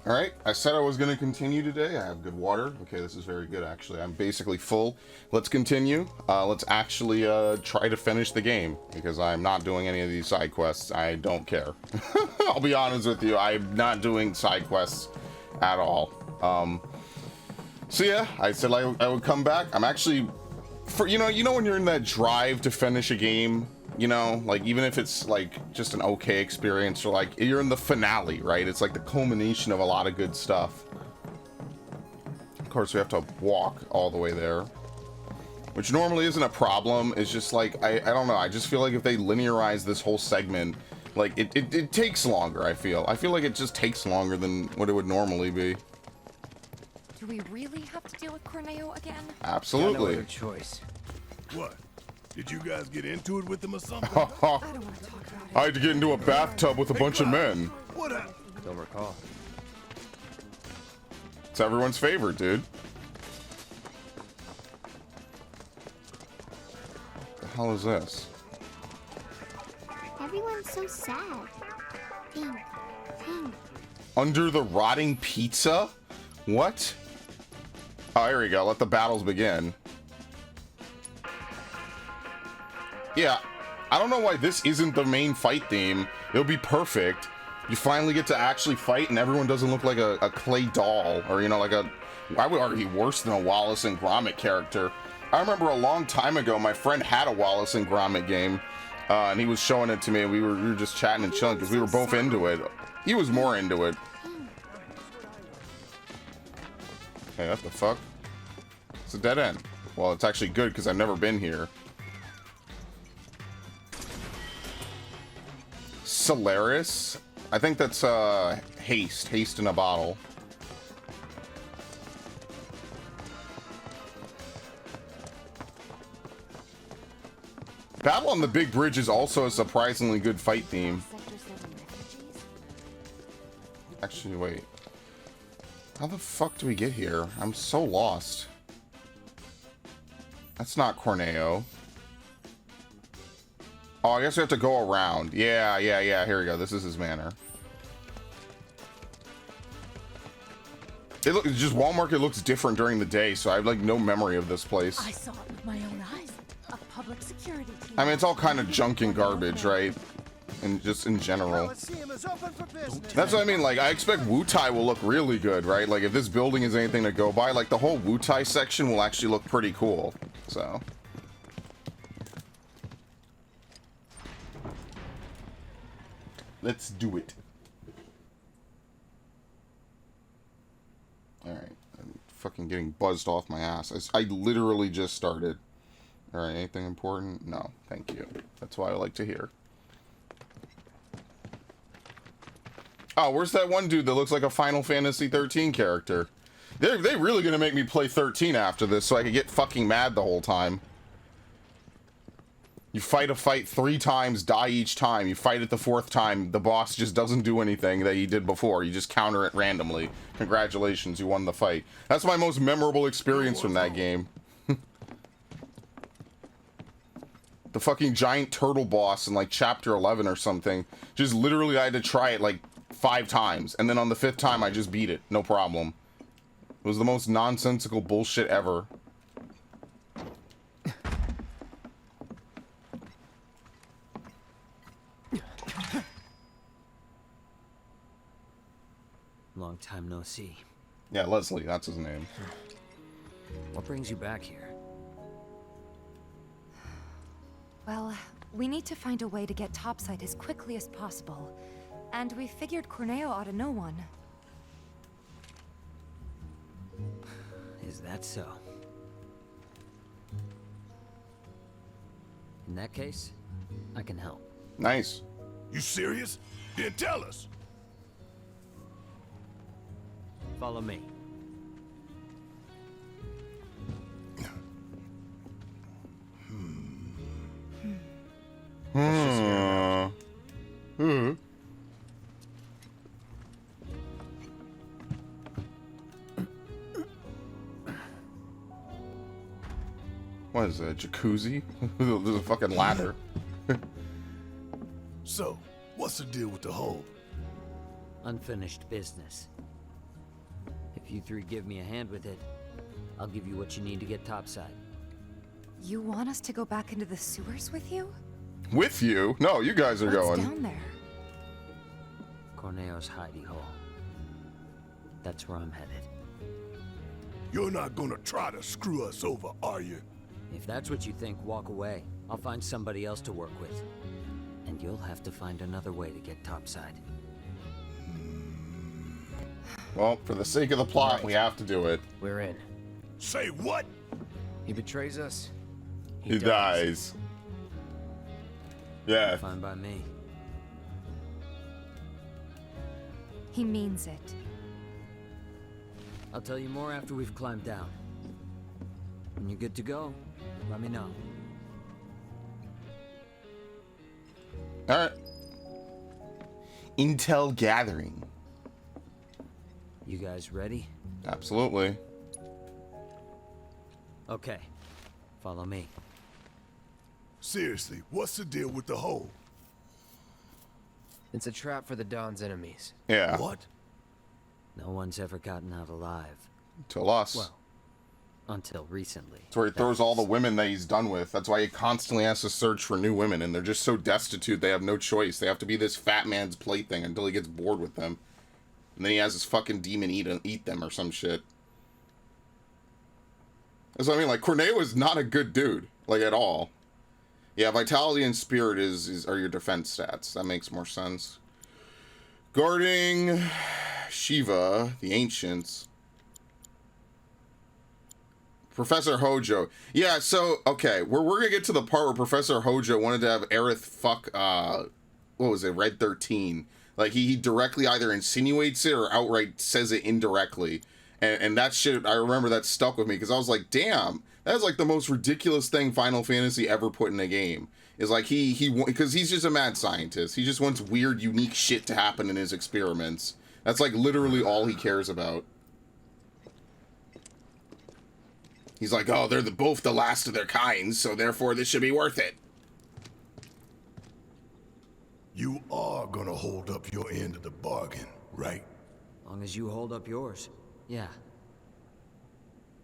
Alright, I said I was going to continue today. I have good water. Okay, this is very good, actually. I'm basically full. Let's continue. Let's actually try to finish the game, because I'm not doing any of these side quests. I don't care. I'll be honest with you, I'm not doing side quests at all. So yeah, I said I would come back. I'm actually, you know when you're in that drive to finish a game, you know, like even if it's like just an okay experience, or like you're in the finale, right? It's like the culmination of a lot of good stuff. Of course, we have to walk all the way there, which normally isn't a problem. It's just like, I don't know, I just feel like if they linearize this whole segment, like it takes longer. I feel like it just takes longer than what it would normally be. Do we really have to deal with Corneo again? Absolutely. No other choice. What? Did you guys get into it with him or something? I don't want to talk about it. I had to get into a bathtub with a bunch of men. What happened? Don't recall. It's everyone's favorite, dude. What the hell is this? Everyone's so sad. Think. Under the rotting pizza? What? Oh, here we go. Let the battles begin. Yeah, I don't know why this isn't the main fight theme. It'll be perfect. You finally get to actually fight and everyone doesn't look like a clay doll, or, you know, like I would argue worse than a Wallace and Gromit character. I remember a long time ago, my friend had a Wallace and Gromit game, and he was showing it to me, and we were just chatting and chilling because we were both into it. He was more into it. Hey, what the fuck? It's a dead end. Well, it's actually good because I've never been here. Solaris? I think that's haste in a bottle. Battle on the Big Bridge is also a surprisingly good fight theme. Actually, wait. How the fuck do we get here? I'm so lost. That's not Corneo. Oh, I guess we have to go around. Yeah. Here we go. This is his manor. Just Wall Market looks different during the day, so I have like no memory of this place. I saw it with my own eyes. A public security team. I mean, it's all kind of junk and garbage, right? And just in general. That's what I mean. Like, I expect Wutai will look really good, right? Like, if this building is anything to go by, like the whole Wutai section will actually look pretty cool. So. Let's do it. Alright. I'm fucking getting buzzed off my ass. I literally just started. Alright, anything important? No, thank you. That's what I like to hear. Oh, where's that one dude that looks like a Final Fantasy 13 character? They're really gonna make me play 13 after this so I can get fucking mad the whole time. You fight a fight 3 times, die each time. You fight it the 4th time, the boss just doesn't do anything that he did before. You just counter it randomly. Congratulations, you won the fight. That's my most memorable experience from that game. The fucking giant turtle boss in like chapter 11 or something. Just literally I had to try it like 5 times. And then on the 5th time I just beat it. No problem. It was the most nonsensical bullshit ever. Long time no see. Yeah, Leslie, that's his name. What brings you back here? Well, we need to find a way to get topside as quickly as possible. And we figured Corneo ought to know one. Is that so? In that case, I can help. Nice. You serious? Then tell us. Follow me. What is it, a jacuzzi? There's a fucking ladder. So, what's the deal with the hole? Unfinished business. If you three give me a hand with it, I'll give you what you need to get topside. You want us to go back into the sewers with you? With you? No, you guys are What's going. down there? Corneo's hidey hole. That's where I'm headed. You're not gonna try to screw us over, are you? If that's what you think, walk away. I'll find somebody else to work with. And you'll have to find another way to get topside. Well, for the sake of the plot, we have to do it. We're in. Say what? He betrays us. He dies. Yeah. Fine by me. He means it. I'll tell you more after we've climbed down. When you're good to go, let me know. Alright. Intel gathering. You guys ready? Absolutely. Okay. Follow me. Seriously, what's the deal with the hole? It's a trap for the Don's enemies. Yeah. What? No one's ever gotten out alive. Till us. Well, until recently. That's where he throws all the women that he's done with. That's why he constantly has to search for new women, and they're just so destitute they have no choice. They have to be this fat man's plaything until he gets bored with them. And then he has his fucking demon eat them or some shit. That's what I mean, like, Corneo is not a good dude. Like, at all. Yeah, vitality and spirit are your defense stats. That makes more sense. Guarding Shiva, the Ancients. Professor Hojo. Yeah, so, okay, we're gonna get to the part where Professor Hojo wanted to have Aerith fuck, what was it, Red 13. Like, he directly either insinuates it or outright says it indirectly. And that shit, I remember that stuck with me, because I was like, damn, that's like the most ridiculous thing Final Fantasy ever put in a game. Is like, because he's just a mad scientist. He just wants weird, unique shit to happen in his experiments. That's like literally all he cares about. He's like, oh, they're both the last of their kind, so therefore this should be worth it. You are gonna hold up your end of the bargain, right? Long as you hold up yours. Yeah.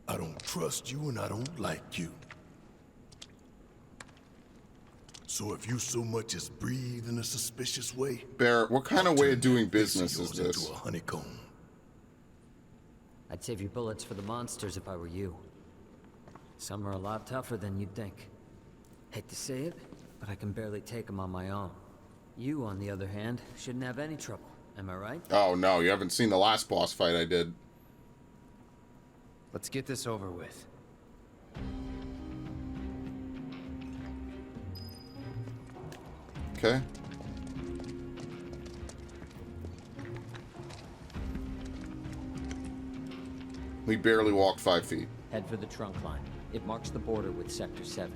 I don't trust you and I don't like you. So if you so much as breathe in a suspicious way... Barrett, what kind of way of doing business is yours this? into a honeycomb. I'd save your bullets for the monsters if I were you. Some are a lot tougher than you'd think. Hate to say it, but I can barely take them on my own. You, on the other hand, shouldn't have any trouble. Am I right? Oh no, you haven't seen the last boss fight I did. Let's get this over with. Okay. We barely walked 5 feet. Head for the trunk line. It marks the border with Sector 7.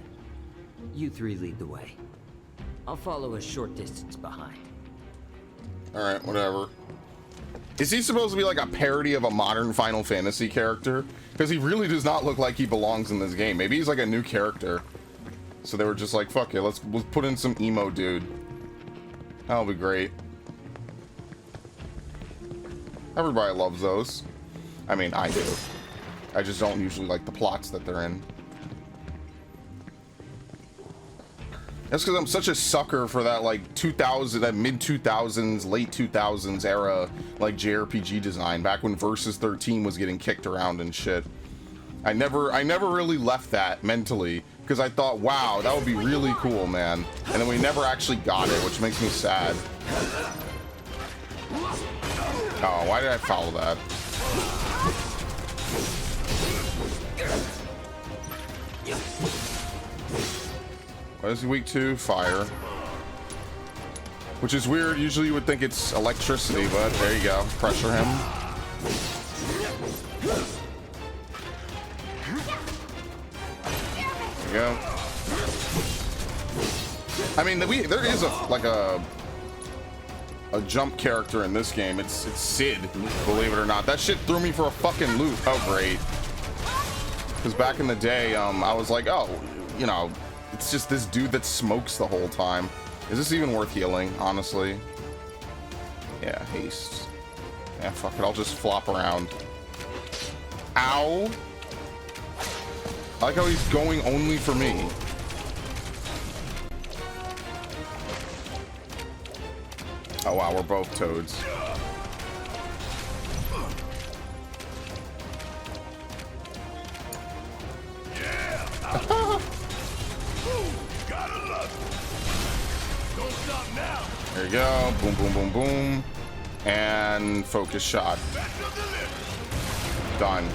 You three lead the way. I'll follow a short distance behind. Alright, whatever. Is he supposed to be like a parody of a modern Final Fantasy character? Because he really does not look like he belongs in this game. Maybe he's like a new character. So they were just like, fuck it, let's put in some emo dude. That'll be great. Everybody loves those. I mean, I do. I just don't usually like the plots that they're in. That's because I'm such a sucker for that, like, 2000, that mid-2000s, late 2000s era, like, JRPG design, back when Versus 13 was getting kicked around and shit. I never really left that mentally, because I thought, wow, that would be really cool, man. And then we never actually got it, which makes me sad. Oh, why did I follow that? What is he weak to? Fire. Which is weird. Usually you would think it's electricity, but there you go. Pressure him. There you go. I mean, there is a jump character in this game. It's Sid, believe it or not. That shit threw me for a fucking loop. Oh, great. Because back in the day, I was like, oh, you know, it's just this dude that smokes the whole time. Is this even worth healing, honestly? Yeah, haste. Yeah, fuck it, I'll just flop around. Ow. I like how he's going only for me. Oh wow, we're both toads. There you go. Boom, boom, boom, boom. And focus shot. Done.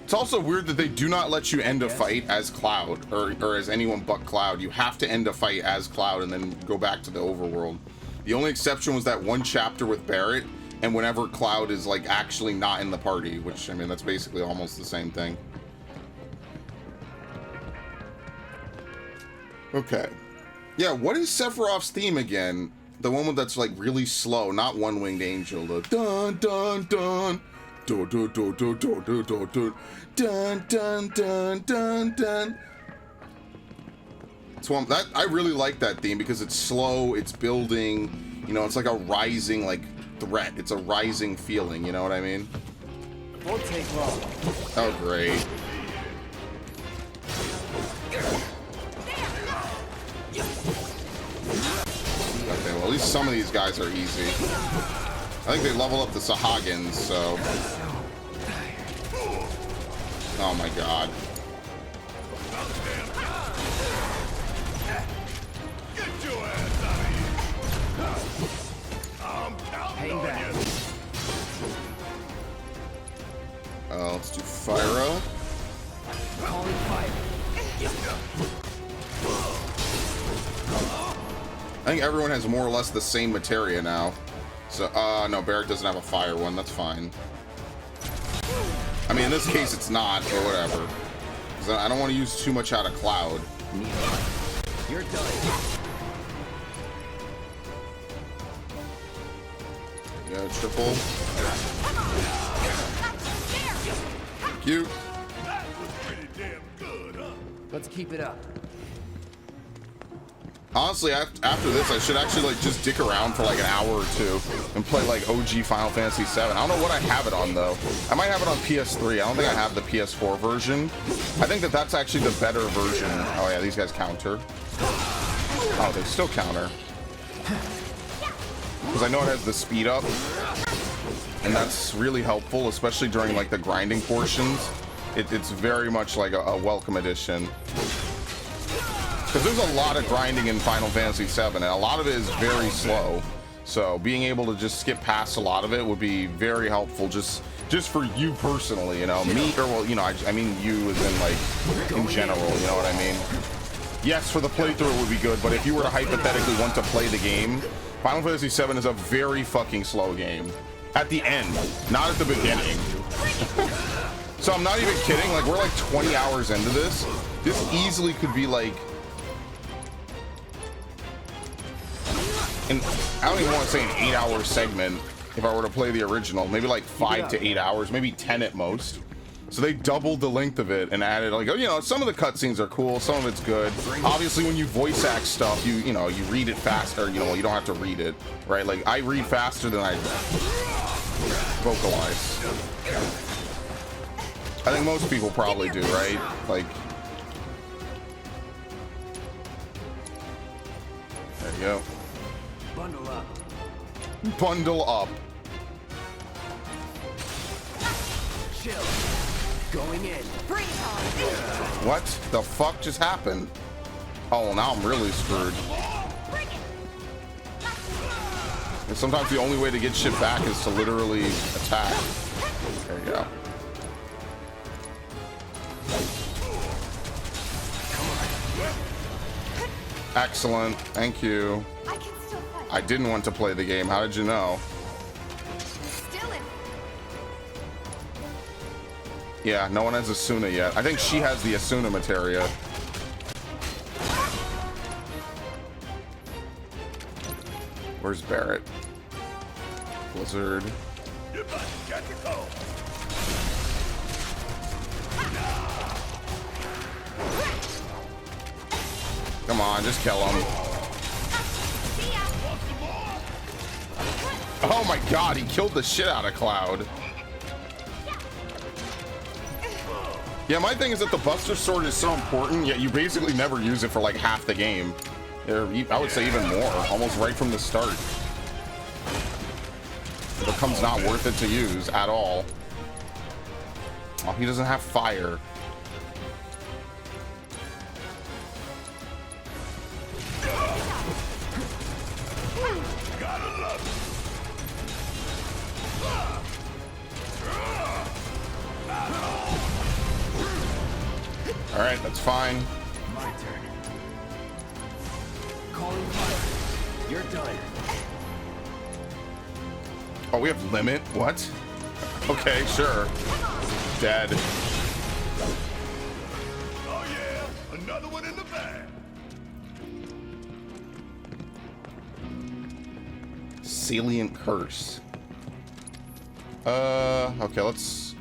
It's also weird that they do not let you end a fight as Cloud, or as anyone but Cloud. You have to end a fight as Cloud and then go back to the overworld. The only exception was that one chapter with Barret, and whenever Cloud is like actually not in the party, which, I mean, that's basically almost the same thing. Okay. Yeah, what is Sephiroth's theme again? The one that's like really slow, not One-Winged Angel. The dun dun dun dun dun dun dun dun dun dun dun dun dun dun dun. So that I really like that theme because it's slow, it's building, you know, it's like a rising like threat. It's a rising feeling, you know what I mean? Won't take long. Oh great. Okay, well at least some of these guys are easy. I think they level up the Sahagins, so. Oh my god. Hang back. Let's do Fyro. Calling fire. I think everyone has more or less the same materia now. So, no, Barret doesn't have a fire one. That's fine. I mean, in this case, it's not, but whatever. 'Cause I don't want to use too much out of Cloud. You're done. Yeah, triple. Cute. Let's keep it up. Honestly, after this, I should actually like just dick around for like an hour or two and play like OG Final Fantasy VII. I don't know what I have it on though. I might have it on PS3. I don't think I have the PS4 version. I think that that's actually the better version. Oh yeah, these guys counter. Oh, they still counter. Because I know it has the speed up, and that's really helpful, especially during like the grinding portions. It's very much like a welcome addition. Because there's a lot of grinding in Final Fantasy VII, and a lot of it is very slow. So being able to just skip past a lot of it would be very helpful, just for you personally, you know. Me, or well, you know, I mean you as in like in general, you know what I mean? Yes, for the playthrough it would be good, but if you were to hypothetically want to play the game, Final Fantasy VII is a very fucking slow game. At the end, not at the beginning. So I'm not even kidding, like we're like 20 hours into this. This easily could be like, and I don't even want to say an 8-hour segment if I were to play the original. Maybe like 5 to 8 hours, maybe 10 at most. So they doubled the length of it and added like, oh, you know, some of the cutscenes are cool, some of it's good. Obviously, when you voice act stuff, you know, you read it faster. You know, you don't have to read it, right? Like I read faster than I vocalize. I think most people probably do, right? Like, there you go. Bundle up. Bundle up. Chill. Going in. What the fuck just happened? Oh, well, now I'm really screwed. And sometimes the only way to get shit back is to literally attack. There you go. Excellent. Thank you. I can still fight. I didn't want to play the game. How did you know? Still in. Yeah, no one has Asuna yet. I think she has the Asuna materia. Where's Barret? Blizzard. Come on, just kill him. Oh my god, he killed the shit out of Cloud. Yeah, my thing is that the Buster Sword is so important, yet you basically never use it for like half the game. I would say even more, almost right from the start. It becomes not worth it to use at all. Oh, he doesn't have fire. All right, that's fine. My turn. Calling fire. You're done. Oh, we have limit? What? Okay, sure. Dead. Oh yeah, another one in the bag. Salient curse. Okay, let's...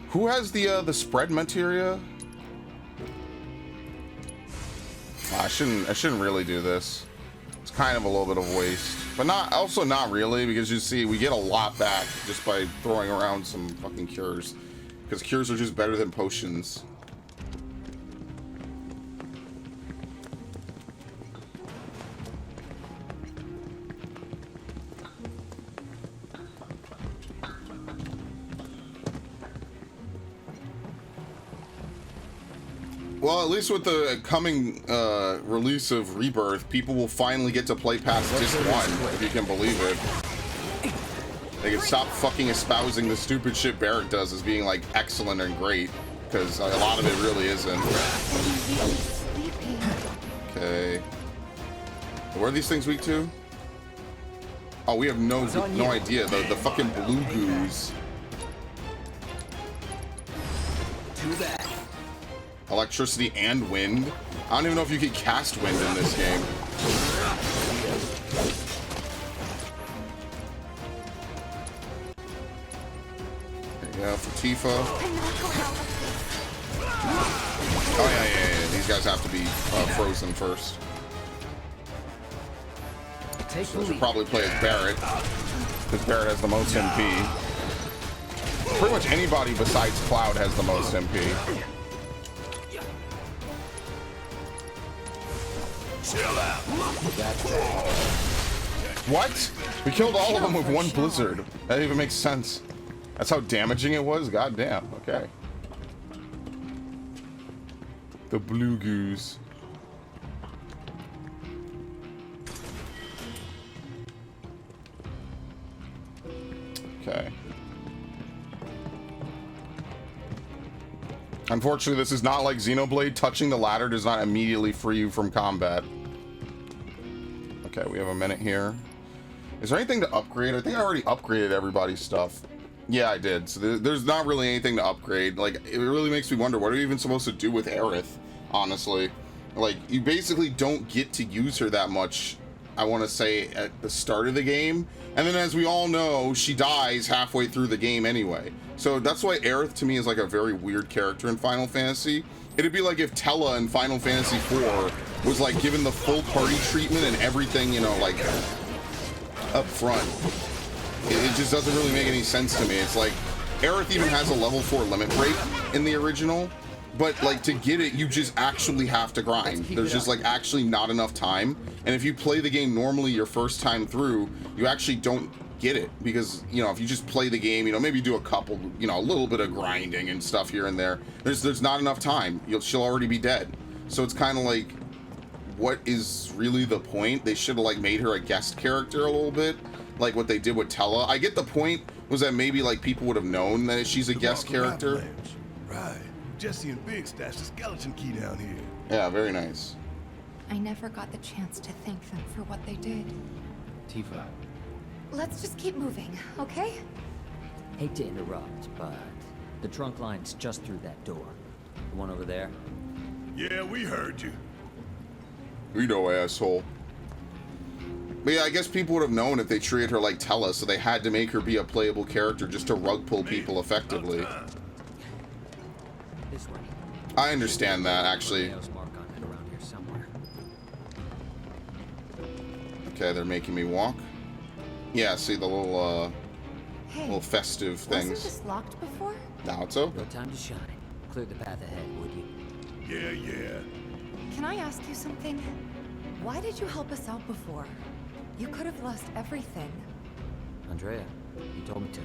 Who has the spread materia? I shouldn't really do this. It's kind of a little bit of a waste. But also not really, because you see, we get a lot back just by throwing around some fucking cures. Because cures are just better than potions. Well, at least with the coming release of Rebirth, people will finally get to play past Disc 1, if you can believe it. They can stop fucking espousing the stupid shit Barrett does as being, like, excellent and great, because a lot of it really isn't. Okay. Where are these things weak to? Oh, we have no idea. The fucking blue goos. Too bad. Electricity and wind. I don't even know if you could cast wind in this game. There you go for Tifa. Oh yeah. These guys have to be frozen first. So we should probably play as Barrett, because Barrett has the most MP. Pretty much anybody besides Cloud has the most MP. What? We killed all of them with one blizzard. That even makes sense. That's how damaging it was? God damn. Okay. The blue goose. Okay. Unfortunately, this is not like Xenoblade. Touching the ladder does not immediately free you from combat. Okay, we have a minute here. Is there anything to upgrade? I think I already upgraded everybody's stuff. Yeah, I did. So there's not really anything to upgrade. Like, it really makes me wonder, what are we even supposed to do with Aerith, honestly? Like, you basically don't get to use her that much, I want to say, at the start of the game. And then, as we all know, she dies halfway through the game anyway. So that's why Aerith, to me, is like a very weird character in Final Fantasy. It'd be like if Tella in Final Fantasy IV was like given the full party treatment and everything, you know, like up front. It just doesn't really make any sense to me. It's like Aerith even has a level 4 limit break in the original, but like to get it, you just actually have to grind. There's just like actually not enough time. And if you play the game normally your first time through, you actually don't get it, because, you know, if you just play the game, you know, maybe do a couple, you know, a little bit of grinding and stuff here and there, there's not enough time. She'll already be dead. So it's kind of like, what is really the point? They should have like made her a guest character a little bit, like what they did with Tella. I get the point was that maybe like people would have known that she's a guest character. Right. Jesse and Big stashed the skeleton key down here. Yeah, very nice. I never got the chance to thank them for what they did. Tifa. Let's just keep moving, okay? Hate to interrupt, but the trunk line's just through that door. The one over there. Yeah, we heard you. We know, asshole. But yeah, I guess people would have known if they treated her like Tella, so they had to make her be a playable character just to rug pull people effectively. This way. I understand that, actually. Nail's mark on it around here somewhere. Okay, they're making me walk. Yeah, see the little, Hey, little festive wasn't things. this locked before? Now it's open. No time to shine. clear the path ahead, would you? Yeah. Can I ask you something? Why did you help us out before? You could have lost everything. Andrea, you told me to.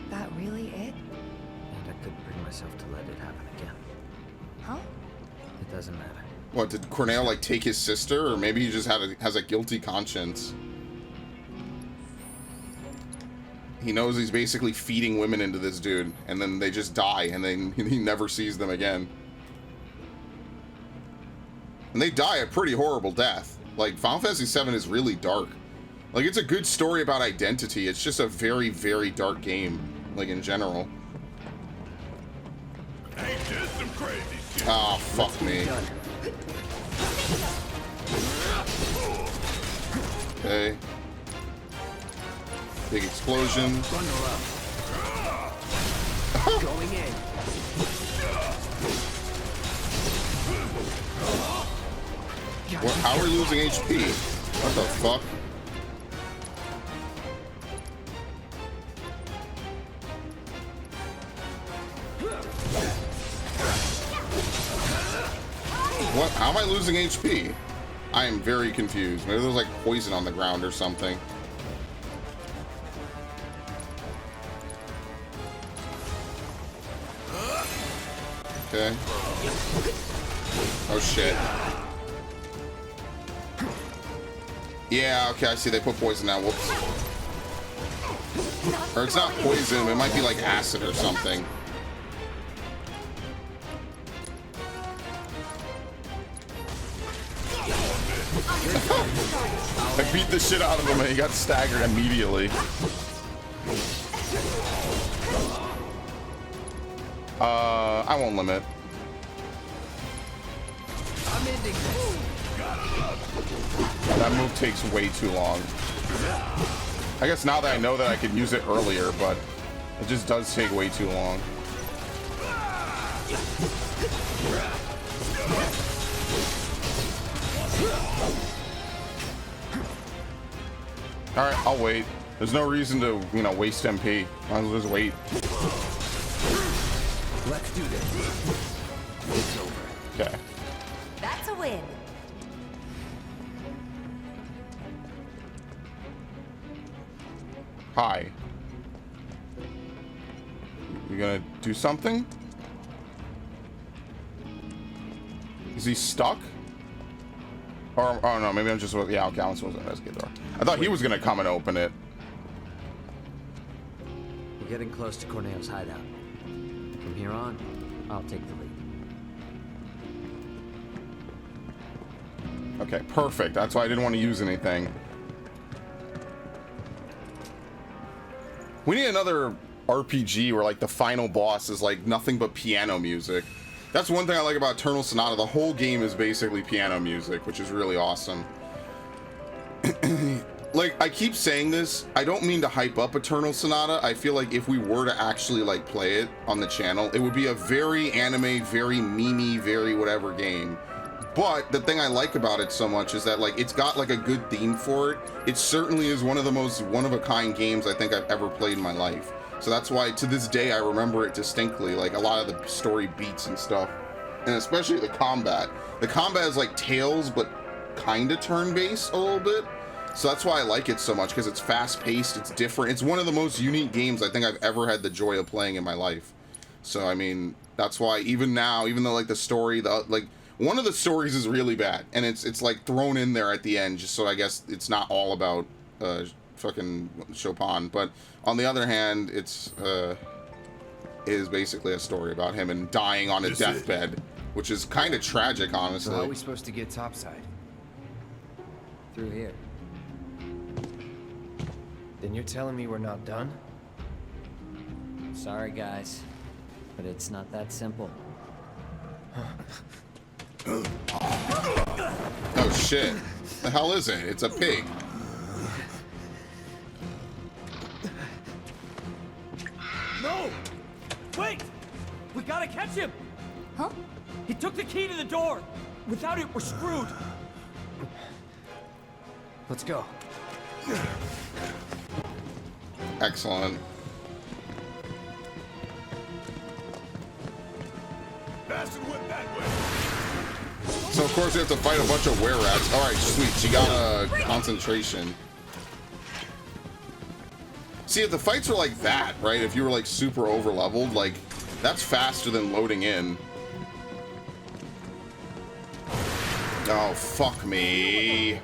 That really it? And I couldn't bring myself to let it happen again. Huh? It doesn't matter. What, did Corneo like take his sister, or maybe he just has a guilty conscience? He knows he's basically feeding women into this dude, and then they just die, and then he never sees them again. And they die a pretty horrible death. Like, Final Fantasy VII is really dark. Like, it's a good story about identity. It's just a very, very dark game, like, in general. Ain't this some crazy shit? Ah, fuck me. Okay. Big explosion. Bundle up. Going in. What, how are we losing HP? What the fuck? What? How am I losing HP? I am very confused. Maybe there's like poison on the ground or something. Okay. Oh shit. Yeah, okay, I see they put poison now. Whoops. Or it's not poison, it might be like acid or something. I beat the shit out of him and he got staggered immediately. I won't limit. I'm ending this. That move takes way too long. I guess now that I know that I could use it earlier, but it just does take way too long. Alright, I'll wait. There's no reason to, you know, waste MP. Might as well just wait. Let's do this. It's over. Okay. That's a win. Hi. You gonna do something? Is he stuck? Or, oh no, maybe I'm just, yeah, okay, I'm supposed to investigate the door. I thought he was gonna come and open it. We're getting close to Corneo's hideout. From here on, I'll take the lead. Okay, perfect. That's why I didn't want to use anything. We need another RPG where like the final boss is like nothing but piano music. That's one thing I like about Eternal Sonata. The whole game is basically piano music, which is really awesome. Like, I keep saying this, I don't mean to hype up Eternal Sonata. I feel like if we were to actually like play it on the channel, it would be a very anime, very meme-y, very whatever game. But the thing I like about it so much is that like it's got like a good theme for it. It certainly is one of the most one-of-a-kind games I think I've ever played in my life. So that's why to this day I remember it distinctly, like a lot of the story beats and stuff. And especially the combat. The combat is like Tales, but kind of turn-based a little bit. So that's why I like it so much, because it's fast-paced, it's different. It's one of the most unique games I think I've ever had the joy of playing in my life. So I mean, that's why even now, even though like the story, one of the stories is really bad, and it's like thrown in there at the end, just so I guess it's not all about fucking Chopin. But on the other hand, it is basically a story about him and dying on a deathbed, which is kind of tragic, honestly. So how are we supposed to get topside? Through here. Then you're telling me we're not done? Sorry, guys, but it's not that simple. Oh shit! The hell is it? It's a pig. No! Wait! We gotta catch him! Huh? He took the key to the door! Without it, we're screwed! Let's go. Excellent. course, we have to fight a bunch of were-rats. All right, sweet. She got a concentration. See, if the fights were like that, right? If you were like super over-leveled, like that's faster than loading in. Oh, fuck me.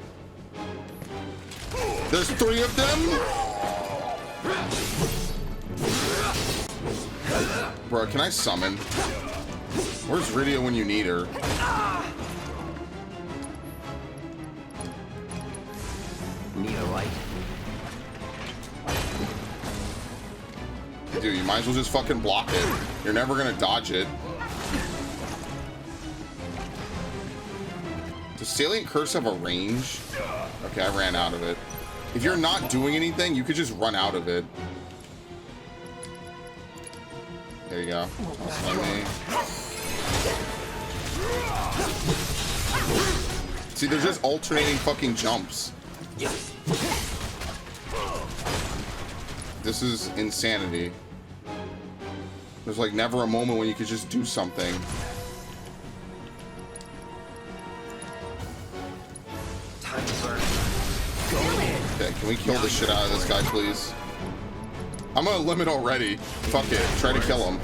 There's 3 of them? Bro, can I summon? Where's Rydia when you need her? Need a light? Dude, you might as well just fucking block it. You're never gonna dodge it. Does Salient Curse have a range? Okay, I ran out of it. If you're not doing anything, you could just run out of it. There you go. See, they're just alternating fucking jumps. This is insanity. There's like never a moment when you could just do something. Time to burn. Okay, can we kill the shit out of this guy, please? I'm gonna limit already. Fuck it. Try to kill him.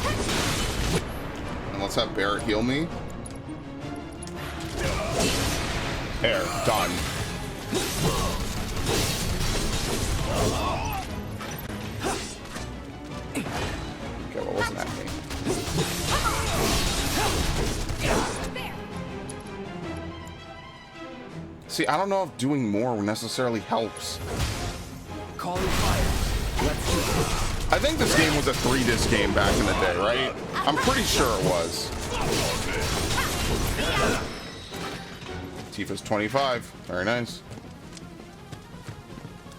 And let's have Barrett heal me. There, done. Okay, what wasn't happening? See, I don't know if doing more necessarily helps. Calling fire. Let's do this. I think this game was a 3-disc game back in the day, right? I'm pretty sure it was. Tifa's 25. Very nice.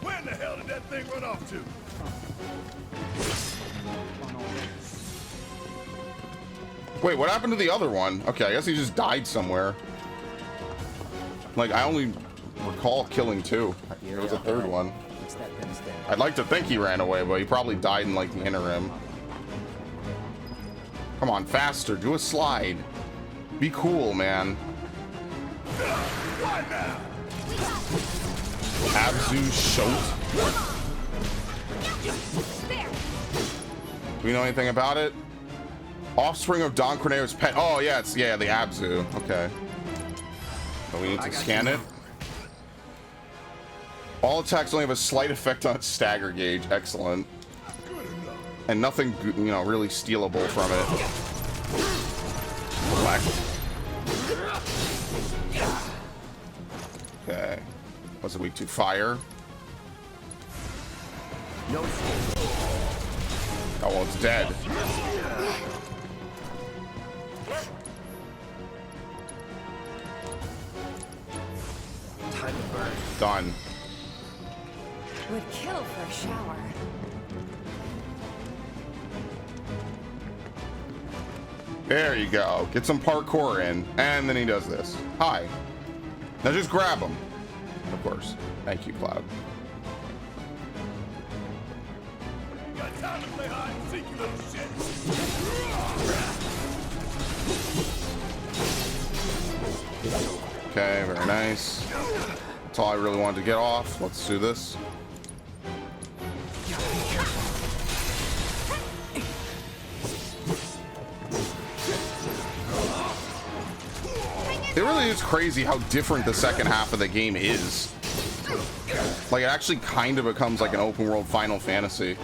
Where the hell did that thing run off to? Wait, what happened to the other one? Okay, I guess he just died somewhere. Like, I only recall killing 2. There was a 3rd one. I'd like to think he ran away, but he probably died in, like, the interim. Come on, faster. Do a slide. Be cool, man. Abzu Shote. Do we know anything about it? Offspring of Don Corneo's pet. Oh, yeah, it's, yeah, the Abzu. Okay. So we need to scan it. All attacks only have a slight effect on its stagger gauge. Excellent. And nothing, you know, really stealable from it. Okay. What's it weak to? Fire. No. Oh, well, it's dead. Time to burn. Done. Would kill for a shower. There you go. Get some parkour in. And then he does this. Hi. Now just grab him. Of course. Thank you, Cloud. Got time to play hide and seek, you little shit. Okay, very nice. That's all I really wanted to get off. Let's do this. It really is crazy how different the second half of the game is. Like, it actually kind of becomes like an open world Final Fantasy.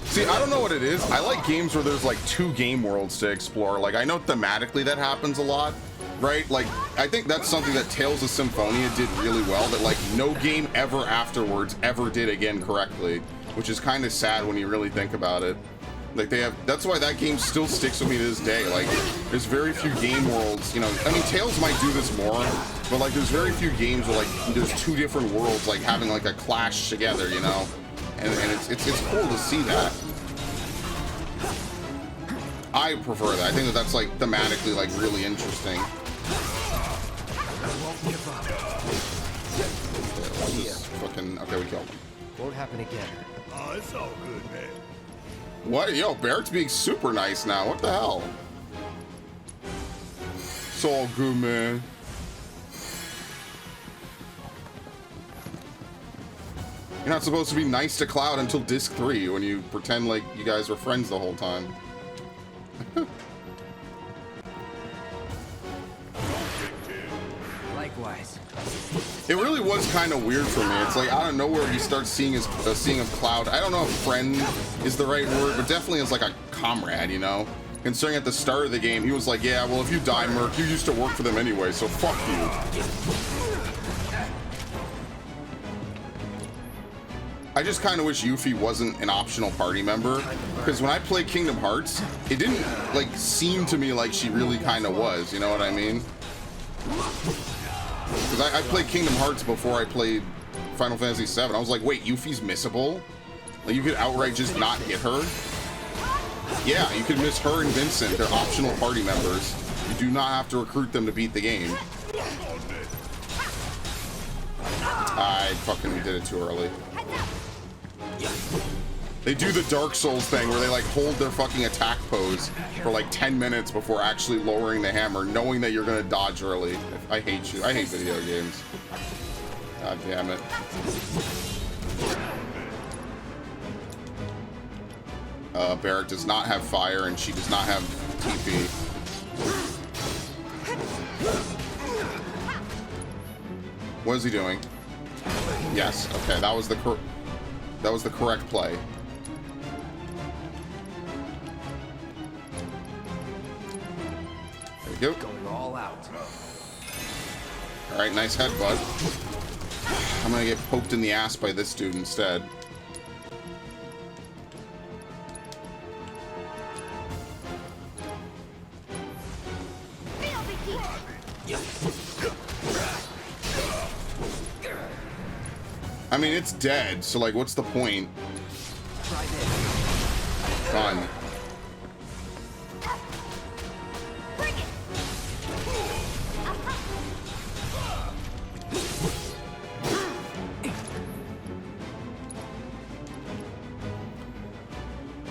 See, I don't know what it is. I like games where there's like 2 game worlds to explore. Like, I know thematically that happens a lot, right? Like, I think that's something that Tales of Symphonia did really well, that like no game ever afterwards ever did again correctly, which is kind of sad when you really think about it. Like, they have, that's why that game still sticks with me to this day. Like, there's very few game worlds, you know, I mean, Tales might do this more, but like, there's very few games where like, there's 2 different worlds, like, having like a clash together, you know? And it's cool to see that. I prefer that. I think that that's like, thematically, like, really interesting. Fucking, okay, we killed him. Won't happen again. Oh, it's all good, man. What? Yo, Barrett's being super nice now. What the hell? It's all good, man. You're not supposed to be nice to Cloud until Disc 3 when you pretend like you guys were friends the whole time. Likewise. It really was kind of weird for me. It's like out of nowhere you start seeing of Cloud. I don't know if friend is the right word, but definitely as like a comrade, you know? Considering at the start of the game, he was like, yeah, well, if you die, Merc, you used to work for them anyway, so fuck you. I just kind of wish Yuffie wasn't an optional party member, because when I played Kingdom Hearts, it didn't, like, seem to me like she really kind of was, you know what I mean? Because I played Kingdom Hearts before I played Final Fantasy VII. I was like, wait, Yuffie's missable? Like, you could outright just not hit her? Yeah, you could miss her and Vincent. They're optional party members. You do not have to recruit them to beat the game. I fucking did it too early. They do the Dark Souls thing where they like hold their fucking attack pose for like 10 minutes before actually lowering the hammer, knowing that you're gonna dodge early. I hate you. I hate video games. God damn it. Barrett does not have fire and she does not have TP. What is he doing? Yes, okay, that was the correct play. There we go. Going all out. All right, nice headbutt. I'm gonna get poked in the ass by this dude instead. I mean, it's dead, so like, what's the point? Fun.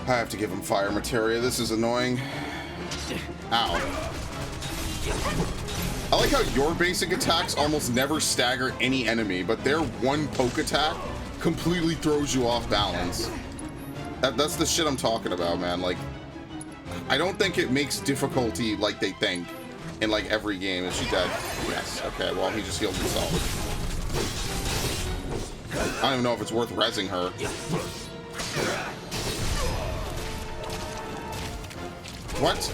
I have to give him fire materia. This is annoying. Ow. I like how your basic attacks almost never stagger any enemy, but their one poke attack completely throws you off balance. That's the shit I'm talking about, man. Like, I don't think it makes difficulty like they think in like every game. Is she dead? Yes. Okay, well, he just healed himself. I don't even know if it's worth rezzing her. What?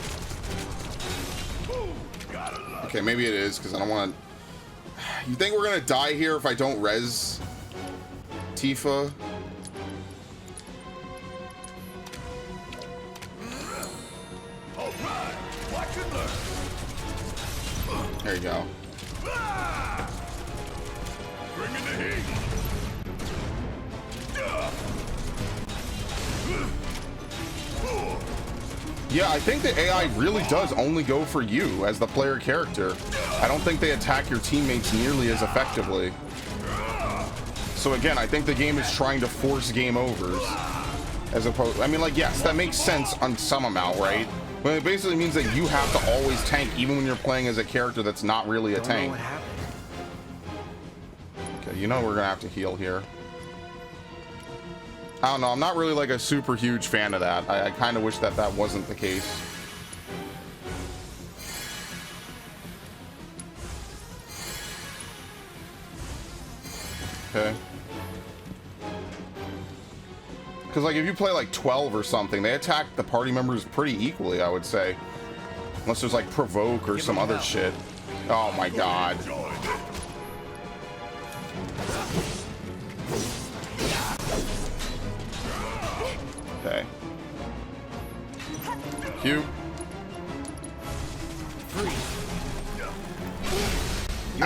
Okay, maybe it is, because I don't want to... You think we're going to die here if I don't res Tifa? There you go. Bring in the heat. Yeah, I think the AI really does only go for you as the player character. I don't think they attack your teammates nearly as effectively. So again, I think the game is trying to force game overs. As opposed, I mean, like, yes, that makes sense on some amount, right? But it basically means that you have to always tank, even when you're playing as a character that's not really a tank. Okay, you know we're gonna have to heal here. I don't know, I'm not really like a super huge fan of that. I kind of wish that that wasn't the case. Okay. Because like if you play like 12 or something, they attack the party members pretty equally, I would say. Unless there's like provoke or some other shit. Oh my god. Okay. Q.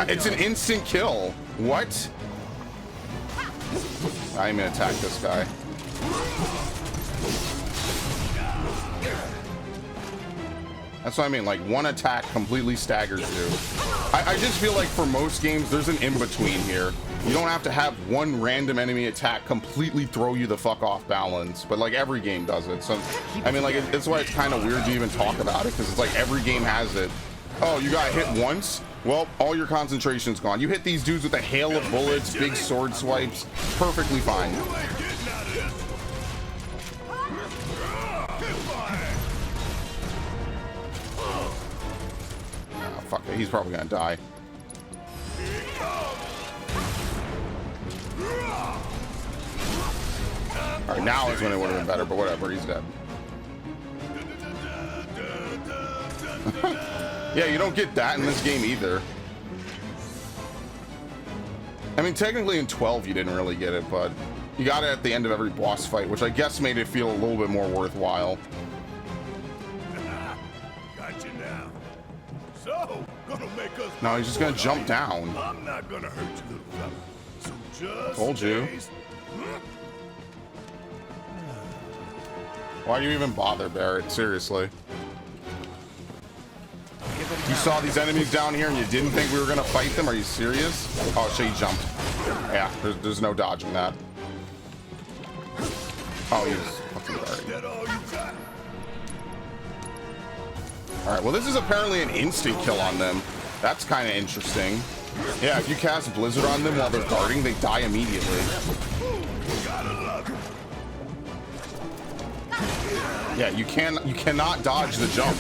It's an instant kill. What? I'm gonna attack this guy. That's what I mean, like one attack completely staggers you. I just feel like for most games there's an in-between here. You don't have to have one random enemy attack completely throw you the fuck off balance, but like every game does it. So I mean, like that's why it's kind of weird to even talk about it, because it's like every game has it. Oh, you got hit once? Well, all your concentration's gone. You hit these dudes with a hail of bullets, big sword swipes. Perfectly fine. Oh, fuck it. He's probably gonna die. Alright, now is when it would have been better, but whatever. He's dead. Yeah, you don't get that in this game either. I mean, technically in 12 you didn't really get it, but you got it at the end of every boss fight, which I guess made it feel a little bit more worthwhile. Got you now. So, gonna make us. No, he's just gonna jump down. I'm not gonna hurt you, little fella. So just. Told you. Why do you even bother, Barrett? Seriously. You saw these enemies down here and you didn't think we were gonna fight them? Are you serious? Oh shit, he jumped. Yeah, there's no dodging that. Oh, he's fucking Barrett. Alright, well this is apparently an instant kill on them. That's kind of interesting. Yeah, if you cast Blizzard on them while they're guarding, they die immediately. Yeah, you cannot dodge the jump.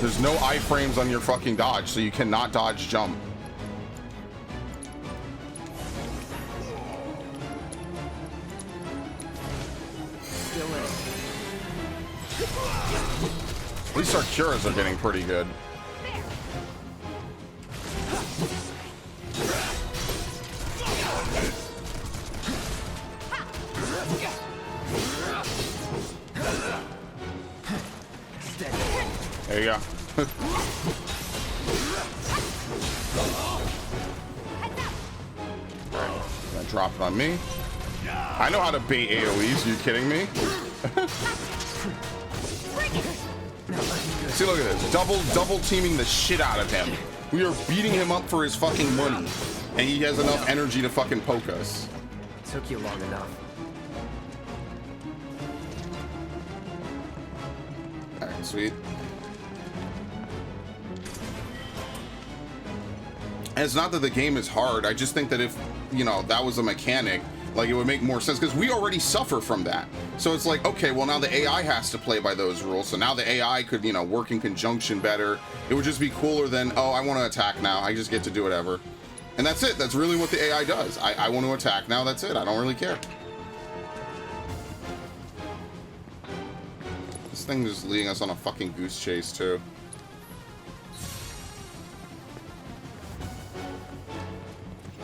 There's no iframes on your fucking dodge, so you cannot dodge jump. At least our cures are getting pretty good. There you go. Gonna drop it on me. I know how to bait AoEs. Are you kidding me? See, look at this. Double teaming the shit out of him. We are beating him up for his fucking money, and he has enough energy to fucking poke us. Took you long enough. All right, sweet. And it's not that the game is hard. I just think that if, you know, that was a mechanic, like, it would make more sense because we already suffer from that. So it's like, okay, well, now the AI has to play by those rules. So now the AI could, you know, work in conjunction better. It would just be cooler than, oh, I want to attack now. I just get to do whatever. And that's it. That's really what the AI does. I want to attack now. That's it. I don't really care. This thing is leading us on a fucking goose chase, too.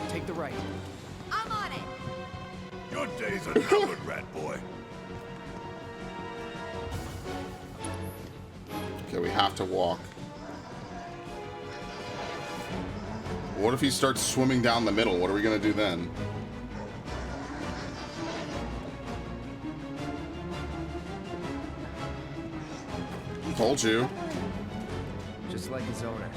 Take the right. I'm on it. Your days are numbered, rat boy. Okay, we have to walk. What if he starts swimming down the middle? What are we gonna do then? Told you. Just like his owner.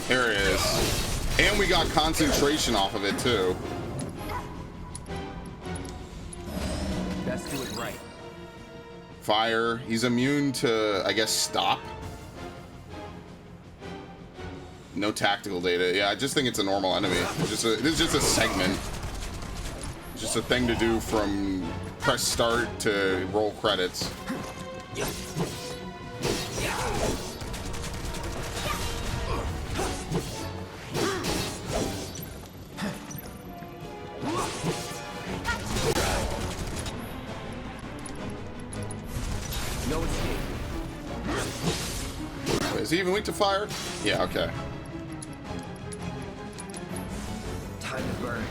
Here it is. And we got concentration off of it too. Best do it right. Fire. He's immune to, I guess, stop. No tactical data. Yeah, I just think it's a normal enemy. This is just a segment. It's just a thing to do from press start to roll credits. No escape. Is he even weak to fire? Yeah, okay. Time to burn.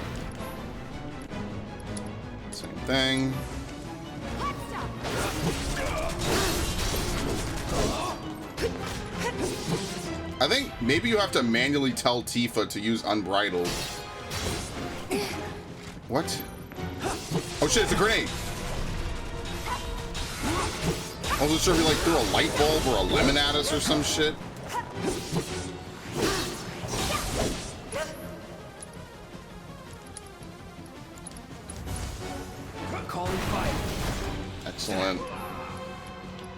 Same thing. I think maybe you have to manually tell Tifa to use Unbridled. What? Oh shit, it's a grenade! I wasn't sure if he like threw a light bulb or a lemon at us or some shit.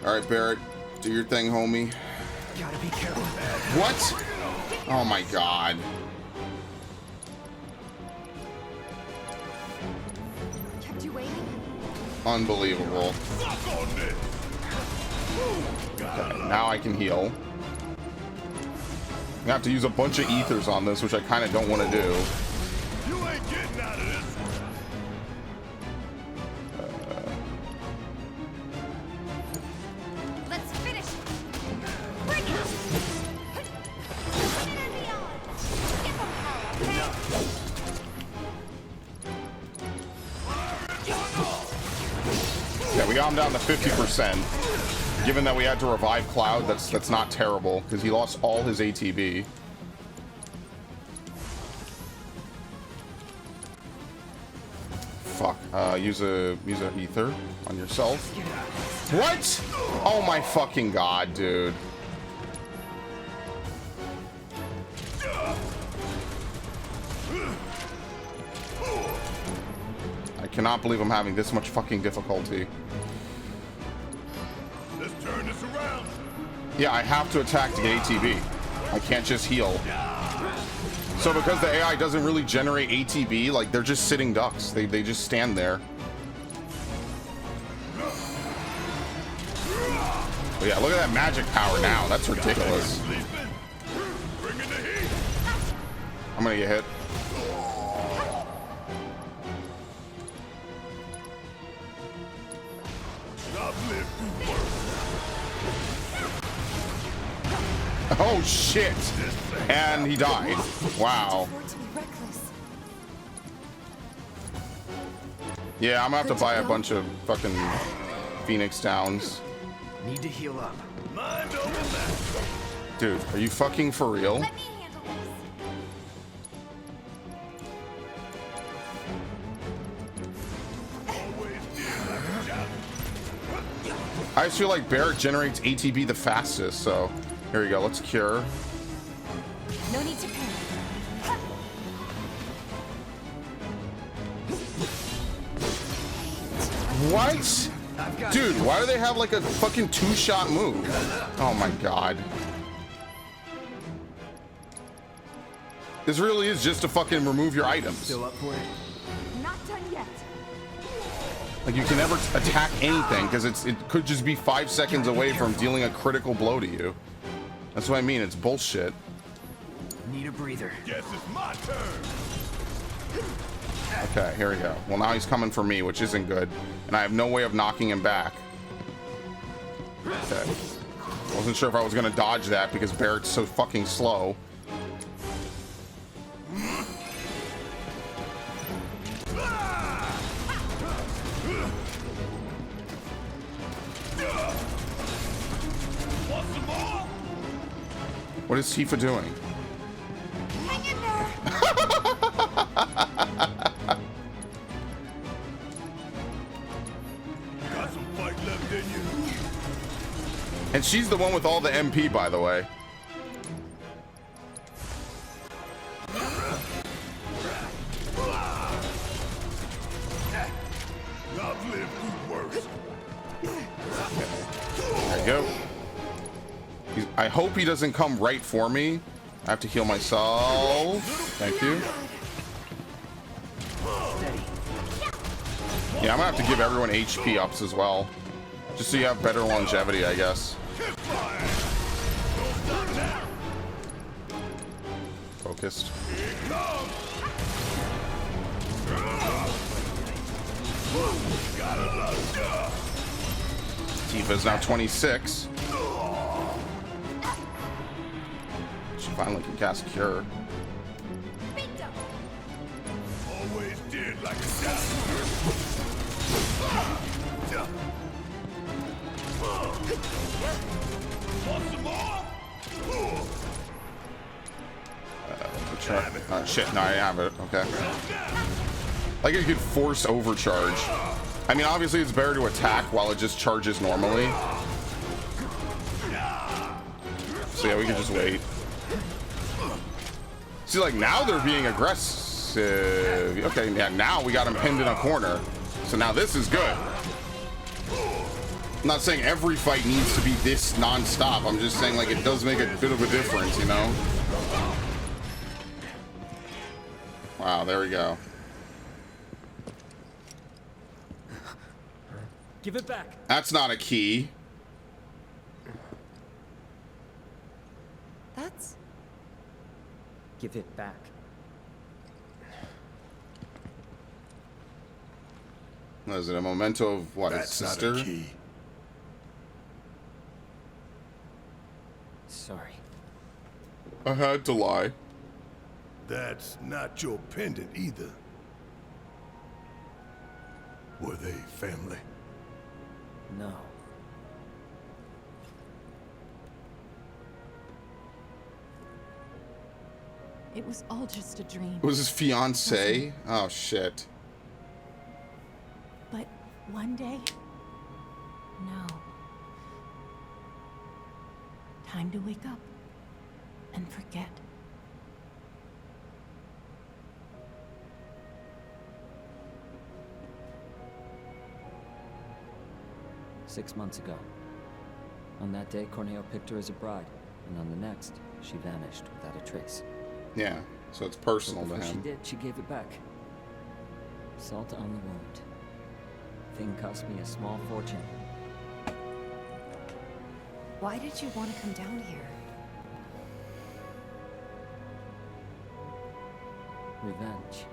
All right, Barrett, do your thing, homie. Gotta be careful. What? Oh my god. Kept you waiting? Unbelievable. Okay, now I can heal. I have to use a bunch of ethers on this, which I kind of don't want to do. You ain't getting out of this. Let's finish it. Bring it. Put it in the on. Give them hell, okay? Yeah, we got him down to 50%. Given that we had to revive Cloud, that's not terrible because he lost all his ATB. Fuck. Use a ether on yourself. What? Oh my fucking god, dude. I cannot believe I'm having this much fucking difficulty. Let's turn this around. Yeah, I have to attack to get ATB. I can't just heal. So because the AI doesn't really generate ATB, like they're just sitting ducks. They just stand there. But yeah, look at that magic power now. That's ridiculous. Bring in the heat. I'm gonna get hit. Oh shit! And he died. Wow. Afford to be reckless. Yeah, I'm gonna have to buy a bunch of fucking Phoenix Downs. Need to heal up. Mind over that. Dude, are you fucking for real? Let me handle this. Always did like a job. I just feel like Barrett generates ATB the fastest, so here we go. Let's cure. No need to panic. What? Dude, why do they have like a fucking two-shot move? Oh my god. This really is just to fucking remove your items. Still up for it? Not done yet. Like you can never attack anything because it could just be 5 seconds away from dealing a critical blow to you. That's what I mean. It's bullshit. Need a breather. Guess it's my turn. Okay, here we go. Well, now he's coming for me, which isn't good, and I have no way of knocking him back. Okay. Wasn't sure if I was gonna dodge that because Barrett's so fucking slow. What is Tifa doing? Hang in there. Got some fight left in you. And she's the one with all the MP, by the way. I've lived through worse. There you go. I hope he doesn't come right for me. I have to heal myself. Thank you. Yeah, I'm gonna have to give everyone HP ups as well. Just so you have better longevity, I guess. Focused. Tifa's now 26. She finally can cast Cure. Always did like a job. Want some more? Shit, no, I have it. Okay. Like you could force overcharge. I mean, obviously it's better to attack while it just charges normally. So yeah, we can just wait. See, like now they're being aggressive. Okay, yeah, now we got him pinned in a corner. So now this is good. I'm not saying every fight needs to be this non-stop. I'm just saying, like, it does make a bit of a difference, you know? Wow, there we go. Give it back. That's not a key. That's... Give it back. What is it, a memento of what, his That's sister? not a key. Sorry. I had to lie. That's not your pendant either. Were they family? No. It was all just a dream. It was his fiance? Oh, shit. But one day, No. time to wake up and forget. Six months ago. On that day, Corneo picked her as a bride, and on the next, she vanished without a trace. Yeah, so it's personal to Before she him. did, she gave it back. Salt on the wound. Thing cost me a small fortune. Why did you want to come down here? Revenge.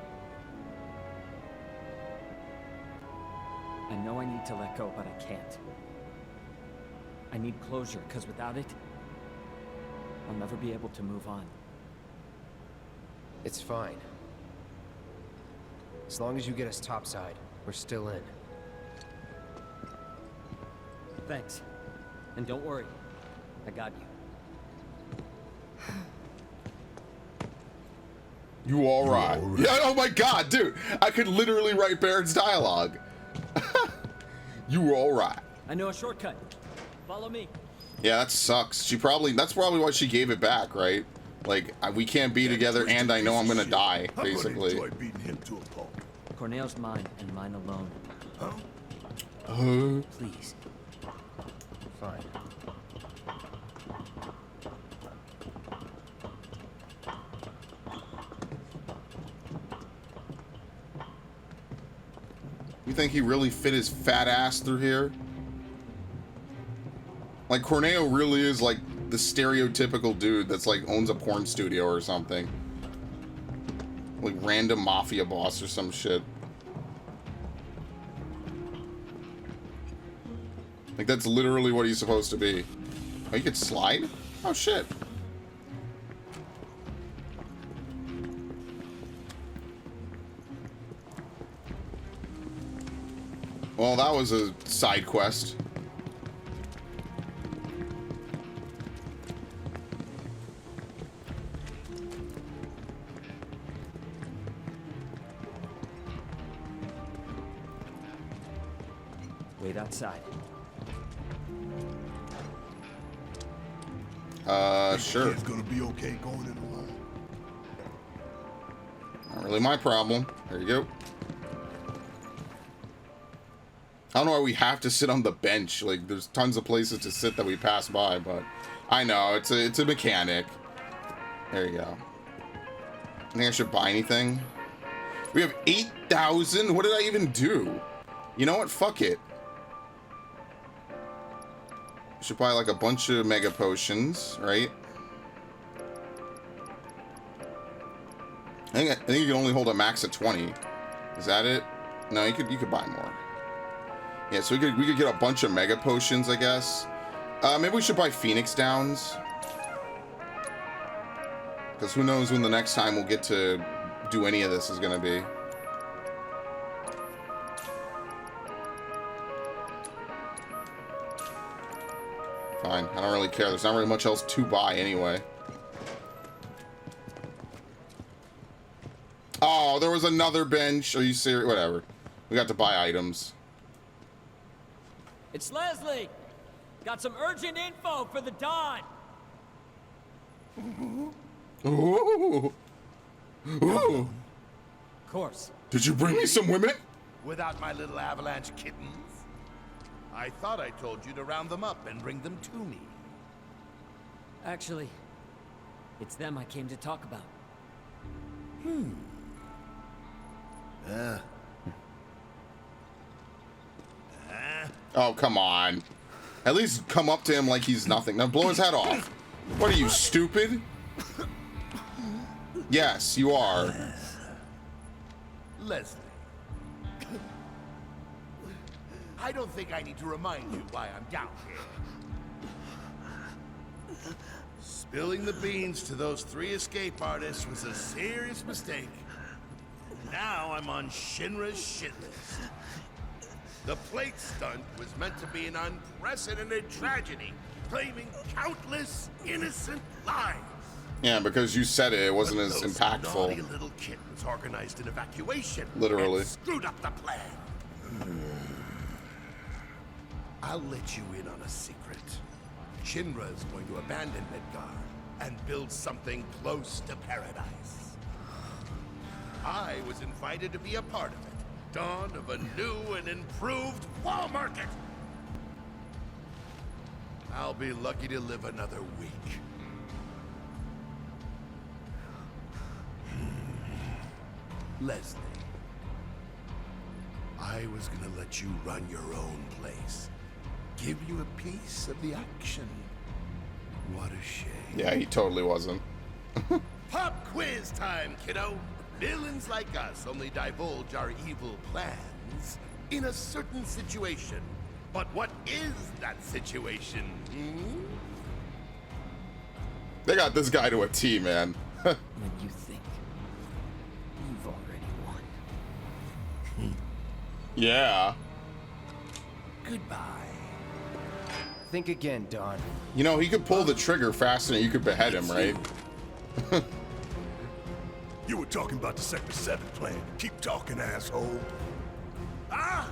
I know I need to let go, but I can't. I need closure, because without it, I'll never be able to move on. It's fine. As long as you get us topside, we're still in. Thanks. And don't worry. I got you. You all right? all right? Yeah, oh my god, dude. I could literally write Barrett's dialogue. You were all right. I know a shortcut. Follow me. Yeah, that sucks. That's probably why she gave it back, right? Like, we can't be together and I know I'm gonna die, I'm basically. gonna enjoy beating him to a pulp. Corneo's mine, and mine alone. Huh? Please. Fine. You think he really fit his fat ass through here? Like, Corneo really is like the stereotypical dude that's like owns a porn studio or something. Like random mafia boss or some shit. Like, that's literally what he's supposed to be. Oh, you could slide? Oh, shit. Well, that was a side quest. Wait outside. Sure. Kid's gonna be okay going in alone. Not really my problem. There you go. I don't know why we have to sit on the bench. Like, there's tons of places to sit that we pass by, but I know it's a mechanic. There you go. I think I should buy anything. We have 8,000. What did I even do? You know what? Fuck it. Should buy like a bunch of mega potions, right? I think you can only hold a max of 20. Is that it? No, you could buy more. Yeah, so we could get a bunch of mega potions, I guess. Maybe we should buy Phoenix Downs. Because who knows when the next time we'll get to do any of this is gonna be. Fine, I don't really care. There's not really much else to buy anyway. Oh, there was another bench. Are you serious? Whatever. We got to buy items. It's Leslie. Got some urgent info for the Don. Ooh. Ooh. Of course. Did you bring me some women? Without my little avalanche kittens? I thought I told you to round them up and bring them to me. Actually, it's them I came to talk about. Oh, come on. At least come up to him like he's nothing. Now blow his head off. What are you, stupid? Yes, you are. Leslie. I don't think I need to remind you why I'm down here. Spilling the beans to those 3 escape artists was a serious mistake. Now I'm on Shinra's shit list. The plate stunt was meant to be an unprecedented tragedy, claiming countless innocent lives. Yeah, because you said it wasn't as Those impactful. naughty little kittens organized an evacuation. Literally. And screwed up the plan. I'll let you in on a secret. Shinra's going to abandon Midgar and build something close to paradise. I was invited to be a part of it. Dawn of a new and improved wall market. I'll be lucky to live another week. Leslie, I was gonna let you run your own place. Give you a piece of the action. What a shame. Yeah, he totally wasn't. Pop quiz time, kiddo. Villains like us only divulge our evil plans in a certain situation. But what is that situation? They got this guy to a T, man. When you think you've already won. Yeah. Goodbye. Think again, Don. You know, he could pull the trigger faster than you could behead him, right? You were talking about the Sector 7 plan. Keep talking, asshole. Ah!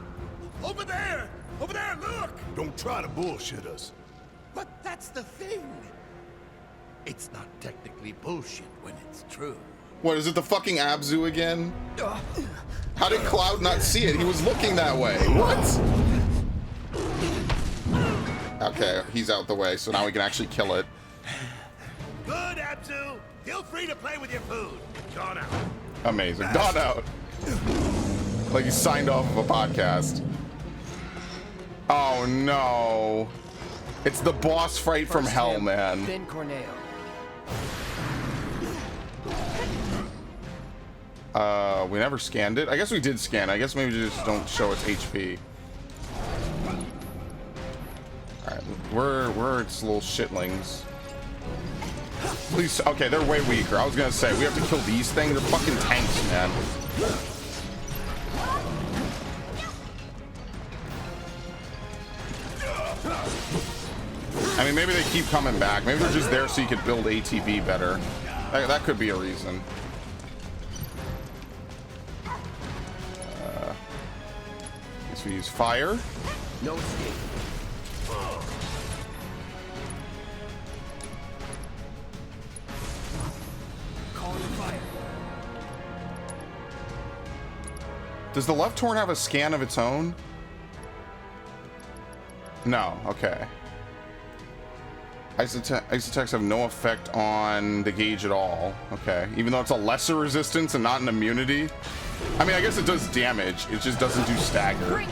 Over there! Over there, look! Don't try to bullshit us. But that's the thing. It's not technically bullshit when it's true. What, is it the fucking Abzu again? How did Cloud not see it? He was looking that way. What? Okay, he's out the way, so now we can actually kill it. Good, Abzu! Feel free to play with your food. Dawn out. Amazing. Dawn out. Like he signed off of a podcast. Oh no. It's the boss fight from First hell, him, man. Then Corneo. We never scanned it. I guess we did scan. I guess maybe we just don't show its HP. Alright, we're its little shitlings. Please, okay, they're way weaker. I was gonna say, we have to kill these things. They're fucking tanks, man. I mean, maybe they keep coming back. Maybe they're just there so you could build ATB better. That could be a reason. Guess we use fire. No escape. Calling fire. Does the left horn have a scan of its own? No, okay. Ice attacks have no effect on the gauge at all. Okay, even though it's a lesser resistance and not an immunity. I mean, I guess it does damage. It just doesn't do stagger.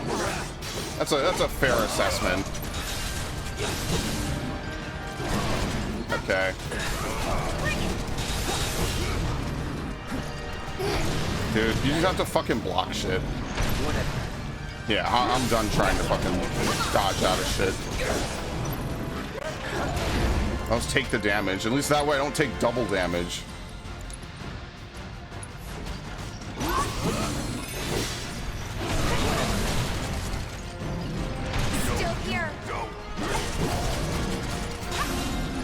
That's a fair assessment. Okay. Dude, you just have to fucking block shit. Yeah, I'm done trying to fucking dodge out of shit. Let's take the damage. At least that way I don't take double damage. Still here.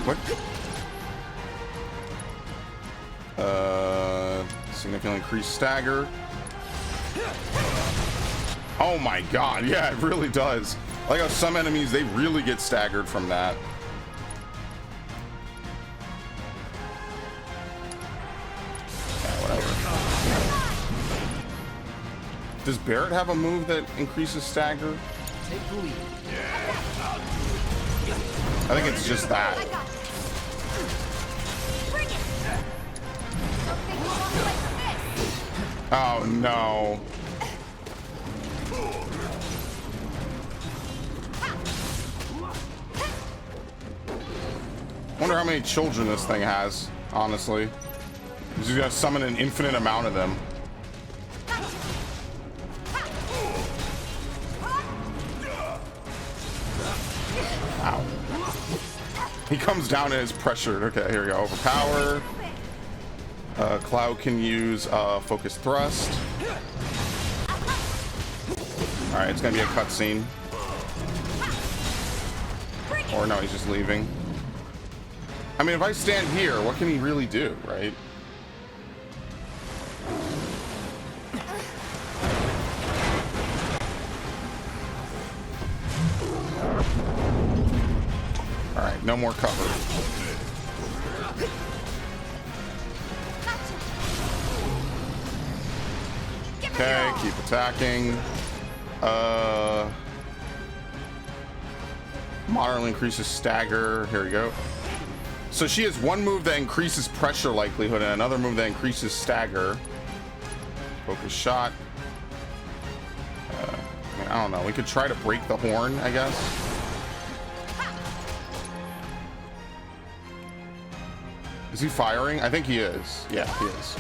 What? Significantly increased stagger. Oh my god, yeah, it really does. Like how some enemies, they really get staggered from that. Does Barrett have a move that increases stagger? take the lead. I think it's just that. I got this. Bring it. Don't think we'll walk away from this. Oh no. Wonder how many children this thing has, honestly. He's gonna summon an infinite amount of them. Ow. He comes down and is pressured. Okay, here we go. Overpower. Cloud can use focus thrust. Alright, it's gonna be a cutscene. Or no, he's just leaving. I mean, if I stand here, what can he really do, right? Alright, no more cover. Okay, keep attacking. Moderately increases stagger. Here we go. So she has one move that increases pressure likelihood and another move that increases stagger. Focus shot. I mean, I don't know. We could try to break the horn, I guess. Is he firing? I think he is. Yeah, he is.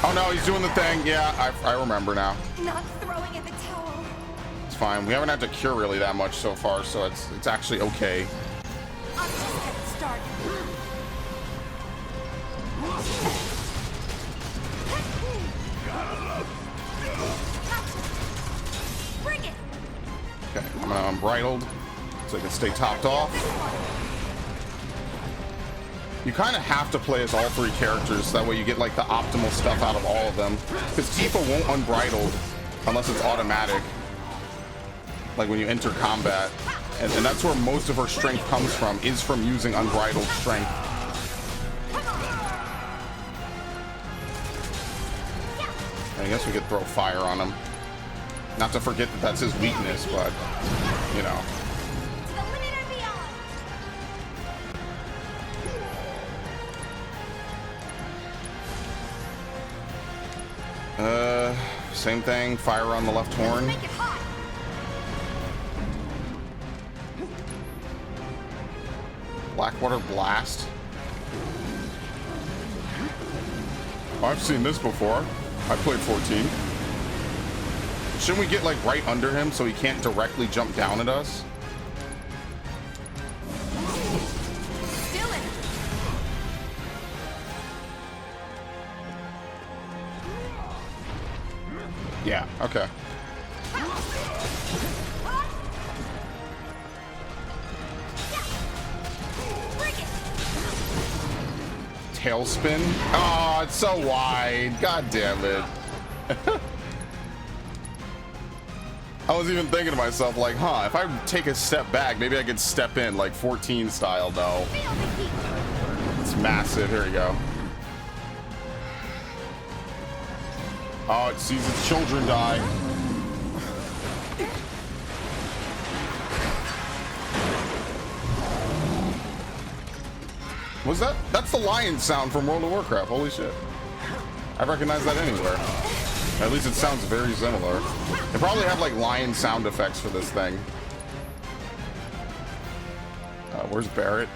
Oh no, he's doing the thing. Yeah, I remember now. Not throwing in the towel. It's fine. We haven't had to cure really that much so far, so it's actually okay. I'm just getting started. Bring it. Okay, I'm unbridled, so I can stay topped off. You kind of have to play as all three characters, that way you get like the optimal stuff out of all of them. Because Tifa won't unbridled unless it's automatic, like when you enter combat. And that's where most of her strength comes from, is from using unbridled strength. I guess we could throw fire on him. Not to forget that that's his weakness, but, you know. To the limit and beyond. Same thing, fire on the left horn. Make it hot. Blackwater Blast. Oh, I've seen this before. I played 14. Shouldn't we get like right under him so he can't directly jump down at us? Still in. Yeah, okay. Bring it. Tailspin. Oh, it's so wide. God damn it. I was even thinking to myself, like, huh, if I take a step back, maybe I could step in, like 14 style, though. Feel the heat. It's massive. Here we go. Oh, it sees its children die. Was that? That's the lion sound from World of Warcraft. Holy shit. I recognize that anywhere. At least it sounds very similar. They probably have like lion sound effects for this thing. Where's Barrett?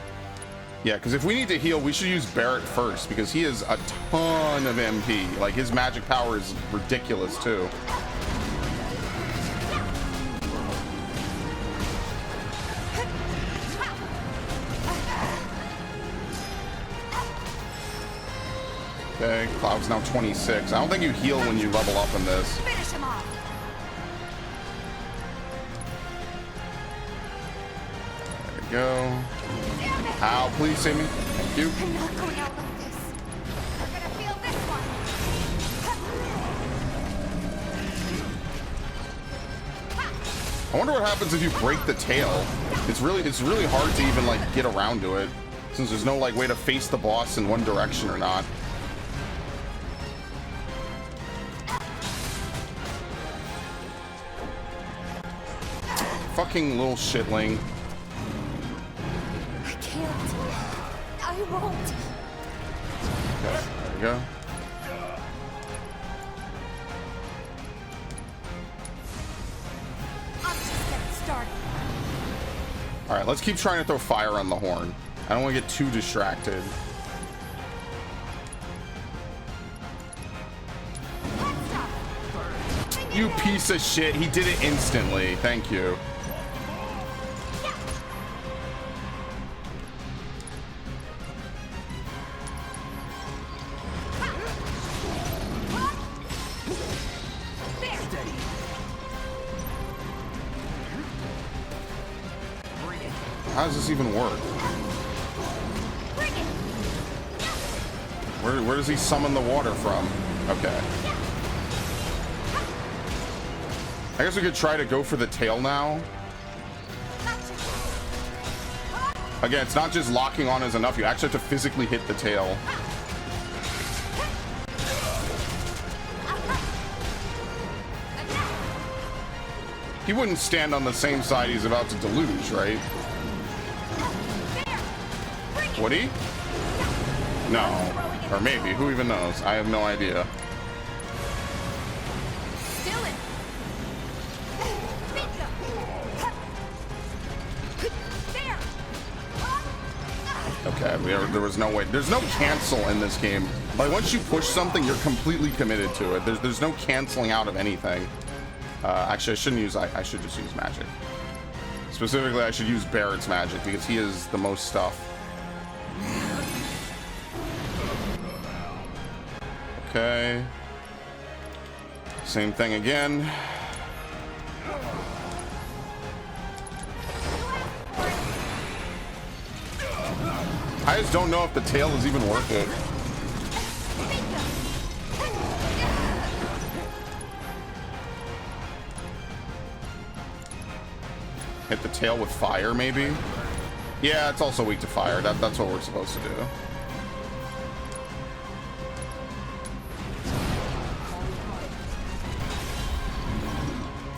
Yeah, because if we need to heal, we should use Barrett first because he has a ton of MP. Like his magic power is ridiculous too. Okay, Cloud's now 26. I don't think you heal when you level up in this. Finish him off. There we go. Ow, please save me. Thank you. I'm not going out like this. We're gonna feel this one. I wonder what happens if you break the tail. It's really hard to even like get around to it, since there's no like way to face the boss in one direction or not. Fucking little shitling. I can't. I won't. Okay, there we go. I'm just getting started. All right, let's keep trying to throw fire on the horn. I don't want to get too distracted. You piece of shit. He did it instantly. Thank you. How does this even work? Where does he summon the water from? Okay. I guess we could try to go for the tail now. Again, it's not just locking on is enough. You actually have to physically hit the tail. He wouldn't stand on the same side he's about to deluge, right? Would he? No. Or maybe. Who even knows? I have no idea. Okay, there was no way. There's no cancel in this game. Like, once you push something, you're completely committed to it. There's no canceling out of anything. Actually, I shouldn't use... I should just use magic. Specifically, I should use Barrett's magic, because he has the most stuff. Okay. Same thing again. I just don't know if the tail is even worth it. Hit the tail with fire, maybe? Yeah, it's also weak to fire. That's what we're supposed to do.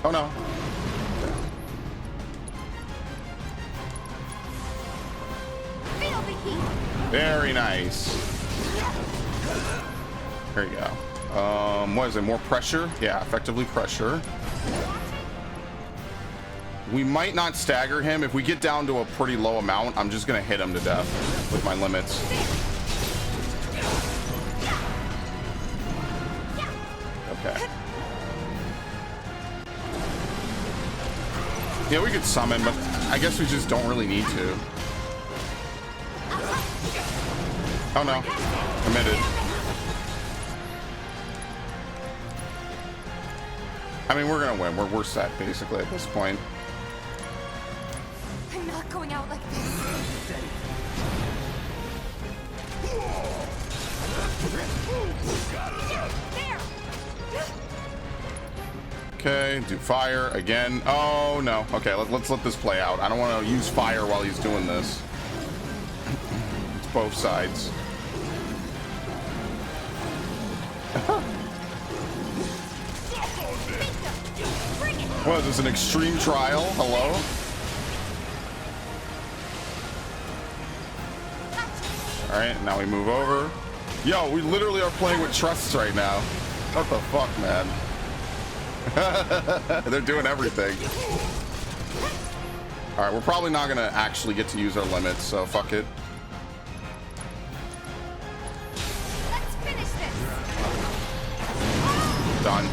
Oh no. Very nice. There you go. What is it? More pressure? Yeah, effectively pressure. We might not stagger him. If we get down to a pretty low amount, I'm just gonna hit him to death with my limits. Okay. Yeah, we could summon, but I guess we just don't really need to. Oh no. Committed. I mean, we're gonna win. We're set, basically, at this point. I'm not going out like this. Okay, do fire again. Oh no. Okay, let's let this play out. I don't want to use fire while he's doing this. It's both sides. What is this, an extreme trial? Hello? Alright, now we move over. Yo, we literally are playing with trusts right now. What the fuck, man? They're doing everything. Alright, we're probably not gonna actually get to use our limits, so fuck it. Let's finish this. Done.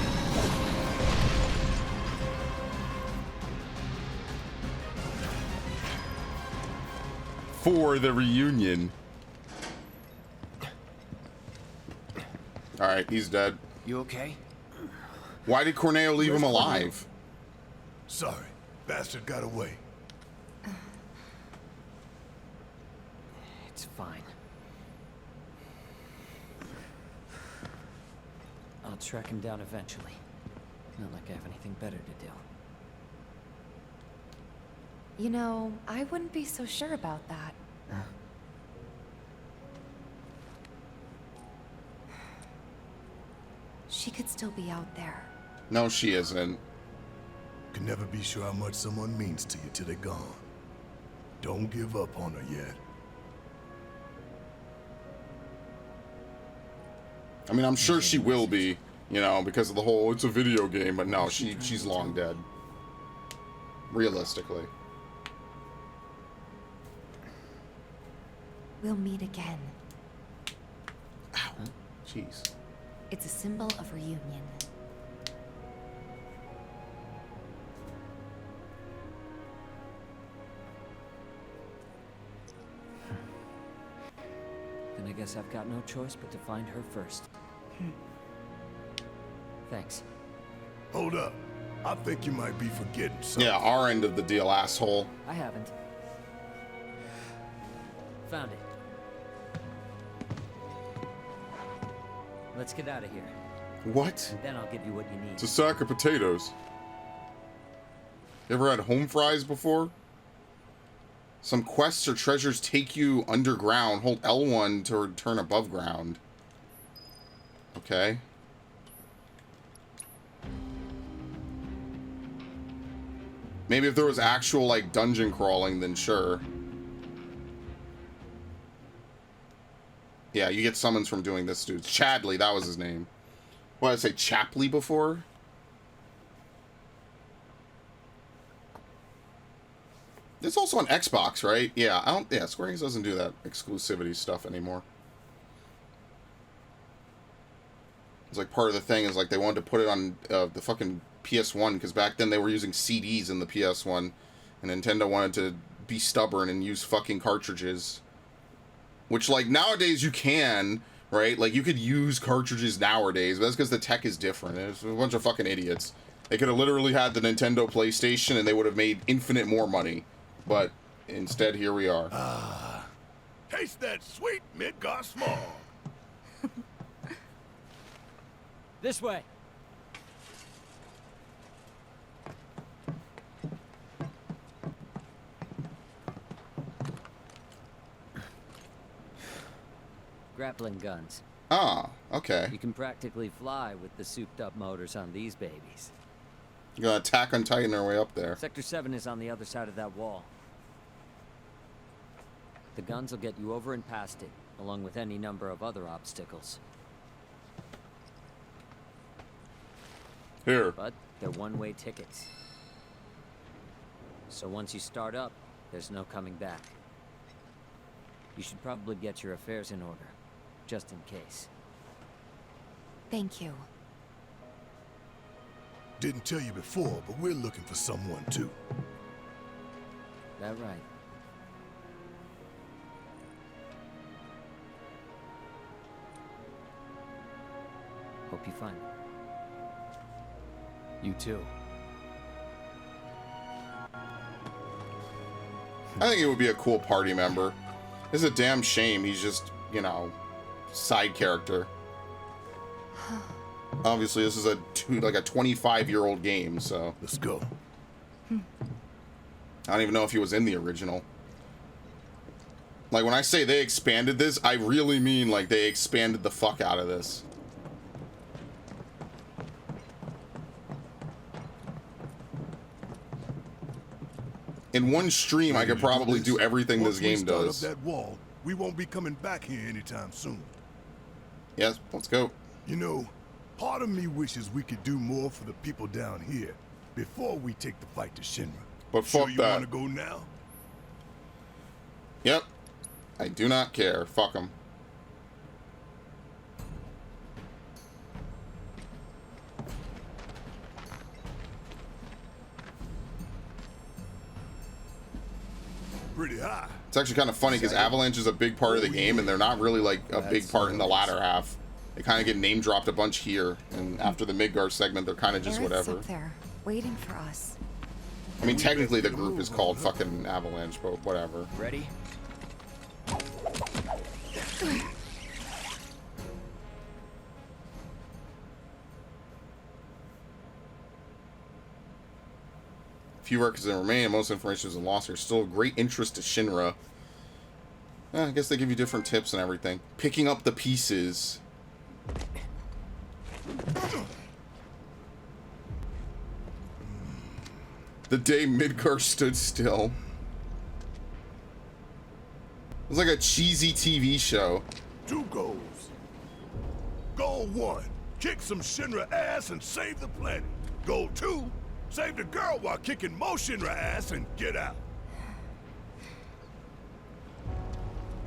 For the reunion. Alright, he's dead. You okay? Why did Corneo leave him alive? Sorry, bastard got away. It's fine. I'll track him down eventually. Not like I have anything better to do. You know, I wouldn't be so sure about that. She could still be out there. No, she isn't. Can never be sure how much someone means to you till they're gone. Don't give up on her yet. I mean, I'm sure she will be, you know, because of the whole it's a video game, but no, she's long dead. Realistically. We'll meet again. Ow. Jeez. It's a symbol of reunion. Then I guess I've got no choice but to find her first. Thanks. Hold up. I think you might be forgetting something. Yeah, our end of the deal, asshole. I haven't. Found it. Let's get out of here. What? And then I'll give you what you need. It's a sack of potatoes. You ever had home fries before? Some quests or treasures take you underground. Hold L1 to return above ground. Okay. Maybe if there was actual, like, dungeon crawling, then sure. Yeah, you get summons from doing this, dude. Chadley, that was his name. What did I say, Chapley before? It's also on Xbox, right? Yeah, yeah, Square Enix doesn't do that exclusivity stuff anymore. It's like part of the thing is like they wanted to put it on the fucking PS1 because back then they were using CDs in the PS1 and Nintendo wanted to be stubborn and use fucking cartridges. Which, like, nowadays you can, right? Like, you could use cartridges nowadays, but that's because the tech is different. It's a bunch of fucking idiots. They could have literally had the Nintendo PlayStation and they would have made infinite more money. But instead, here we are. Taste that sweet Midgar smog. This way. Grappling guns. Ah, okay. You can practically fly with the souped-up motors on these babies. You're gonna attack on Titan our way up there. Sector 7 is on the other side of that wall. The guns will get you over and past it, along with any number of other obstacles. Here. But they're one-way tickets. So once you start up, there's no coming back. You should probably get your affairs in order, just in case. Thank you. Didn't tell you before, but we're looking for someone too. That right? Hope you find it. You too. I think it would be a cool party member. It's a damn shame he's just, you know, side character. Obviously, this is a 25-year-old game, so Let's go. I don't even know if he was in the original. Like, when I say they expanded this, I really mean, like, they expanded the fuck out of this. In one stream, I could probably do everything this game does. Once we start up that wall, we won't be coming back here anytime soon. Yes, let's go. You know, part of me wishes we could do more for the people down here before we take the fight to Shinra. But fuck you that. want to go now? Yep. I do not care. Fuck them. Pretty high. It's actually kind of funny because Avalanche is a big part of the game, and they're not really like a big part in the latter half. They kind of get name dropped a bunch here, and after the Midgar segment, they're kind of just Eric's whatever. up there, waiting for us. I mean, technically the group is called fucking Avalanche, but whatever. Ready? Few records that remain, and most information is lost. There's still great interest to Shinra. I guess they give you different tips and everything. Picking up the pieces. The day Midgar stood still. It was like a cheesy TV show. 2 goals. Goal 1, kick some Shinra ass and save the planet. Goal 2, save the girl while kicking more Shinra ass and get out.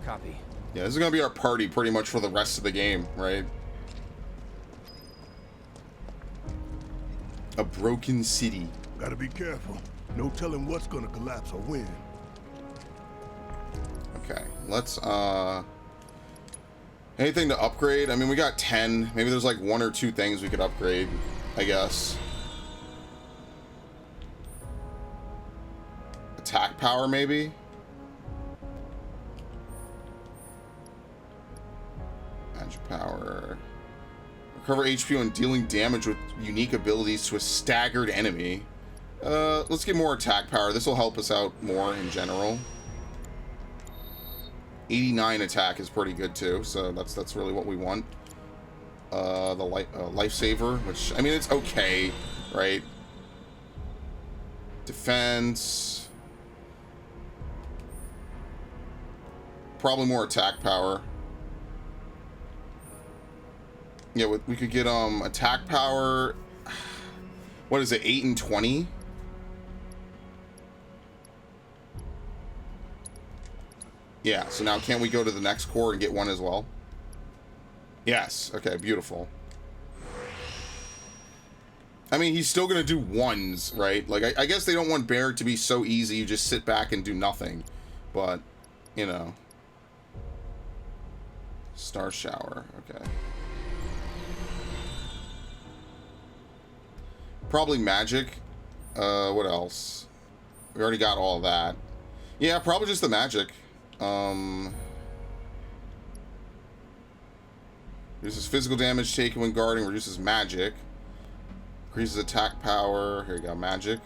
Copy. Yeah, this is gonna be our party pretty much for the rest of the game, right? A broken city. Gotta be careful. No telling what's gonna collapse or when. Okay, let's, anything to upgrade? I mean, we got 10. Maybe there's like 1 or 2 things we could upgrade, I guess. Attack power, maybe? Magic power. Recover HP when dealing damage with unique abilities to a staggered enemy. Let's get more attack power. This will help us out more in general. 89 attack is pretty good too, so that's really what we want. The lifesaver, which I mean it's okay, right? Defense. Probably more attack power. Yeah, we could get attack power. What is it? 8 and 20. Yeah, so now can't we go to the next core and get 1 as well? Yes. Okay, beautiful. I mean, he's still gonna do 1s, right? Like, I guess they don't want Barrack to be so easy you just sit back and do nothing. But, you know. Star Shower, okay. Probably magic. What else? We already got all that. Yeah, probably just the magic. Reduces physical damage taken when guarding, reduces magic. Increases attack power. Here you go, magic.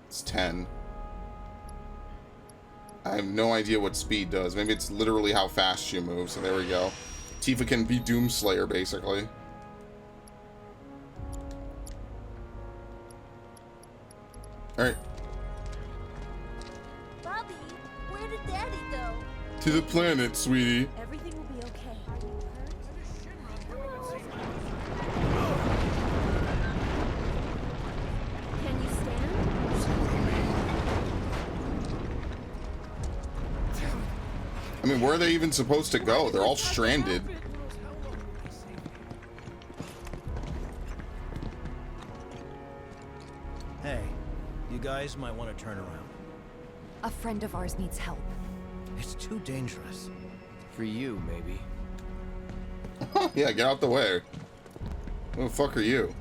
It's 10. I have no idea what speed does. Maybe it's literally how fast you move, so there we go. Tifa can be Doomslayer, basically. Alright. Bobby, where did Daddy go? To the planet, sweetie. Everything will be okay. Can you stand? I mean, where are they even supposed to go? They're all stranded. Hey, you guys might want to turn around. A friend of ours needs help. It's too dangerous. For you, maybe. Yeah, get out the way. Who the fuck are you?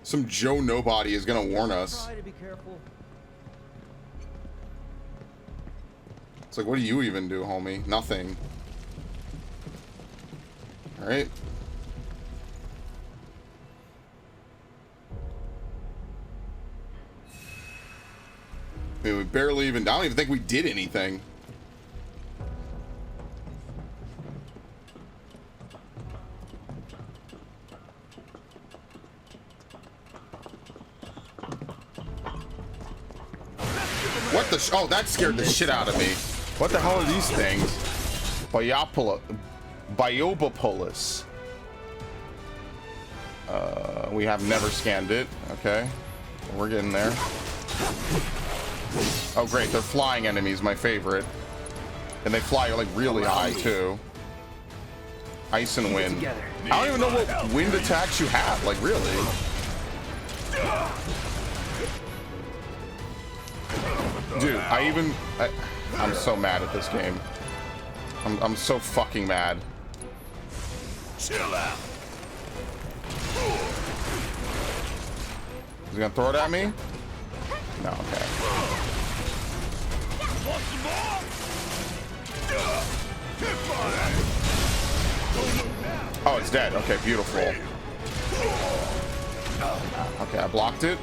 Some Joe Nobody is gonna warn us. Try to be careful. It's like, what do you even do, homie? Nothing. Alright. I mean, we barely even... I don't even think we did anything. What the... Oh, that scared the shit out of me. What the hell are these things? Biopolis. We have never scanned it. Okay. We're getting there. Oh, great. They're flying enemies, my favorite. And they fly, like, really high, too. Ice and wind. I don't even know what wind attacks you have. Like, really. Dude, I'm so mad at this game. I'm so fucking mad. Chill out. Is he gonna throw it at me? No, okay. Oh, it's dead. Okay, beautiful. Okay, I blocked it.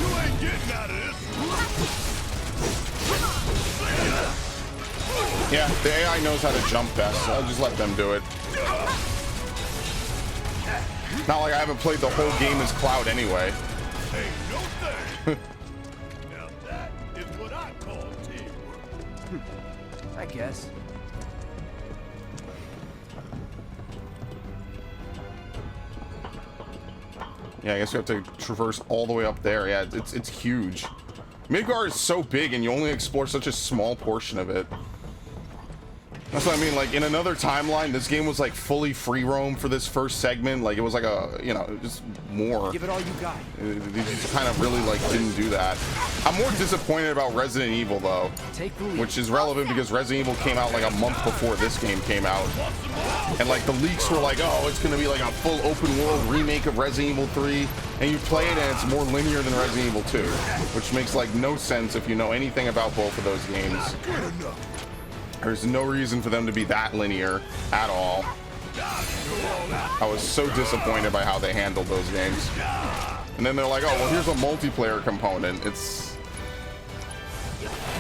You ain't getting out of this. Yeah, the AI knows how to jump best, so I'll just let them do it. Not like I haven't played the whole game as Cloud anyway. Ain't no thing. Now that is what I call teamwork. I guess. Yeah, I guess we have to traverse all the way up there. Yeah, it's huge. Midgar is so big and you only explore such a small portion of it. That's what I mean, like in another timeline, this game was like fully free roam for this first segment. Like it was like a, you know, just more. Give it all you got. They just kind of really like didn't do that. I'm more disappointed about Resident Evil though, Take the lead. which is relevant because Resident Evil came out like a month before this game came out. And like the leaks were like, oh, it's gonna be like a full open world remake of Resident Evil 3. And you play it and it's more linear than Resident Evil 2, which makes like no sense if you know anything about both of those games. There's no reason for them to be that linear at all. I was so disappointed by how they handled those games. And then they're like, oh, well, here's a multiplayer component. It's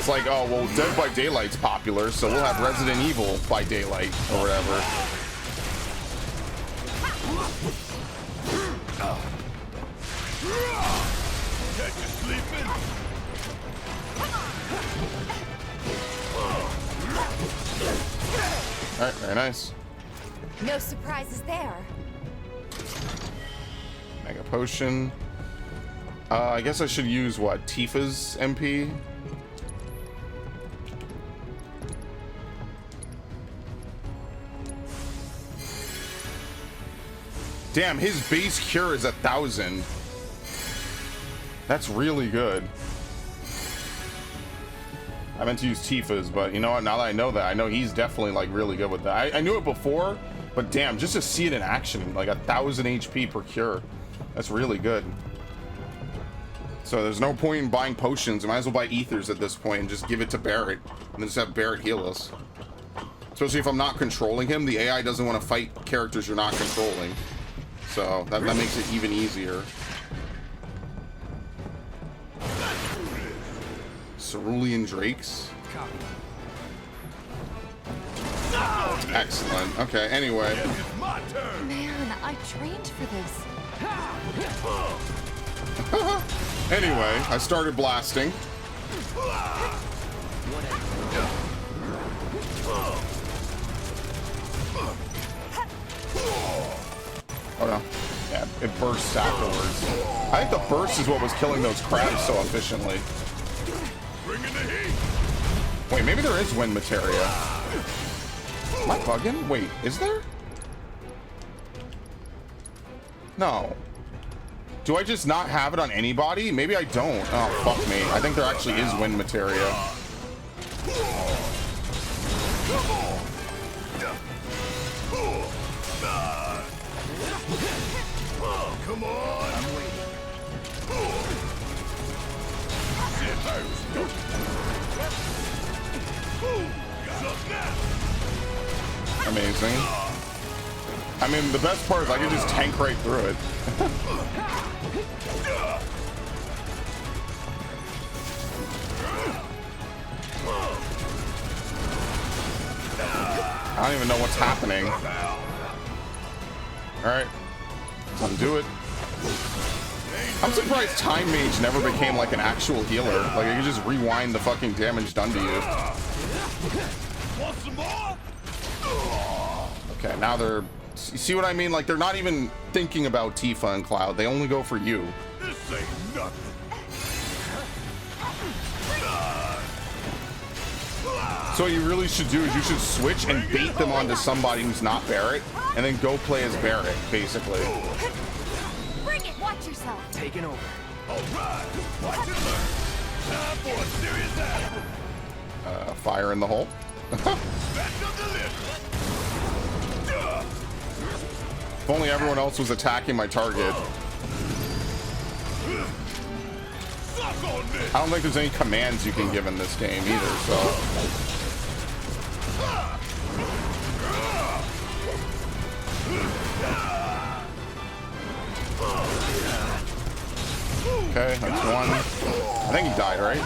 like, oh, well, Dead by Daylight's popular, so we'll have Resident Evil by Daylight or whatever. Catch you sleeping. All right, very nice. No surprises there. Mega Potion. I guess I should use, what, Tifa's MP? Damn, his base cure is 1,000. That's really good. I meant to use Tifa's, but you know what? Now that I know that, I know he's definitely like really good with that. I knew it before, but damn, just to see it in action, like 1,000 HP per cure, that's really good. So there's no point in buying potions. I might as well buy ethers at this point and just give it to Barret, and then just have Barret heal us. Especially if I'm not controlling him, the AI doesn't want to fight characters you're not controlling. So that makes it even easier. Cerulean Drakes. Excellent. Okay, anyway. Man, I trained for this. Anyway, I started blasting. Oh no. Yeah, it bursts afterwards. I think the burst is what was killing those crabs so efficiently. Wait, maybe there is wind materia. Am I bugging? Wait, is there? No. Do I just not have it on anybody? Maybe I don't. Oh, fuck me. I think there actually is wind materia. Come on. I'm waiting. Amazing. I mean, the best part is I can just tank right through it. I don't even know what's happening. Alright. Let's undo it. I'm surprised Time Mage never became like an actual healer. Like, you can just rewind the fucking damage done to you. Want some more? Okay, now they're... You see what I mean? Like, they're not even thinking about Tifa and Cloud. They only go for you. This ain't nothing. So what you really should do is you should switch and bait them onto somebody who's not Barret, and then go play as Barret, basically. Bring it! Watch yourself! Taking over. All right. Watch it learn. Time for a serious action. Fire in the hole. Back up the list. If only everyone else was attacking my target. Suck on this. I don't think there's any commands you can give in this game either, so... Okay, that's one. I think he died, right?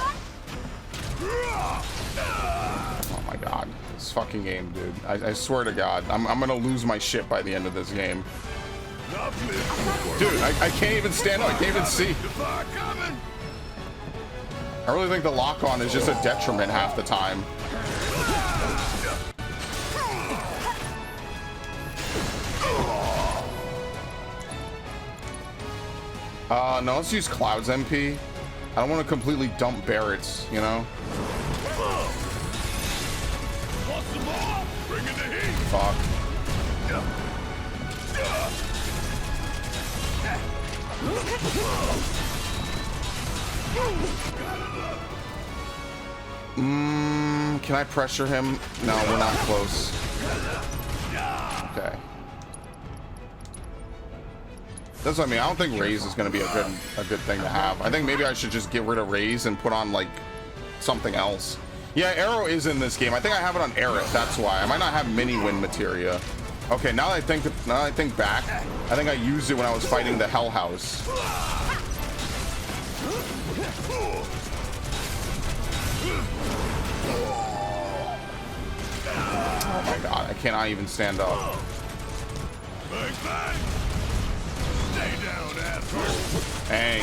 Oh my god. This fucking game, dude. I swear to God. I'm gonna lose my shit by the end of this game. Dude, I can't even stand up. I can't even see. I really think the lock-on is just a detriment half the time. No, let's use Cloud's MP. I don't want to completely dump Barrett's, you know? Fuck. Can I pressure him? No, we're not close. Okay. That's what I mean. I don't think Raise is going to be a good thing to have. I think maybe I should just get rid of Raise and put on like something else. Yeah, Arrow is in this game. I think I have it on Aerith. That's why. I might not have mini wind materia. Okay, now that I think back, I think I used it when I was fighting the Hell House. Oh my god, I cannot even stand up. Stay down, asshole. Hey.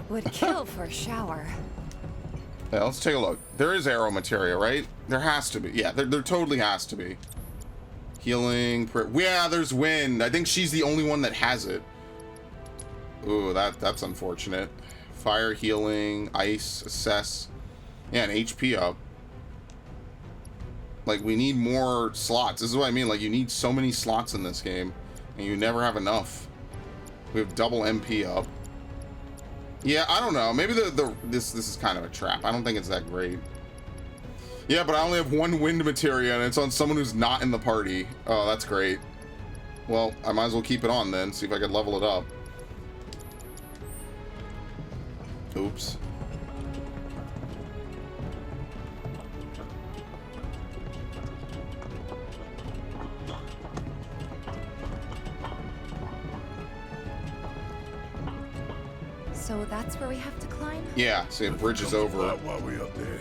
Would kill for a shower. Yeah, let's take a look. There is arrow materia, right? There has to be. Yeah, there totally has to be. Healing. Yeah, there's wind. I think she's the only one that has it. Ooh, that's unfortunate. Fire, healing, ice, assess. Yeah, and HP up. Like, we need more slots. This is what I mean. Like, you need so many slots in this game, and you never have enough. We have double MP up. Yeah, I don't know. Maybe this is kind of a trap. I don't think it's that great. Yeah, but I only have one wind materia, and it's on someone who's not in the party. Oh, that's great. Well, I might as well keep it on then. See if I can level it up. Oops. So that's where we have to climb? Yeah, see, it bridges over. While we up there.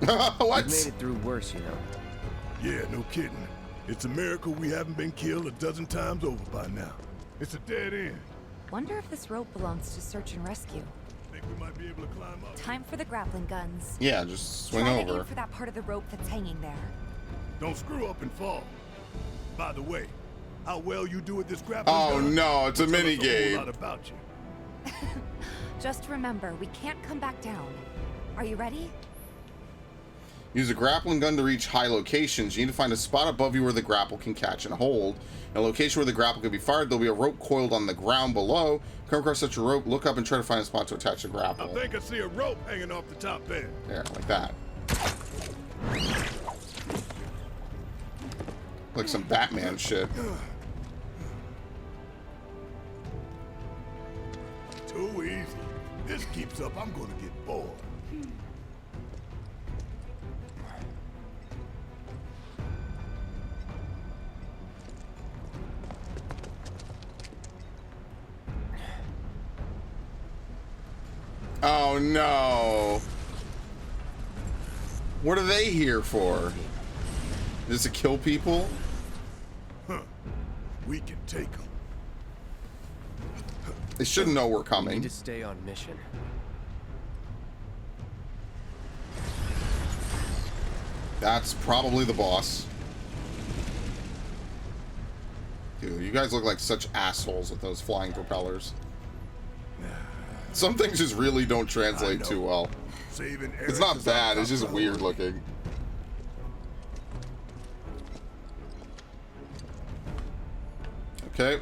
What? We've made it through worse, you know. Yeah, no kidding. It's a miracle we haven't been killed a dozen times over by now. It's a dead end. Wonder if this rope belongs to search and rescue. Think we might be able to climb up? Time for the grappling guns. Yeah, just swing Try to over. aim for that part of the rope that's hanging there. Don't screw up and fall. By the way, how well you do at this grappling Oh gun no, it's a will tell us mini a whole game. lot about you. Just remember, we can't come back down. Are you ready? Use a grappling gun to reach high locations. You need to find a spot above you where the grapple can catch and hold. In a location where the grapple can be fired, there'll be a rope coiled on the ground below. Come across such a rope, look up and try to find a spot to attach the grapple. I think I see a rope hanging off the top end. There, like that. Like some Batman shit. Too easy. This keeps up, I'm gonna get bored. Oh no. What are they here for? Is it to kill people? Huh. We can take them. They shouldn't know we're We coming. need to stay on mission. That's probably the boss. Dude, you guys look like such assholes with those flying propellers. Some things just really don't translate too well. Saving It's not bad, it's just weird looking. Okay.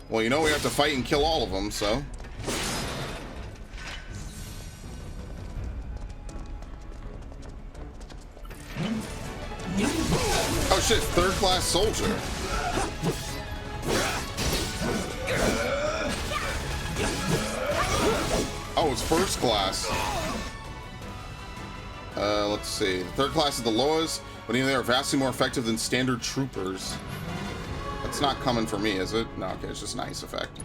Well, you know we have to fight and kill all of them, so. Oh shit, third class soldier. Oh, it's first class. Let's see. Third class is the lowest, but even they are vastly more effective than standard troopers. It's not coming for me, is it? No, okay, it's just nice effect.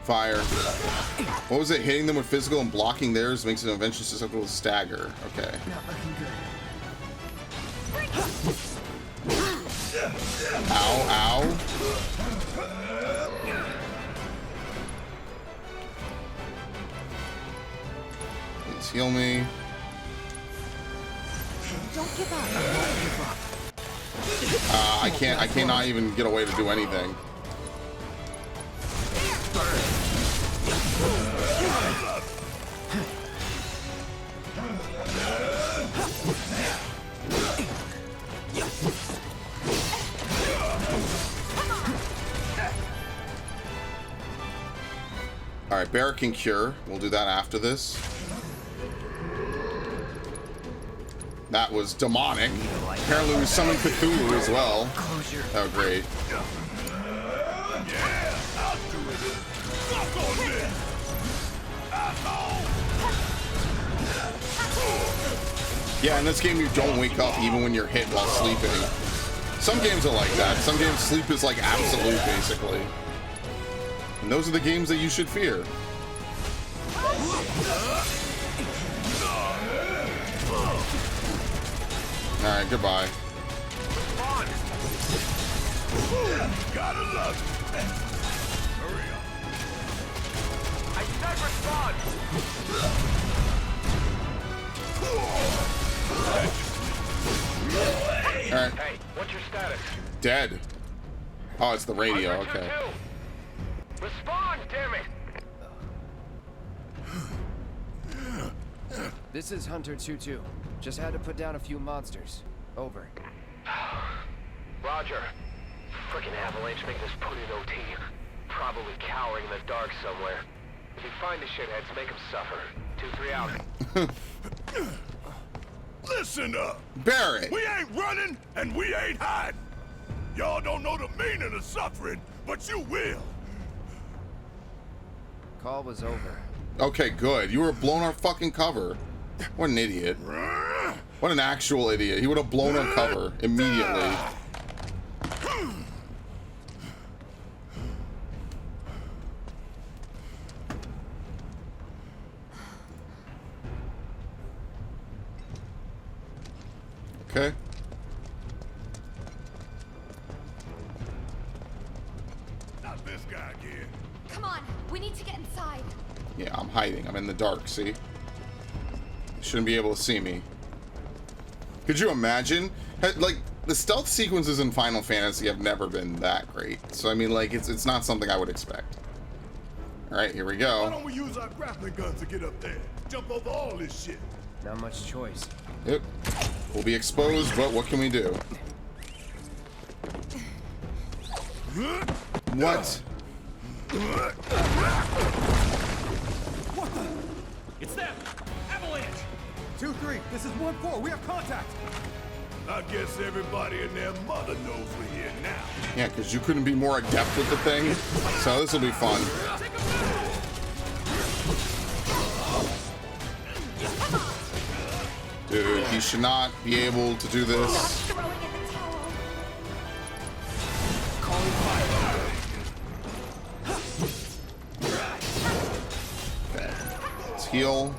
Fire. What was it? Hitting them with physical and blocking theirs makes them eventually susceptible to stagger. Okay. Not looking good. Ow, ow. Please heal me. Don't give up. I cannot even get away to do anything. Alright, Barret can cure. We'll do that after this. That was demonic. Apparently we summoned Cthulhu as well. Oh, great. Yeah, in this game you don't wake up even when you're hit while sleeping. Some games are like that. Some games sleep is like absolute, basically. And those are the games that you should fear. Alright, goodbye. Gotta love it. Hurry up. I said respond. Alright. Hey, what's your status? Dead. Oh, it's the radio, okay. Respond, damn it! This is Hunter 2-2. Just had to put down a few monsters. Over. Roger. Frickin' Avalanche making us put in OT. Probably cowering in the dark somewhere. If you find the shitheads, make them suffer. 2-3 out. Listen up. Barret. We ain't running and we ain't hiding. Y'all don't know the meaning of suffering, but you will. Call was over. Okay, good. You were blown our fucking cover. What an idiot. What an actual idiot. He would have blown our cover immediately. Okay. Not this guy again. Come on, we need to get inside. Yeah, I'm hiding. I'm in the dark, see? Shouldn't be able to see me. Could you imagine? Like, the stealth sequences in Final Fantasy have never been that great. So, I mean, like, it's not something I would expect. Alright, here we Why go. don't we use our grappling guns to get up there? Jump over all this shit. Not much choice. Yep. We'll be exposed, but what can we do? What? It's them! Avalanche! 2-3, this is 1-4. We have contact. I guess everybody and their mother knows we're here now. Yeah, because you couldn't be more adept with the thing. So this will be fun. Dude, he should not be able to do this. Throwing in the towel. Calling fire. Okay. Let's heal.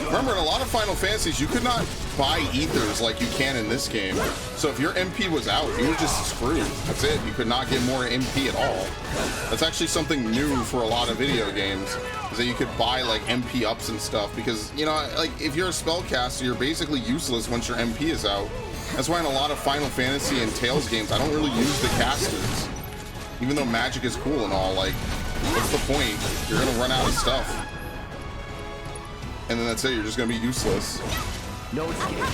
Remember, in a lot of Final Fantasies, you could not buy ethers like you can in this game. So if your MP was out, you were just screwed. That's it. You could not get more MP at all. That's actually something new for a lot of video games, is that you could buy like MP ups and stuff. Because, you know, like if you're a spellcaster, you're basically useless once your MP is out. That's why in a lot of Final Fantasy and Tales games, I don't really use the casters. Even though magic is cool and all, like, what's the point? You're gonna run out of stuff. And then that's it, you're just gonna be useless. No escape.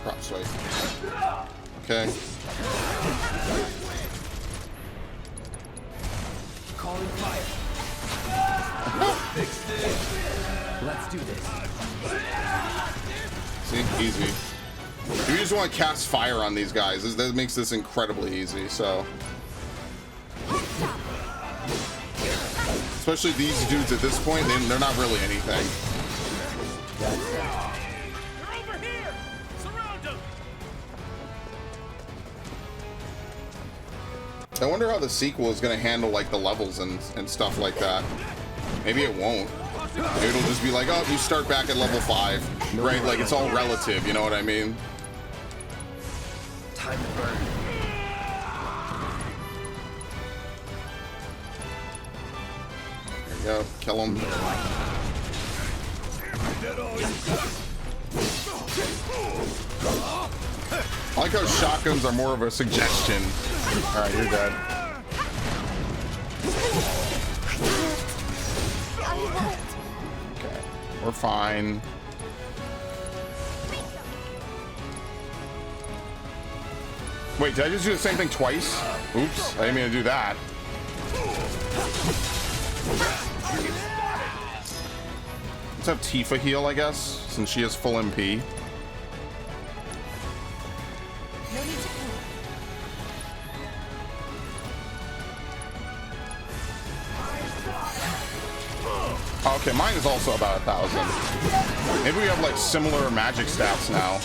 Prop swipe. Okay. Calling fire. Let's do this. See? Easy. If you just want to cast fire on these guys, that makes this incredibly easy, so. Especially these dudes at this point, they're not really anything. They're over here! Surround them! I wonder how the sequel is going to handle like the levels and stuff like that. Maybe it won't. Maybe it'll just be like, oh, you start back at level 5, right? Like it's all relative, you know what I mean? Time to burn. There you go, kill him. I like how shotguns are more of a suggestion. All right, you're dead. Okay, we're fine. Wait, did I just do the same thing twice? Oops, I didn't mean to do that. Let's have Tifa heal, I guess, since she has full MP. Okay, mine is also about 1,000. Maybe we have like similar magic stats now.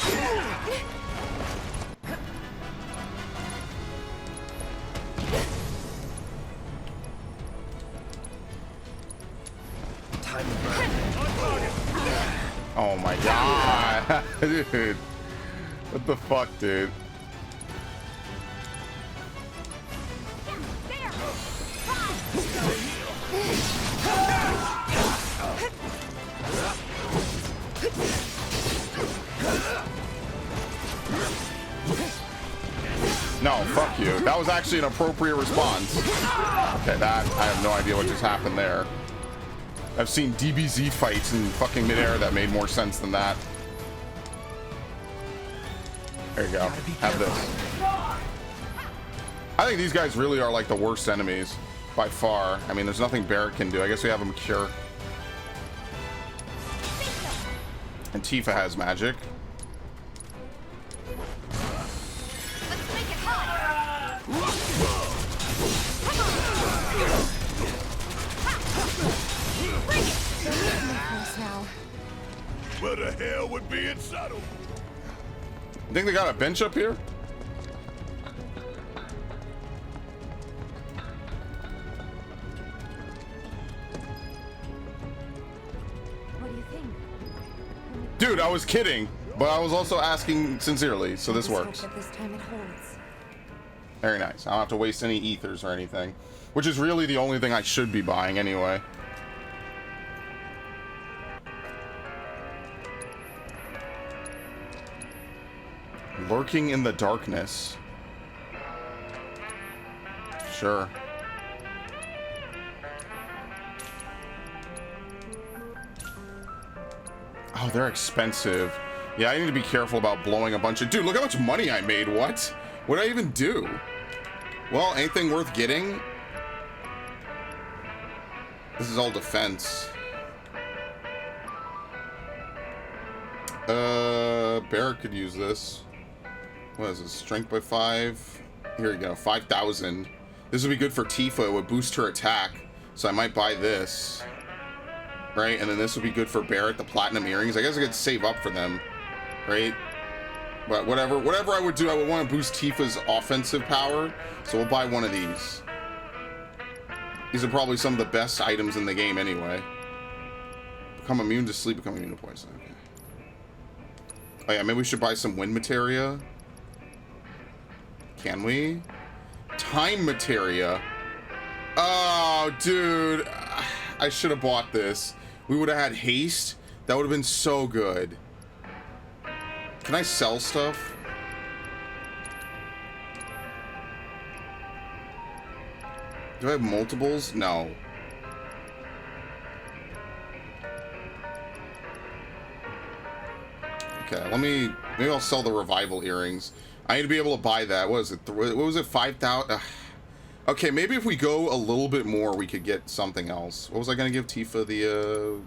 Oh my god, dude. What the fuck, dude? No, fuck you. That was actually an appropriate response. Okay, that, I have no idea what just happened there. I've seen DBZ fights in fucking midair that made more sense than that. There you go. Have this. I think these guys really are like the worst enemies by far. I mean, there's nothing Barrett can do. I guess we have him cure. And Tifa has magic. Where the hell would be inside of? You think they got a bench up here? What do you think? Dude, I was kidding, but I was also asking sincerely, so this works. Hope that this time it holds. Very nice. I don't have to waste any ethers or anything, which is really the only thing I should be buying anyway. Lurking in the darkness. Sure. Oh, they're expensive. Yeah, I need to be careful about blowing a bunch of... Dude, look how much money I made. What? What did I even do? Well, anything worth getting? This is all defense. Barrett could use this. What is this? Strength by 5. Here we go. 5,000. This would be good for Tifa. It would boost her attack. So I might buy this. Right? And then this would be good for Barrett, the platinum earrings. I guess I could save up for them. Right? But whatever I would do, I would want to boost Tifa's offensive power. So we'll buy one of these. These are probably some of the best items in the game anyway. Become immune to sleep, become immune to poison. Okay. Oh yeah, maybe we should buy some wind materia. Can we? Time materia. Oh, dude. I should have bought this. We would have had haste. That would have been so good. Can I sell stuff? Do I have multiples? No. Okay, maybe I'll sell the revival earrings. I need to be able to buy that. What is it? What was it? 5,000? Okay, maybe if we go a little bit more, we could get something else. What was I going to give Tifa? The,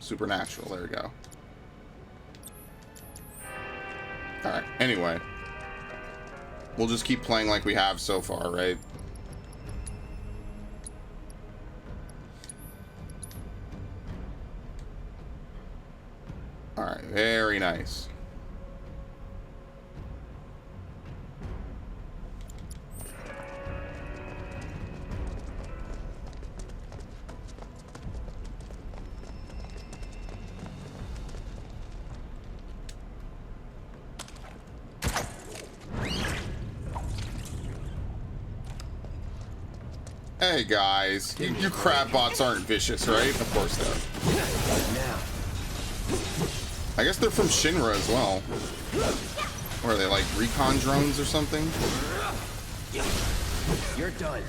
supernatural. There we go. Alright, anyway. We'll just keep playing like we have so far, right? Alright, very nice. Hey guys, you crab bots aren't vicious, right? Of course they're. I guess they're from Shinra as well. Or are they like recon drones or something? You're done.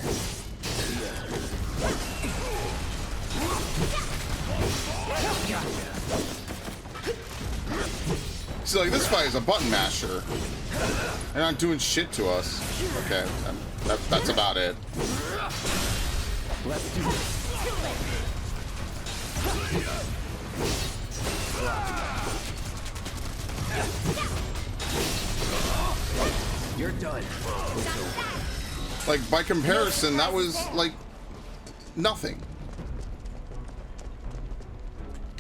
See, like this fight is a button masher. They're not doing shit to us. Okay, that's about it. Let's do this. You're done. Like, by comparison, that was, like, nothing.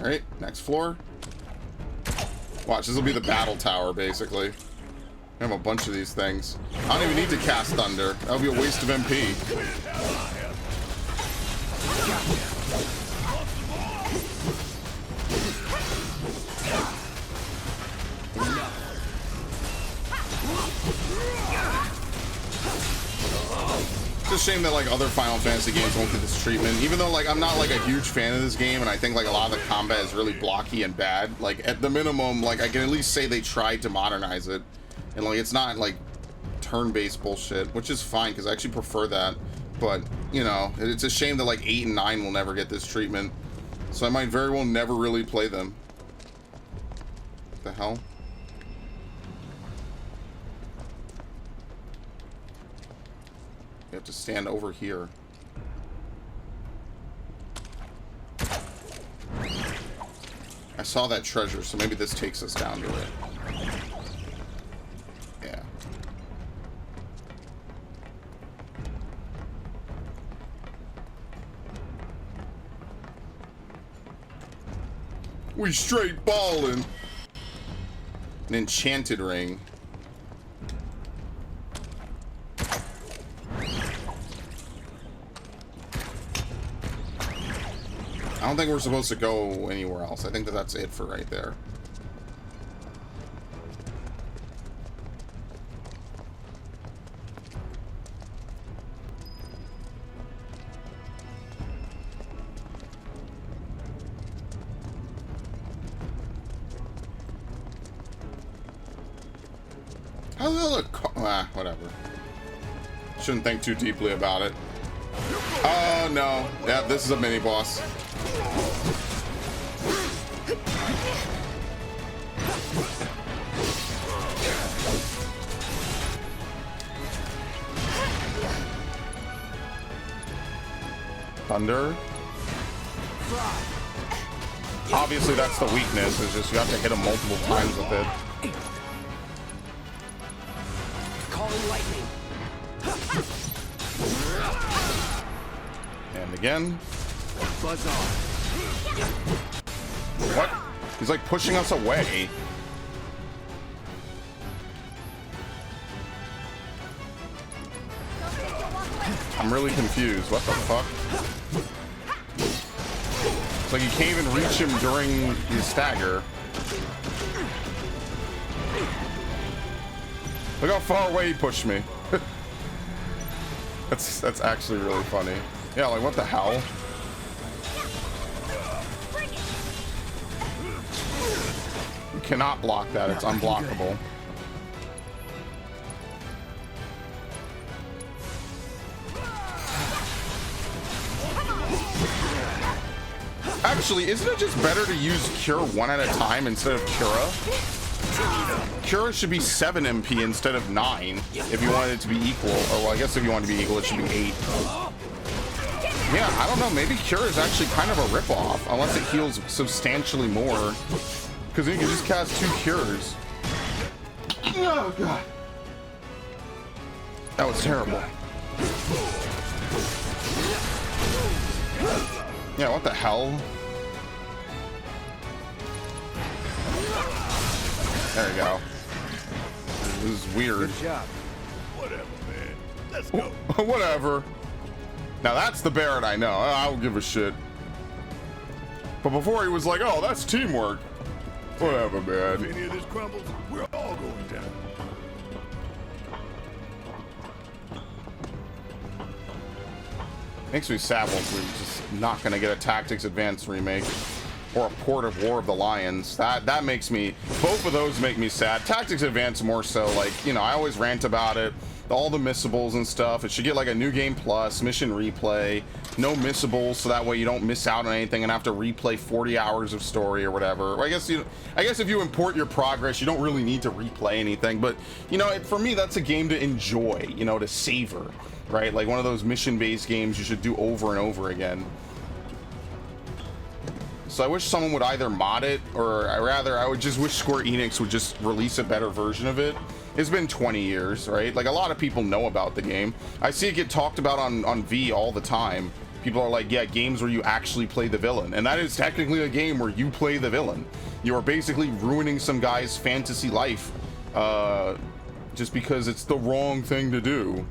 Alright, next floor. Watch, this will be the battle tower, basically. I have a bunch of these things. I don't even need to cast Thunder. That would be a waste of MP. It's a shame that like other Final Fantasy games won't get this treatment. Even though like I'm not like a huge fan of this game, and I think like a lot of the combat is really blocky and bad. Like at the minimum, like I can at least say they tried to modernize it, and like it's not like turn-based bullshit, which is fine because I actually prefer that. But you know, it's a shame that like 8 and 9 will never get this treatment. So I might very well never really play them. What the hell? You have to stand over here. I saw that treasure, so maybe this takes us down to it. Yeah. We straight ballin'. An enchanted ring. I don't think we're supposed to go anywhere else. I think that that's it for right there. How the hell whatever. Shouldn't think too deeply about it. Oh no. Yeah, this is a mini boss. Thunder. Obviously that's the weakness, is just you have to hit him multiple times with it. Calling lightning. And again. Buzz off. What? He's like pushing us away. I'm really confused. What the fuck? It's like you can't even reach him during his stagger. Look how far away he pushed me. That's actually really funny. Yeah, like what the hell? You cannot block that. It's unblockable. Actually, isn't it just better to use Cure one at a time instead of Cura? Cura should be 7 MP instead of 9 if you wanted it to be equal. Or, well, I guess if you want it to be equal, it should be 8. Yeah, I don't know. Maybe Cure is actually kind of a ripoff, unless it heals substantially more. Because you can just cast 2 Cures. Oh god. That was terrible. Yeah, what the hell? There you go. This is weird. Good job. Whatever, man. Let's go. Whatever. Now that's the Barrett I know. I don't give a shit. But before he was like, oh, that's teamwork. Whatever, If man. any of this crumbles, we're all going down. Makes me sad once we're just not gonna get a Tactics Advance remake or a port of War of the Lions. That makes me, both of those make me sad. Tactics Advance more so, like, you know, I always rant about it, all the missables and stuff. It should get like a new game plus, mission replay, no missables, so that way you don't miss out on anything and have to replay 40 hours of story or whatever. I guess if you import your progress, you don't really need to replay anything, but you know, for me, that's a game to enjoy, you know, to savor. Right, like one of those mission-based games you should do over and over again. So I wish someone would either mod it, or I would just wish Square Enix would just release a better version of it. It's been 20 years, right? Like, a lot of people know about the game. I see it get talked about on V all the time. People are like, yeah, games where you actually play the villain. And that is technically a game where you play the villain. You are basically ruining some guy's fantasy life just because it's the wrong thing to do.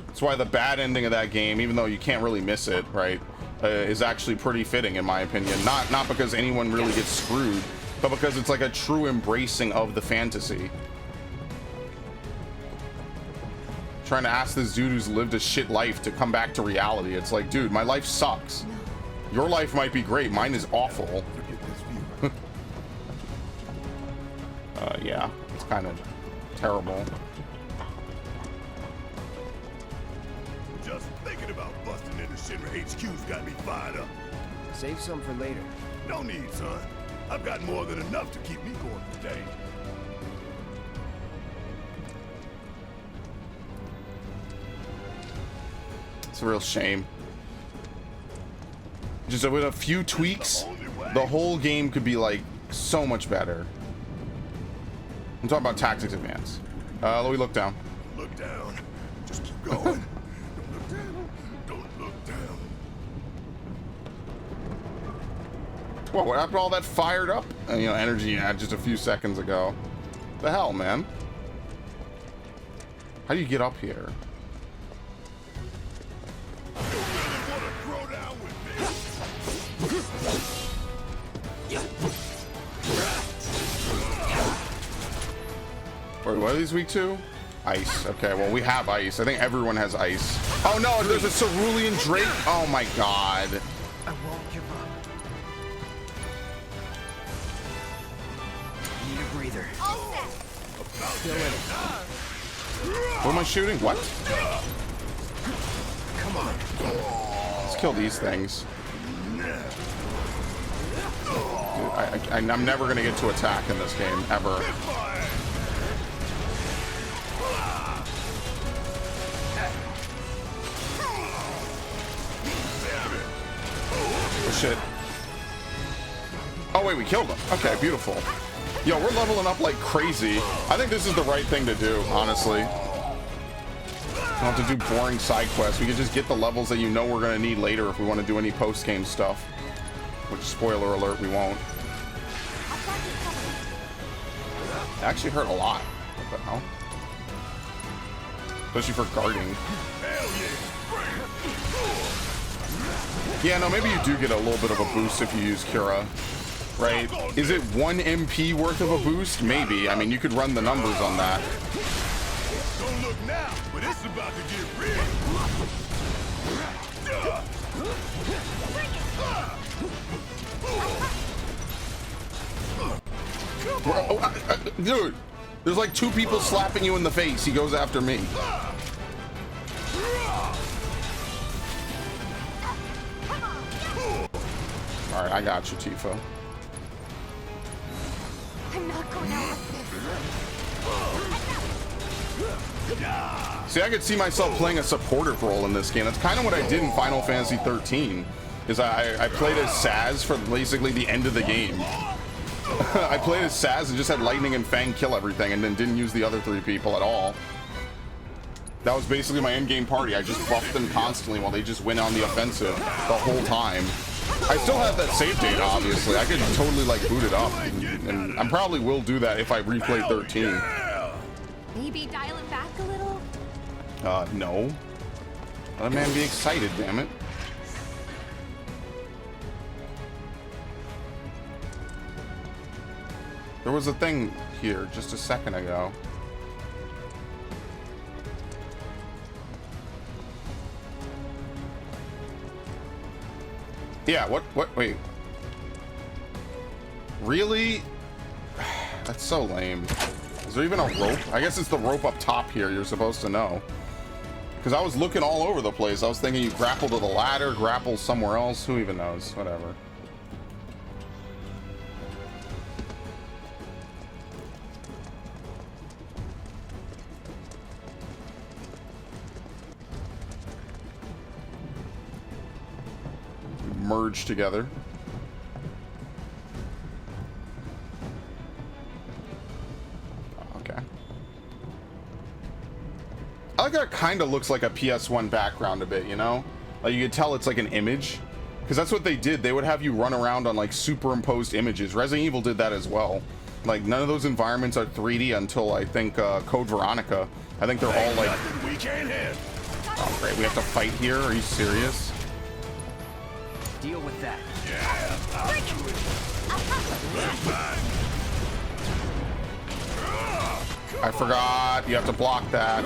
That's why the bad ending of that game, even though you can't really miss it, right, is actually pretty fitting in my opinion. Not because anyone really gets screwed, but because it's like a true embracing of the fantasy. Trying to ask this dude who's lived a shit life to come back to reality. It's like, dude, my life sucks. Your life might be great, mine is awful. Yeah, it's kind of terrible. Just thinking about busting into Shinra HQ's got me fired up. Save some for later. No need, son. I've got more than enough to keep me going today. It's a real shame. Just with a few tweaks, the whole game could be like so much better. I'm talking about Tactics Advance. Let me look down. Look down. Just keep going. Don't look down. Don't look down. Whoa, what happened to all that fired up? You know, energy you had just a few seconds ago. The hell, man? How do you get up here? You really want to throw down with me? Wait, what are these weak to? Ice. Okay, well, we have ice. I think everyone has ice. Oh, no, there's a Cerulean Drake. Oh, my God. I won't give up. Need a breather. All set. Still in it. What am I shooting? What? Come on. Let's kill these things. Dude, I'm never going to get to attack in this game, ever. Oh, shit. Oh, wait, we killed him. Okay, beautiful. Yo, we're leveling up like crazy. I think this is the right thing to do, honestly. We don't have to do boring side quests. We can just get the levels that you know we're going to need later if we want to do any post-game stuff. Which, spoiler alert, we won't. It actually hurt a lot. What the hell? Especially for guarding. Yeah, no, maybe you do get a little bit of a boost if you use Cura, right? Is it 1 MP worth of a boost? Maybe. I mean, you could run the numbers on that. Don't look now, but it's about to get real. Dude, there's like 2 people slapping you in the face. He goes after me. All right, I got you, Tifa. I'm not going out like this. See, I could see myself playing a supportive role in this game. That's kind of what I did in Final Fantasy 13. is I played as Saz for basically the end of the game. I played as Saz and just had Lightning and Fang kill everything and then didn't use the other 3 people at all. That was basically my end game party. I just buffed them constantly while they just went on the offensive the whole time. I still have that save data, obviously. I could totally like boot it up, and I probably will do that if I replay 13. Maybe dial it back a little? No. Let a man be excited, damn it. There was a thing here just a second ago. Yeah, what, wait. Really? That's so lame. Is there even a rope? I guess it's the rope up top here, you're supposed to know. Because I was looking all over the place. I was thinking you grapple to the ladder, grapple somewhere else. Who even knows? Whatever. Merge together. Okay. I like how it kind of looks like a PS1 background a bit, you know? Like you could tell it's like an image. Because that's what they did. They would have you run around on like superimposed images. Resident Evil did that as well. Like none of those environments are 3D until I think Code Veronica. I think they're all like... Oh great, we have to fight here? Are you serious? Deal with that. I forgot. You have to block that.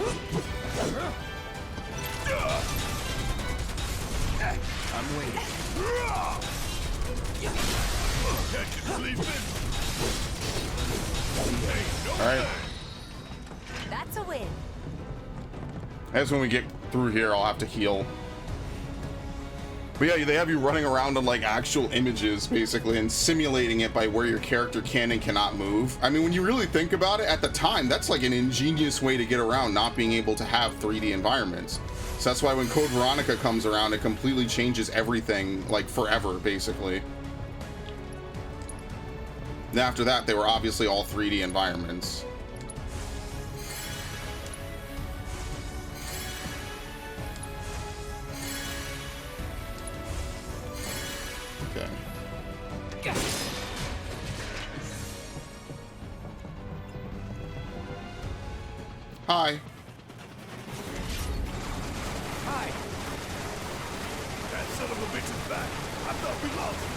I'm waiting. All right. That's a win. I guess when we get through here, I'll have to heal. But yeah, they have you running around on like actual images basically and simulating it by where your character can and cannot move. I mean, when you really think about it, at the time, that's like an ingenious way to get around not being able to have 3D environments. So that's why when Code Veronica comes around, it completely changes everything like forever, basically. And after that, they were obviously all 3D environments. Okay. Hi. Hi. That son of a bitch is back. I thought we lost him.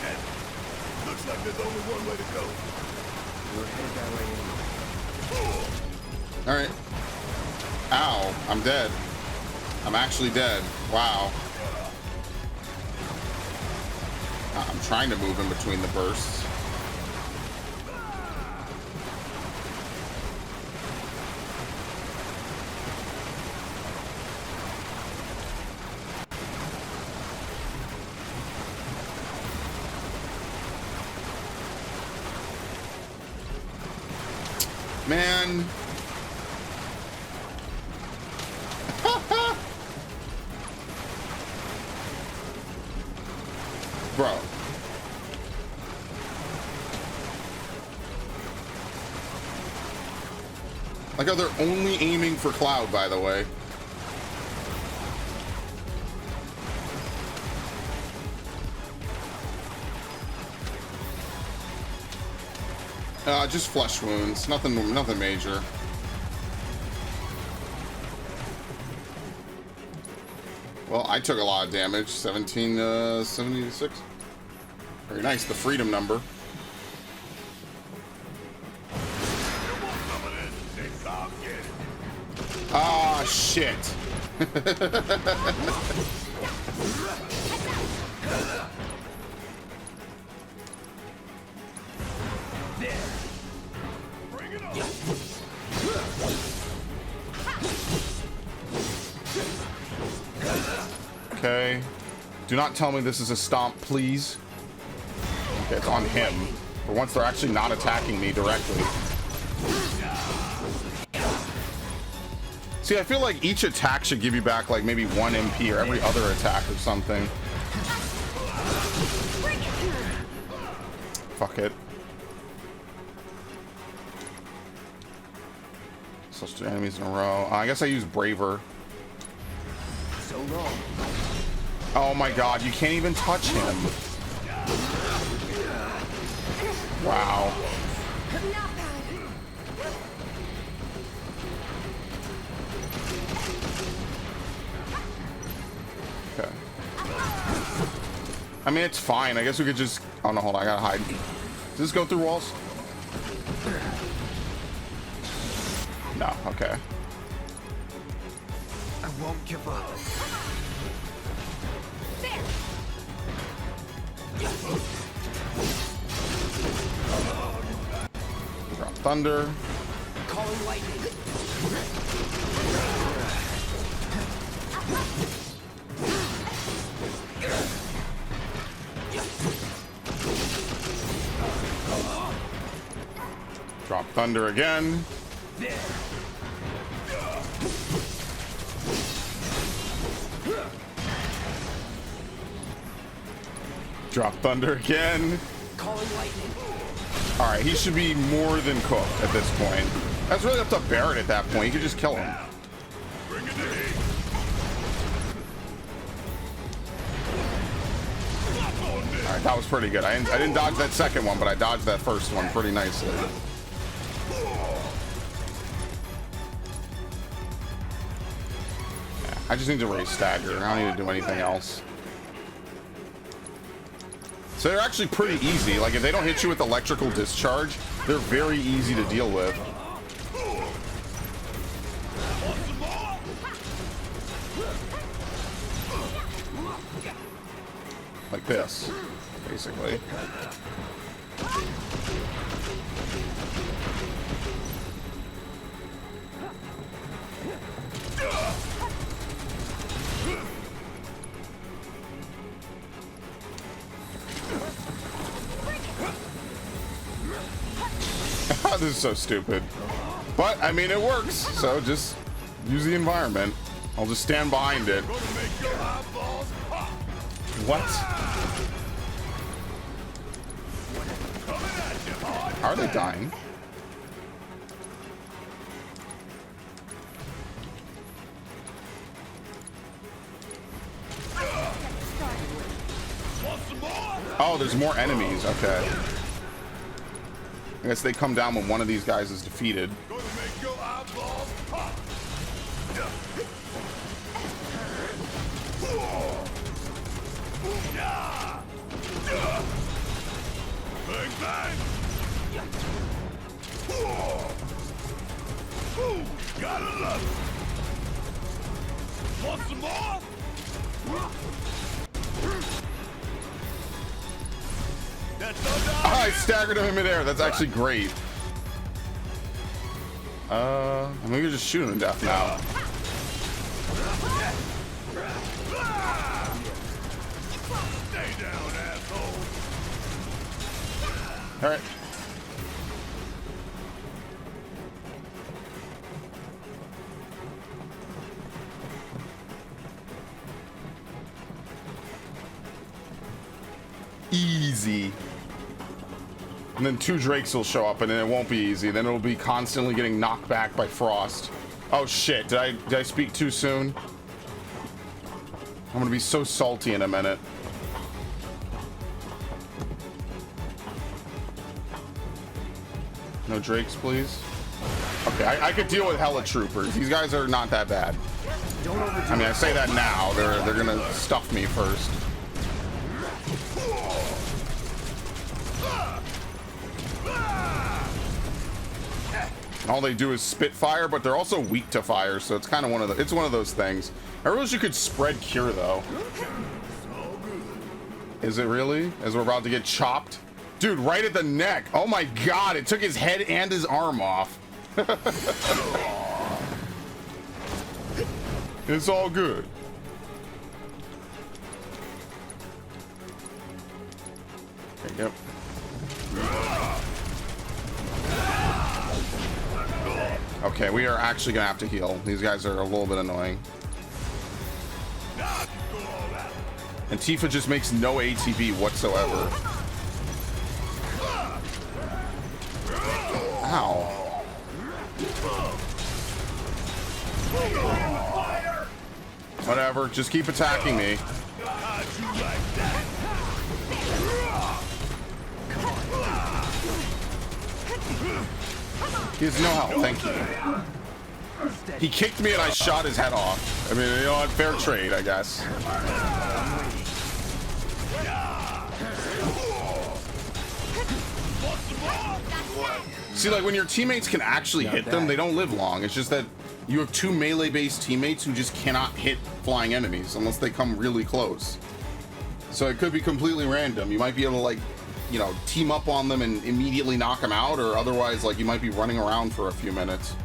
And looks like there's only one way to go. We're headed that way anyway. All right. Ow, I'm dead. I'm actually dead. Wow. I'm trying to move in between the bursts. Man. Bro. Like how they're only aiming for Cloud, by the way. Just flesh wounds, nothing major. Well, I took a lot of damage, 1776. Very nice, the freedom number. Ah, shit. Okay. Do not tell me this is a stomp, please. Okay, it's on him. For once, they're actually not attacking me directly. See, I feel like each attack should give you back like maybe 1 MP or every other attack or something. Fuck it. Such 2 enemies in a row. I guess I use Braver. So long. Oh my god, you can't even touch him. Wow. Okay. I mean, it's fine. I guess we could just... Oh no, hold on. I gotta hide. Does this go through walls? No, okay. I won't give up. Drop thunder. Calling lightning. Drop thunder again. Drop thunder again. Calling lightning. All right, he should be more than cooked at this point. That's really up to Barrett at that point. You could just kill him. All right, that was pretty good. I didn't dodge that second one, but I dodged that first one pretty nicely. Yeah, I just need to raise stagger. I don't need to do anything else. So they're actually pretty easy. Like if they don't hit you with electrical discharge, they're very easy to deal with. Like this, basically. This is so stupid. But, I mean, it works. So just use the environment. I'll just stand behind it. What? Are they dying? Oh, there's more enemies. Okay. I guess they come down when one of these guys is defeated. Bang, bang! Gotta love it! Want some more? I staggered him in midair. That's actually great. Maybe we just shoot him to death now. Stay down, asshole! All right. Easy. And then 2 Drakes will show up and then it won't be easy. Then it'll be constantly getting knocked back by Frost. Oh shit, did I speak too soon? I'm gonna be so salty in a minute. No Drakes, please. Okay, I could deal with hella troopers. These guys are not that bad. I mean, I say that now. They're gonna stuff me first. All they do is spit fire, but they're also weak to fire, so it's kind of one of those things. I realize you could spread cure though. Is it really? As we're about to get chopped? Dude, right at the neck. Oh my god, it took his head and his arm off. It's all good. Okay, yep. Okay, we are actually gonna have to heal. These guys are a little bit annoying. And Tifa just makes no ATB whatsoever. Ow. Whatever, just keep attacking me. He has no health, thank you. He kicked me and I shot his head off. I mean, you know what? Fair trade, I guess. See, like, when your teammates can actually hit them, they don't live long. It's just that you have two melee-based teammates who just cannot hit flying enemies unless they come really close. So it could be completely random. You might be able to, like, you know, team up on them and immediately knock them out, or otherwise, like, you might be running around for a few minutes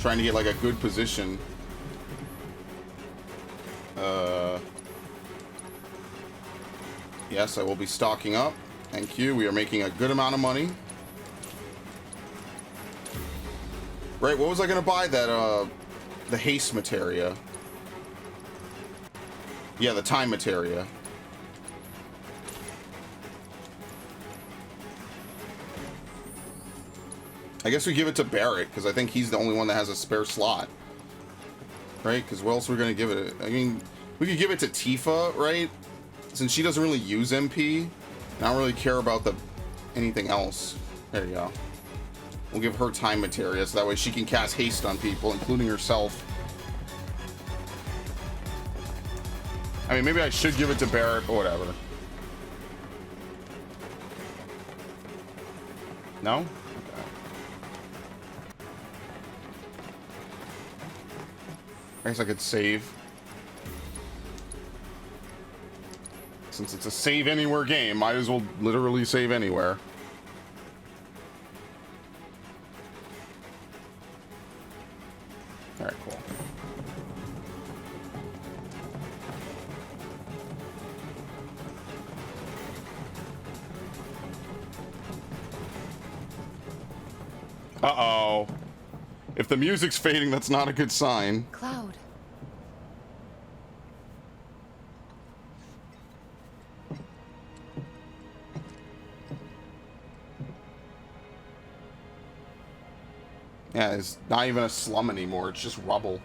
trying to get, like, a good position. Yes, I will be stocking up. Thank you. We are making a good amount of money. Right, what was I gonna buy? That, the haste materia. Yeah, the time materia. I guess we give it to Barrett, because I think he's the only one that has a spare slot. Right? Because what else are we going to give it? I mean, we could give it to Tifa, right? Since she doesn't really use MP. And I don't really care about anything else. There you go. We'll give her time materia, so that way she can cast haste on people, including herself. I mean, maybe I should give it to Barrett, but whatever. No? I guess I could save. Since it's a save anywhere game, might as well literally save anywhere. Alright, cool. Uh-oh. If the music's fading, that's not a good sign. Cloud. Yeah, it's not even a slum anymore. It's just rubble.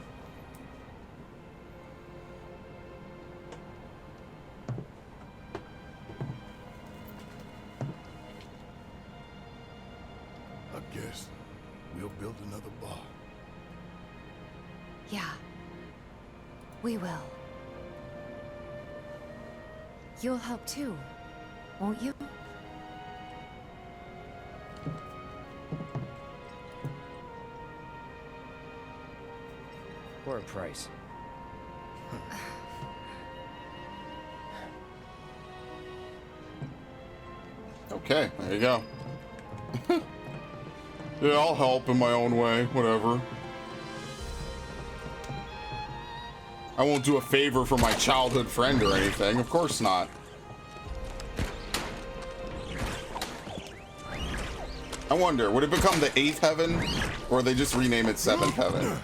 I guess we'll build another bar. Yeah. We will. You'll help too, won't you? For a price. Okay, there you go. Yeah, I'll help in my own way, whatever. I won't do a favor for my childhood friend or anything, of course not. I wonder, would it become the 8th heaven, or they just rename it 7th heaven?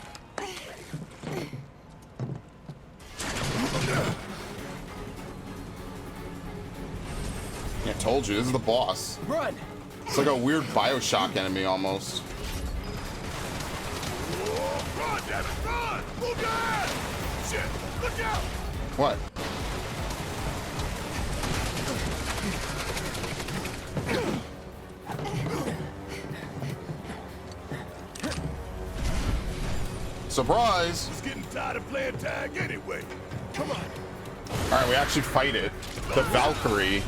Yeah, I told you, this is the boss. Run! It's like a weird Bioshock enemy almost. Run, damn it, run! Move your ass! Shit, look out! What? Surprise! It's getting tired of playing tag anyway. Come on. Alright, we actually fight it. The Valkyrie.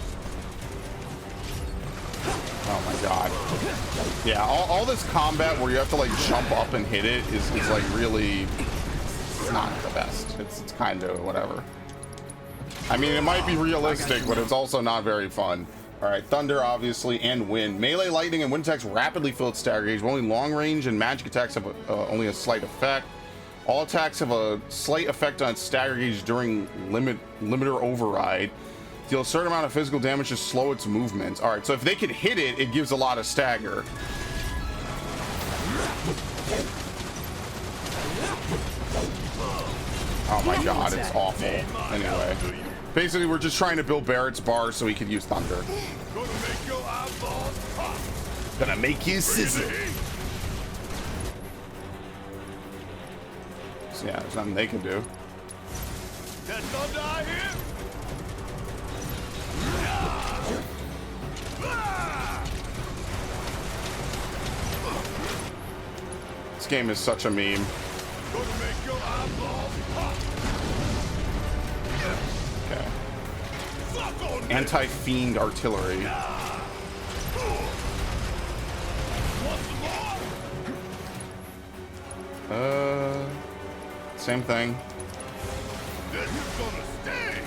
Oh my god. Yeah, all this combat where you have to like jump up and hit it is like really, it's not the best. It's kind of whatever. I mean, it might be realistic, but it's also not very fun. Alright, Thunder, obviously, and Wind. Melee, Lightning, and Wind attacks rapidly fill its stagger gauge, while only long range and magic attacks have only a slight effect. All attacks have a slight effect on its stagger gauge during limiter override. Deal a certain amount of physical damage to slow its movements. Alright, so if they could hit it, it gives a lot of stagger. Oh my god, it's awful. Anyway, basically we're just trying to build Barrett's bar so he could use thunder. Gonna make your eyeballs pop. Gonna make you sizzle. So yeah, there's nothing they can do. That thunder I hear? This game is such a meme. Gonna make your eyeballs pop. Okay. Fuck on this. Anti-fiend artillery. Want some more? Same thing. This is gonna sting.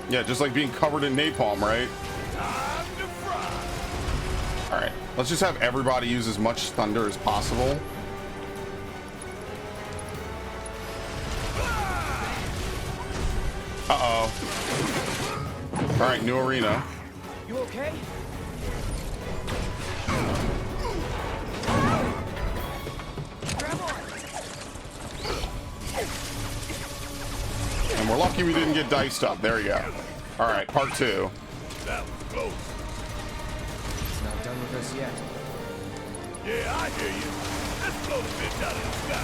Yeah, just like being covered in napalm, right? Time to fry. All right, let's just have everybody use as much thunder as possible. Uh-oh. All right, new arena. You okay? And we're lucky we didn't get diced up. There you go. All right, part 2. That was close. It's not done with us yet. Yeah, I hear you. Let's blow the bitch out of the sky.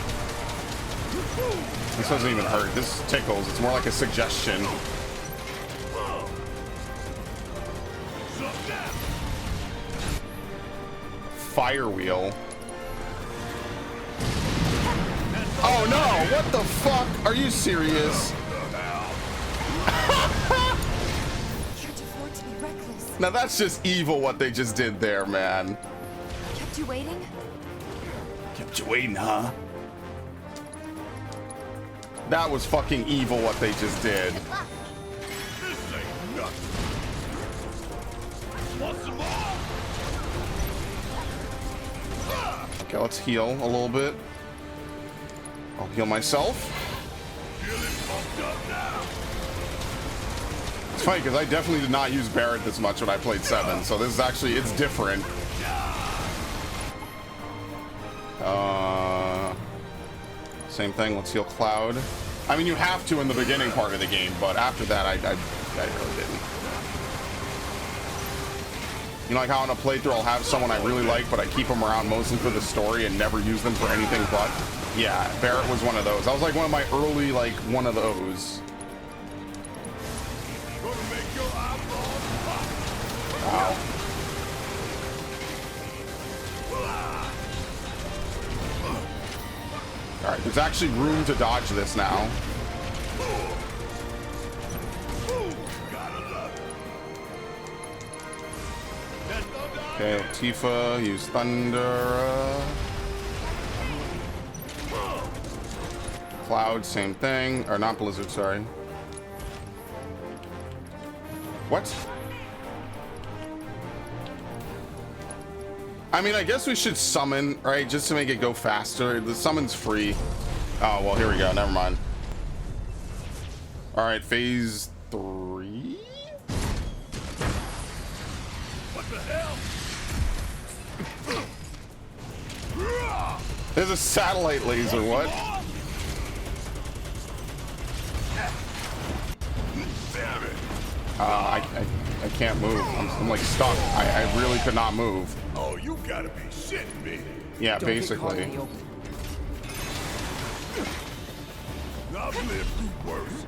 This doesn't even hurt. This tickles. It's more like a suggestion. Fire wheel. Oh no! What the fuck? Are you serious? Can't afford to be reckless. Now that's just evil what they just did there, man. Kept you waiting? Kept you waiting, huh? That was fucking evil what they just did. This ain't nothing. Want some more? Okay, let's heal a little bit. I'll heal myself. Feeling pumped up now. It's funny because I definitely did not use Barrett this much when I played 7, so this is actually, it's different. Same thing, let's heal Cloud. I mean, you have to in the beginning part of the game, but after that, I really didn't. You know, like how on a playthrough I'll have someone I really like, but I keep them around mostly for the story and never use them for anything but. Yeah, Barrett was one of those. That was like one of my early, like, one of those. Gonna make your eyeballs pop. Wow. Alright, there's actually room to dodge this now. Okay, Tifa, use Thunder. Cloud, same thing. Or not Blizzard, sorry. What? I mean, I guess we should summon, right? Just to make it go faster. The summon's free. Oh, well, here we go. Never mind. All right, phase 3. What the hell? There's a satellite laser. What? Damn it. I can't move. I'm like stuck. I really could not move. Oh, you gotta be shitting me. Yeah, Don't get caught basically. in the open. I've lived through worse.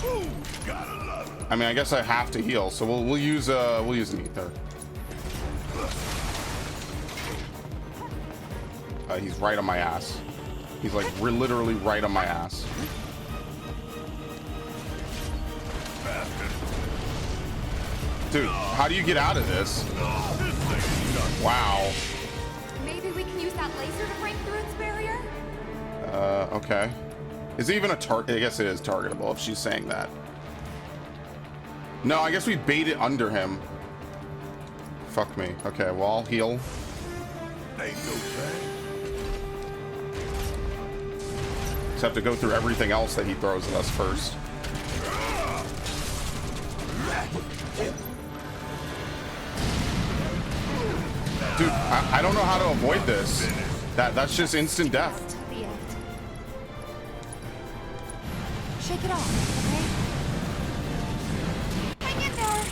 Ooh, gotta love it. I mean, I guess I have to heal, so we'll use an ether. He's right on my ass. He's like literally right on my ass. Dude, how do you get out of this? Wow. Maybe we can use that laser to break through its barrier? Okay. Is it even a target? I guess it is targetable if she's saying that. No, I guess we bait it under him. Fuck me. Okay, well, I'll heal. Ain't no thing. Just have to go through everything else that he throws at us first. dude, I don't know how to avoid this. That's just instant death. To the end. Shake it off, okay? Hang in there.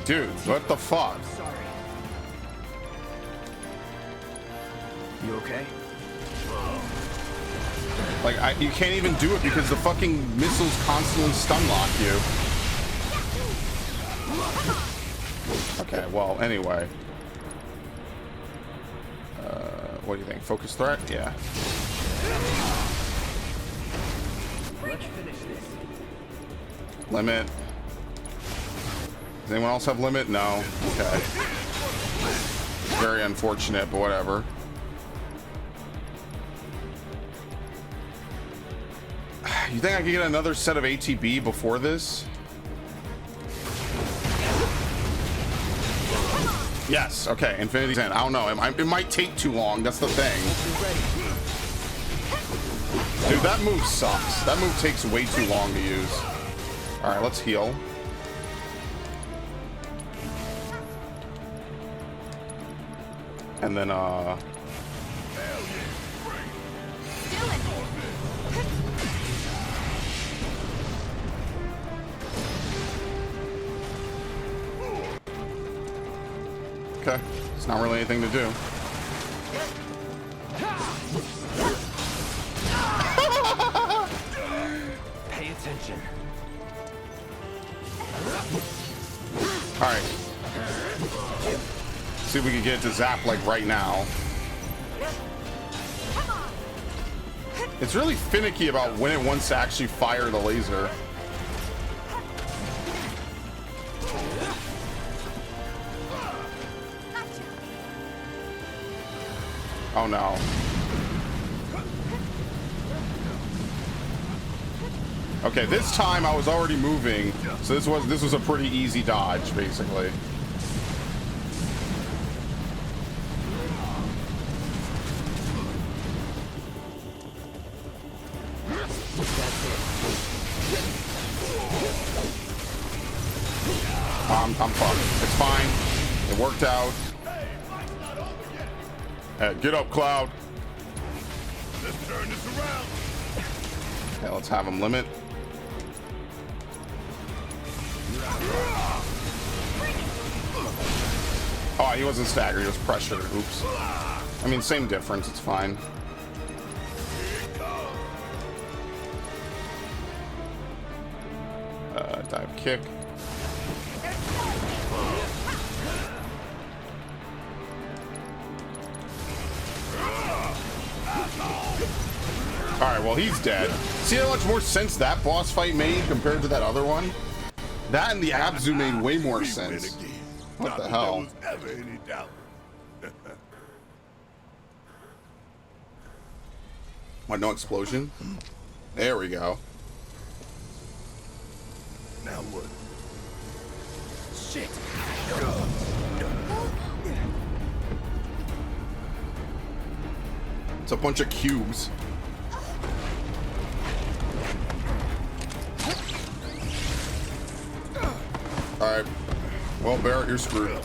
Dude, what the fuck? Sorry. You okay? Like, you can't even do it because the fucking missiles constantly stun lock you. Okay, well, anyway. What do you think? Focus threat? Yeah. Let's finish this. Limit. Does anyone else have limit? No. Okay. Very unfortunate, but whatever. You think I could get another set of ATB before this? Yes. Okay. Infinity's End. I don't know. It might take too long. That's the thing. Dude, that move sucks. That move takes way too long to use. All right, let's heal. And then, okay. It's not really anything to do. Pay attention. All right. See if we can get it to zap like right now. It's really finicky about when it wants to actually fire the laser. Oh no. Okay, this time I was already moving, so this was a pretty easy dodge, basically. I'm fucked. It's fine. It worked out. Get up, Cloud. Let's turn this around. Okay, let's have him limit. Oh, he wasn't staggered. He was pressured. Oops. I mean, same difference. It's fine. Dive kick. Alright, well, he's dead. See how much more sense that boss fight made compared to that other one? That and the Abzu made way more sense. What the hell? Never any doubt. What, no explosion? There we go. Now what? Shit. It's a bunch of cubes. Alright. Well, Barrett, you're screwed.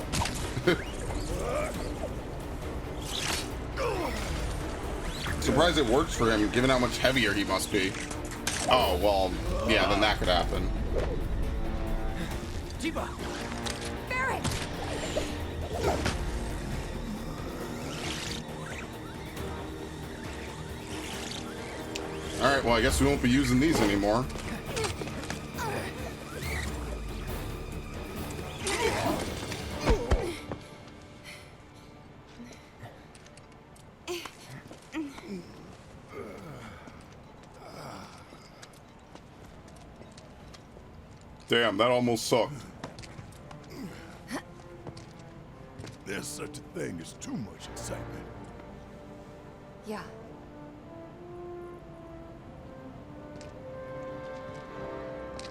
Surprised it works for him, given how much heavier he must be. Oh, well, yeah, then that could happen. Jiba. Barrett! Alright, well, I guess we won't be using these anymore. Damn, that almost sucked. There's such a thing as too much excitement. Yeah.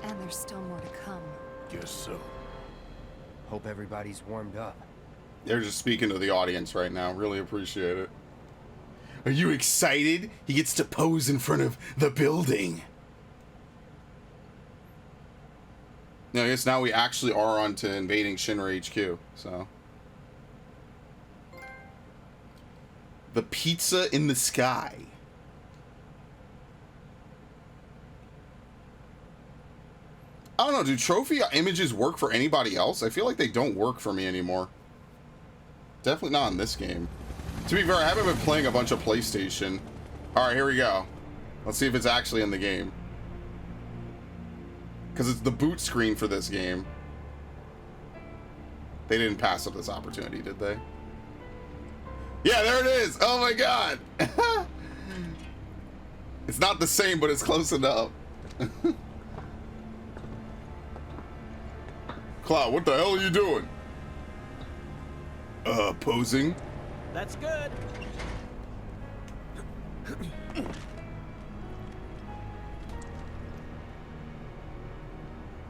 And there's still more to come. Guess so. Hope everybody's warmed up. They're just speaking to the audience right now. Really appreciate it. Are you excited? He gets to pose in front of the building. I guess now we actually are on to invading Shinra HQ, so. The pizza in the sky. I don't know, do trophy images work for anybody else? I feel like they don't work for me anymore. Definitely not in this game. To be fair, I haven't been playing a bunch of PlayStation. Alright, here we go. Let's see if it's actually in the game. Because it's the boot screen for this game. They didn't pass up this opportunity, did they? Yeah, there it is! Oh my god! It's not the same, but it's close enough. Cloud, what the hell are you doing? Posing. That's good.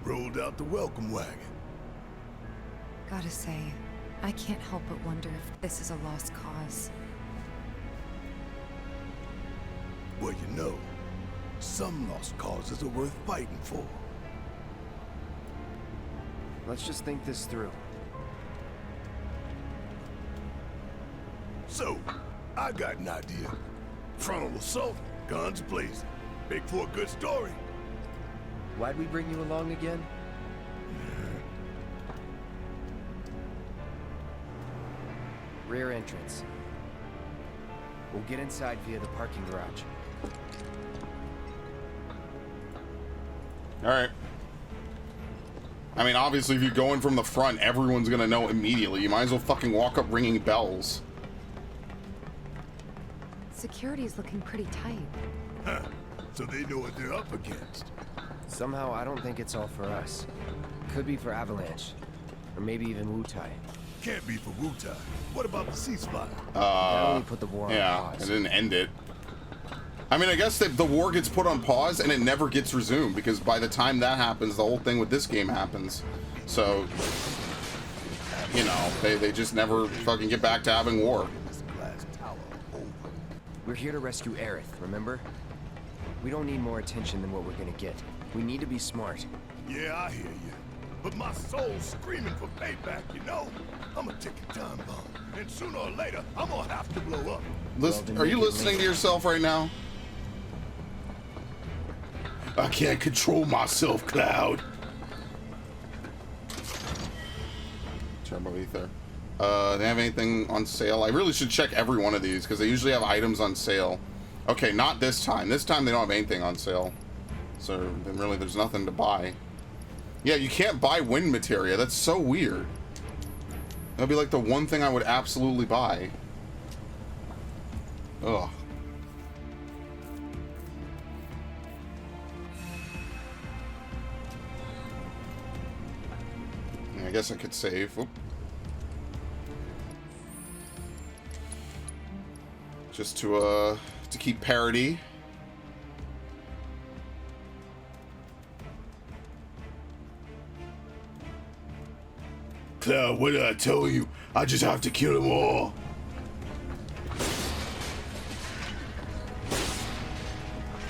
Rolled out the welcome wagon. Gotta say, I can't help but wonder if this is a lost cause. Well, you know, some lost causes are worth fighting for. Let's just think this through. So, I got an idea. Frontal assault, guns blazing. Make for a good story. Why'd we bring you along again? Rear entrance. We'll get inside via the parking garage. Alright. I mean, obviously, if you go in from the front, everyone's gonna know immediately. You might as well fucking walk up ringing bells. Security's looking pretty tight. Huh. So they know what they're up against. Somehow, I don't think it's all for us. Could be for Avalanche. Or maybe even Wutai. Can't be for Wutai. What about the ceasefire? That only put the war on Yeah, pause. it didn't end it. I mean, I guess that the war gets put on pause and it never gets resumed, because by the time that happens, the whole thing with this game happens. So, you know, they just never fucking get back to having war. We're here to rescue Aerith, remember? We don't need more attention than what we're gonna get. We need to be smart. Yeah, I hear you. But my soul's screaming for payback, you know? I'm a ticking time bomb. And sooner or later, I'm gonna have to blow up. Listen, are you listening to yourself right now? I can't control myself, Cloud. Turbo ether. They have anything on sale? I really should check every one of these because they usually have items on sale. Okay, not this time. This time they don't have anything on sale. So then really there's nothing to buy. Yeah, you can't buy wind materia. That's so weird. That'd be like the one thing I would absolutely buy. Ugh. I guess I could save. Oop. Just to keep parity. Cloud, what did I tell you? I just have to kill them all.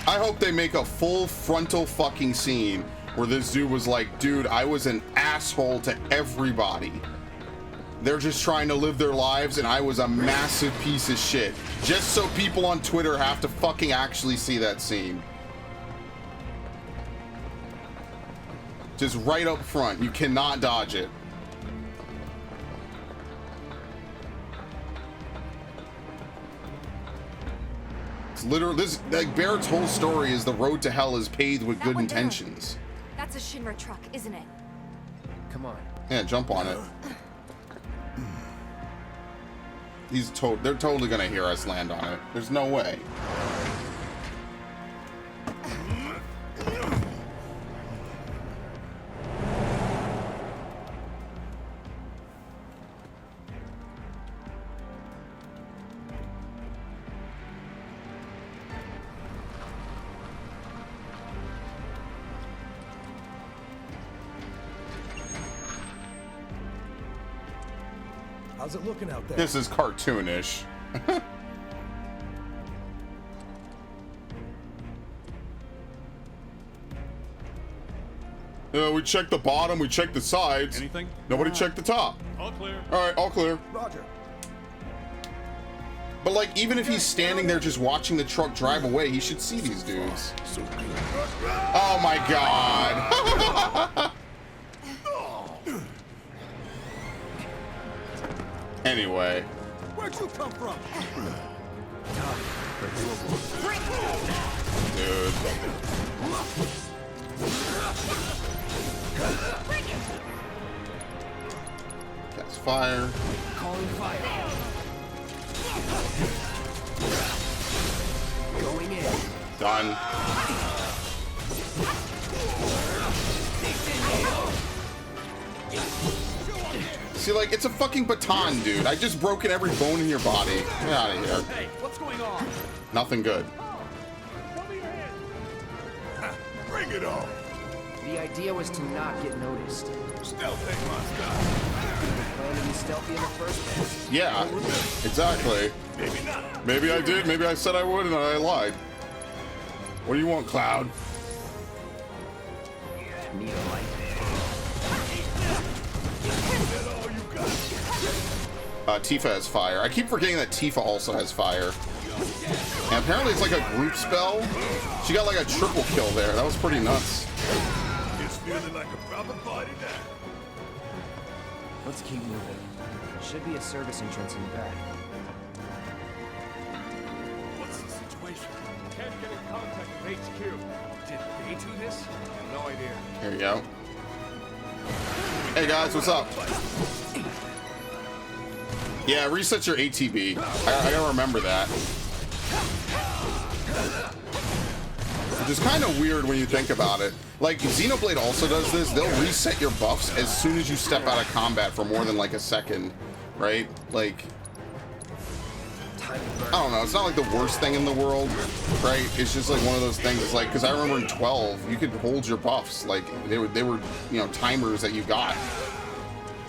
I hope they make a full frontal fucking scene where this dude was like, dude, I was an asshole to everybody. They're just trying to live their lives and I was a massive piece of shit. Just so people on Twitter have to fucking actually see that scene. Just right up front. You cannot dodge it. It's literally, this, like, Barrett's whole story is the road to hell is paved with good intentions. That's a Shinra truck, isn't it? Come on. Yeah, jump on it. They're totally gonna hear us land on it. There's no way. How's it looking out there? This is cartoonish. We checked the bottom, we checked the sides. Anything? Nobody checked the top. All clear. All right, all clear. Roger. But like, even if he's standing there just watching the truck drive away, he should see these dudes. Oh my god. Anyway. Where'd you come from? Dude. That's fire. Calling fire. Going in. Done. See, like, it's a fucking baton, dude. I just broken every bone in your body. Get out of here. Hey, what's going on? Nothing good. Bring it on. The idea was to not get noticed. Stealth ain't my style. Plan to be stealthy in the first place. Yeah, exactly. Maybe not. Maybe I did. Maybe I said I would and I lied. What do you want, Cloud? Need a light. Tifa has fire. I keep forgetting that Tifa also has fire. And apparently it's like a group spell. She got like a triple kill there. That was pretty nuts. It's feeling like a proper party now. Let's keep moving. Should be a service entrance in the back. What's the situation? Can't get in contact with HQ. Did they do this? No idea. Here you go. Hey guys, what's up? Yeah, reset your ATB. I gotta remember that. Which is kind of weird when you think about it. Like, Xenoblade also does this. They'll reset your buffs as soon as you step out of combat for more than like a second, right? Like, I don't know. It's not like the worst thing in the world, right? It's just like one of those things. It's like, because I remember in 12, you could hold your buffs. Like, they were, you know, timers that you got.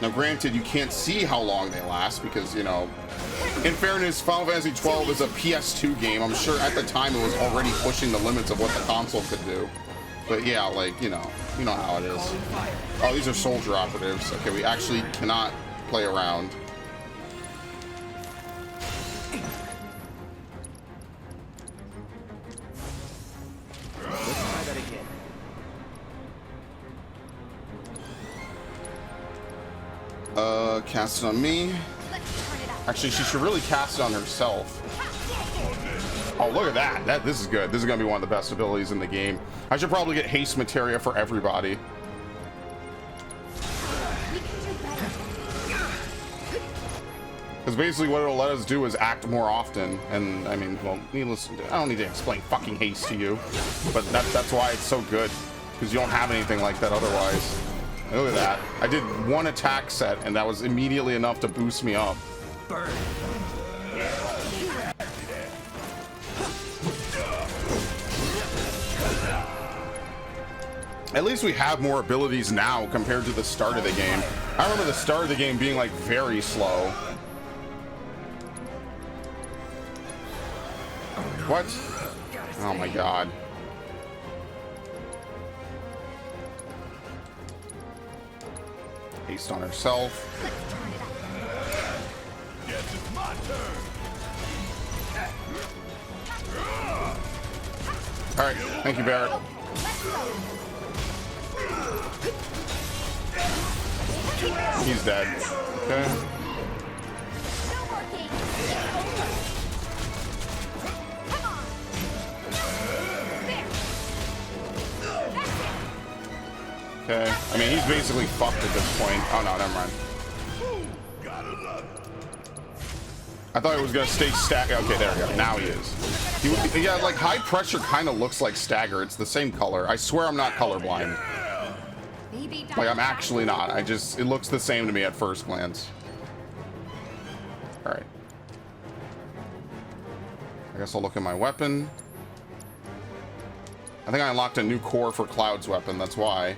Now, granted, you can't see how long they last because, you know, in fairness, Final Fantasy 12 is a PS2 game. I'm sure at the time it was already pushing the limits of what the console could do. But yeah, like, you know how it is. Oh, these are soldier operatives. Okay, we actually cannot play around. Let's try that again. Cast it on me. Actually, she should really cast it on herself. Oh, look at that. This is good. This is going to be one of the best abilities in the game. I should probably get haste materia for everybody. Because basically what it'll let us do is act more often. And, I mean, well, I don't need to explain fucking haste to you. But that's why it's so good. Because you don't have anything like that otherwise. Look at that. I did one attack set, and that was immediately enough to boost me up. Burn. At least we have more abilities now compared to the start of the game. I remember the start of the game being like very slow. What? Oh my god. Haste on herself. Guess it's my turn. All right, thank you, Barrett. He's dead. Okay. Okay. I mean, he's basically fucked at this point. Oh no, never mind. I thought he was gonna stay stagger. Okay, there we go. Now he is. Yeah, like high pressure kind of looks like stagger. It's the same color. I swear I'm not colorblind. Like I'm actually not. It looks the same to me at first glance. All right. I guess I'll look at my weapon. I think I unlocked a new core for Cloud's weapon. That's why.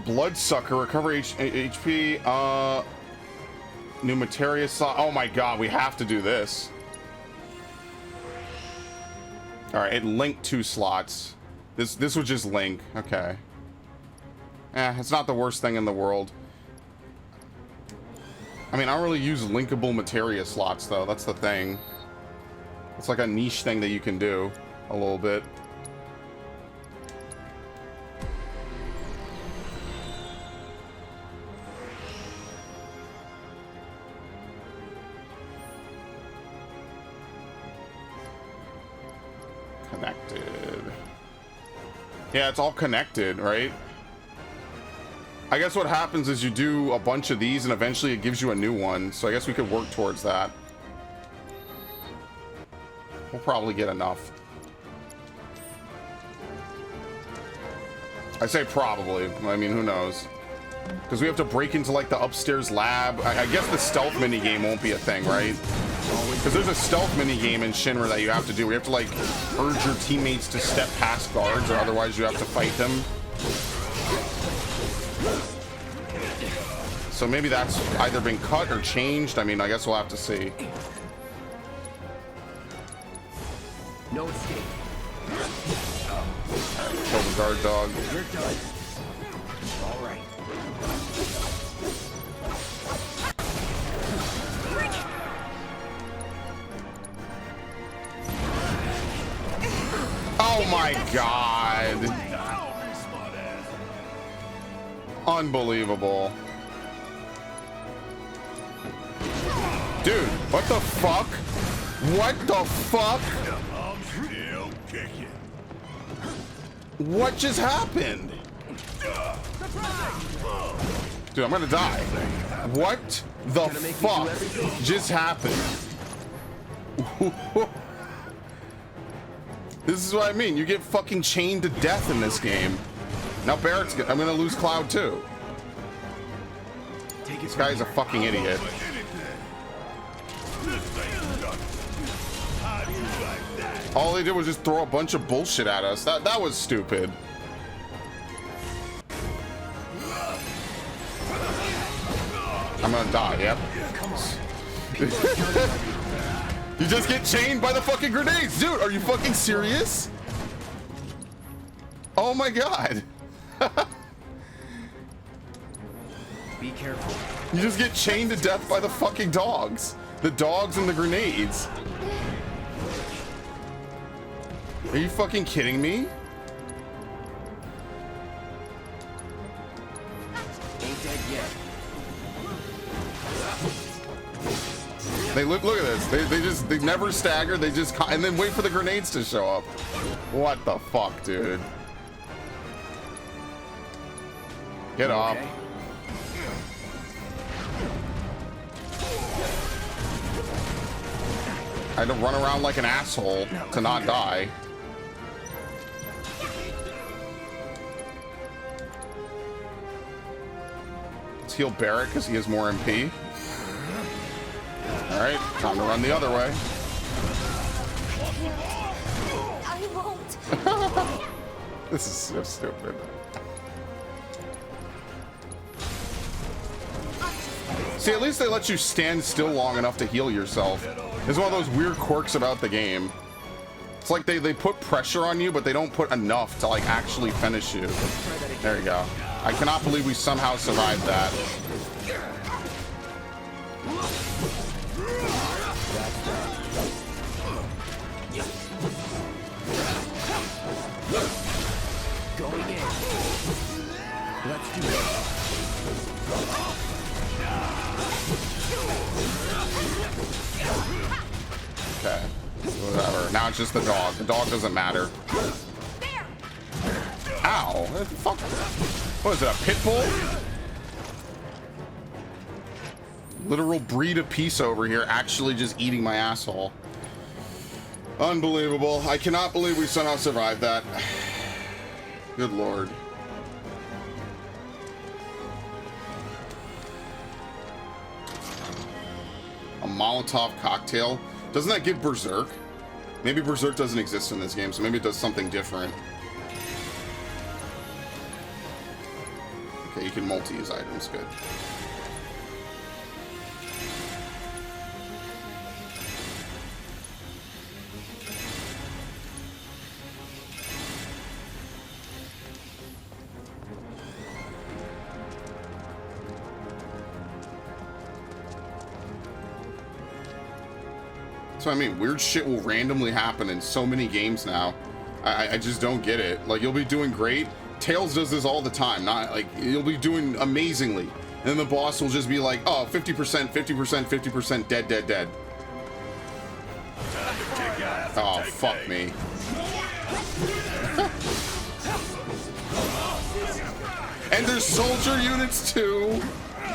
Bloodsucker, recover HP. New materia slot. Oh my god, we have to do this. Alright, it linked 2 slots. This would just link. Okay. It's not the worst thing in the world. I mean, I don't really use linkable materia slots, though. That's the thing. It's like a niche thing that you can do a little bit. Connected. Yeah, it's all connected, right? I guess what happens is you do a bunch of these and eventually it gives you a new one. So I guess we could work towards that. We'll probably get enough. I say probably. I mean, who knows? Because we have to break into like the upstairs lab. I guess the stealth minigame won't be a thing, right? Because there's a stealth minigame in Shinra that you have to do. We have to like urge your teammates to step past guards, or otherwise you have to fight them. So maybe that's either been cut or changed. I mean, I guess we'll have to see. No escape. Kill the guard dog. You're done. All right. Oh my god. Unbelievable. Dude, what the fuck? What the fuck? I'm still kicking. What just happened? Dude, I'm gonna die. What the fuck just happened? This is what I mean. You get fucking chained to death in this game. Now Barrett's I'm gonna lose Cloud too. This guy's a fucking idiot. All they did was just throw a bunch of bullshit at us. That was stupid. I'm gonna die, yep. You just get chained by the fucking grenades. Dude, are you fucking serious? Oh my god. Be careful. You just get chained to death by the fucking dogs. The dogs and the grenades. Are you fucking kidding me? Ain't dead yet. They look at this. They never stagger. They just and then wait for the grenades to show up. What the fuck, dude? Get off. Okay. I had to run around like an asshole to not die. Let's heal Barrett because he has more MP. Alright, time to run the other way. I won't. This is so stupid. See, at least they let you stand still long enough to heal yourself. It's one of those weird quirks about the game. It's like they put pressure on you, but they don't put enough to like actually finish you. There you go. I cannot believe we somehow survived that. Going in. Let's do it. Okay. Whatever. Now it's just the dog. The dog doesn't matter. Ow. What the fuck? What is it, a pit bull? Literal breed of peace over here actually just eating my asshole. Unbelievable. I cannot believe we somehow survived that. Good lord. A Molotov cocktail? Doesn't that give Berserk? Maybe Berserk doesn't exist in this game, so maybe it does something different. Okay, you can multi-use items, good. That's what I mean. Weird shit will randomly happen in so many games now. I just don't get it. Like, you'll be doing great. Tails does this all the time. Not like, you'll be doing amazingly. And then the boss will just be like, oh, 50%, 50%, 50%, dead, dead, dead. Oh, fuck me. And there's soldier units too.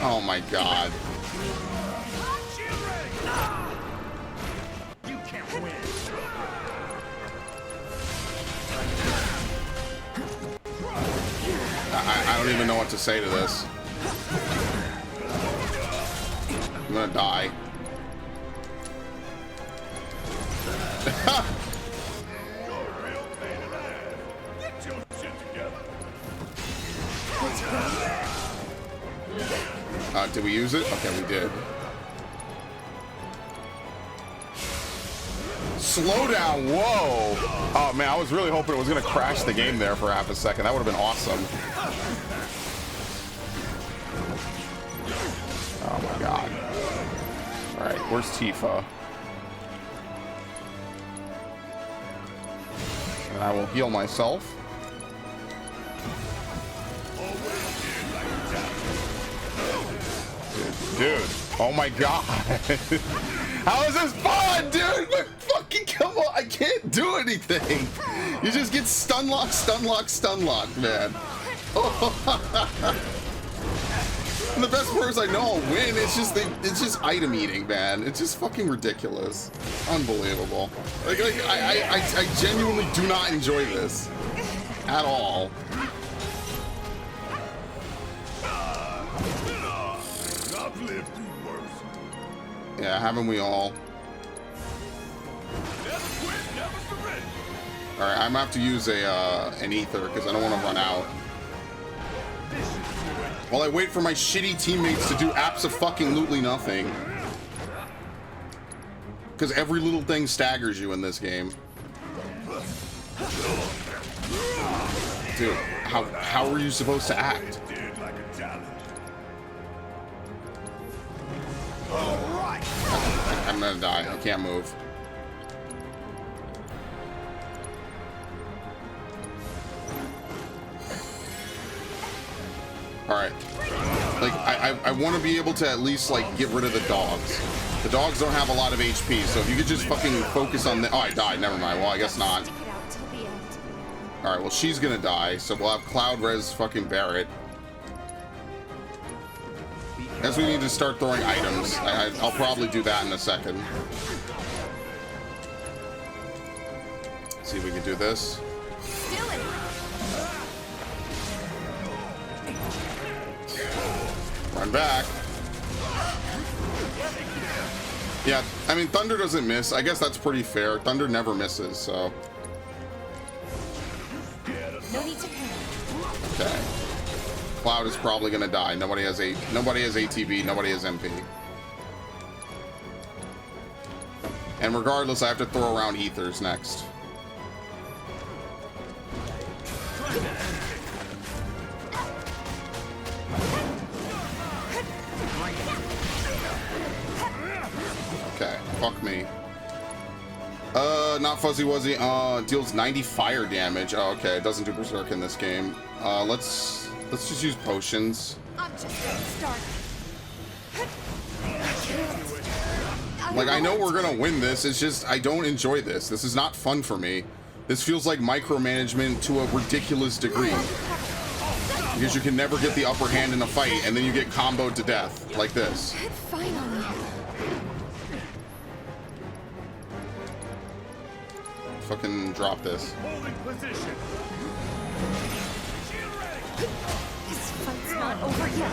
Oh my god. You can't win. I don't even know what to say to this. I'm gonna die. Did we use it? Okay, we did. Slow down, whoa! Oh man, I was really hoping it was gonna crash the game there for half a second. That would have been awesome. Oh my god. Alright, where's Tifa? And I will heal myself. Dude, oh my god. How is this fun, dude? But fucking come on, I can't do anything. You just get stun locked, stun locked, stun locked, man. And the best part is I know I'll win. It's just item eating, man. It's just fucking ridiculous. Unbelievable. Like I genuinely do not enjoy this at all. I've lived through worse. Yeah, haven't we all? Never quit, never surrender. All right, I'm gonna have to use an ether because I don't want to run out. While I wait for my shitty teammates to do abso-fucking-lutely nothing. Because every little thing staggers you in this game. Dude, how are you supposed to act? I'm gonna die. I can't move. Alright. Like, I want to be able to at least, like, get rid of the dogs. The dogs don't have a lot of HP, so if you could just fucking focus on the... Oh, I died. Never mind. Well, I guess not. Alright, well, she's gonna die, so we'll have Cloud res fucking Barret. Guess we need to start throwing items. I'll probably do that in a second. See if we can do this. Run back. Yeah, I mean, Thunder doesn't miss. I guess that's pretty fair. Thunder never misses, so. Okay. Cloud is probably gonna die. Nobody has ATB, nobody has MP. And regardless, I have to throw around ethers next. Okay, fuck me. Not Fuzzy Wuzzy. Deals 90 fire damage. Oh, okay, it doesn't do Berserk in this game. Let's just use potions. I'm just getting started. Like, I know we're gonna win this. It's just I don't enjoy this. This is not fun for me. This feels like micromanagement to a ridiculous degree. Because you can never get the upper hand in a fight, and then you get comboed to death like this. Finally. Fucking drop this. Holding position. This fight's not over yet.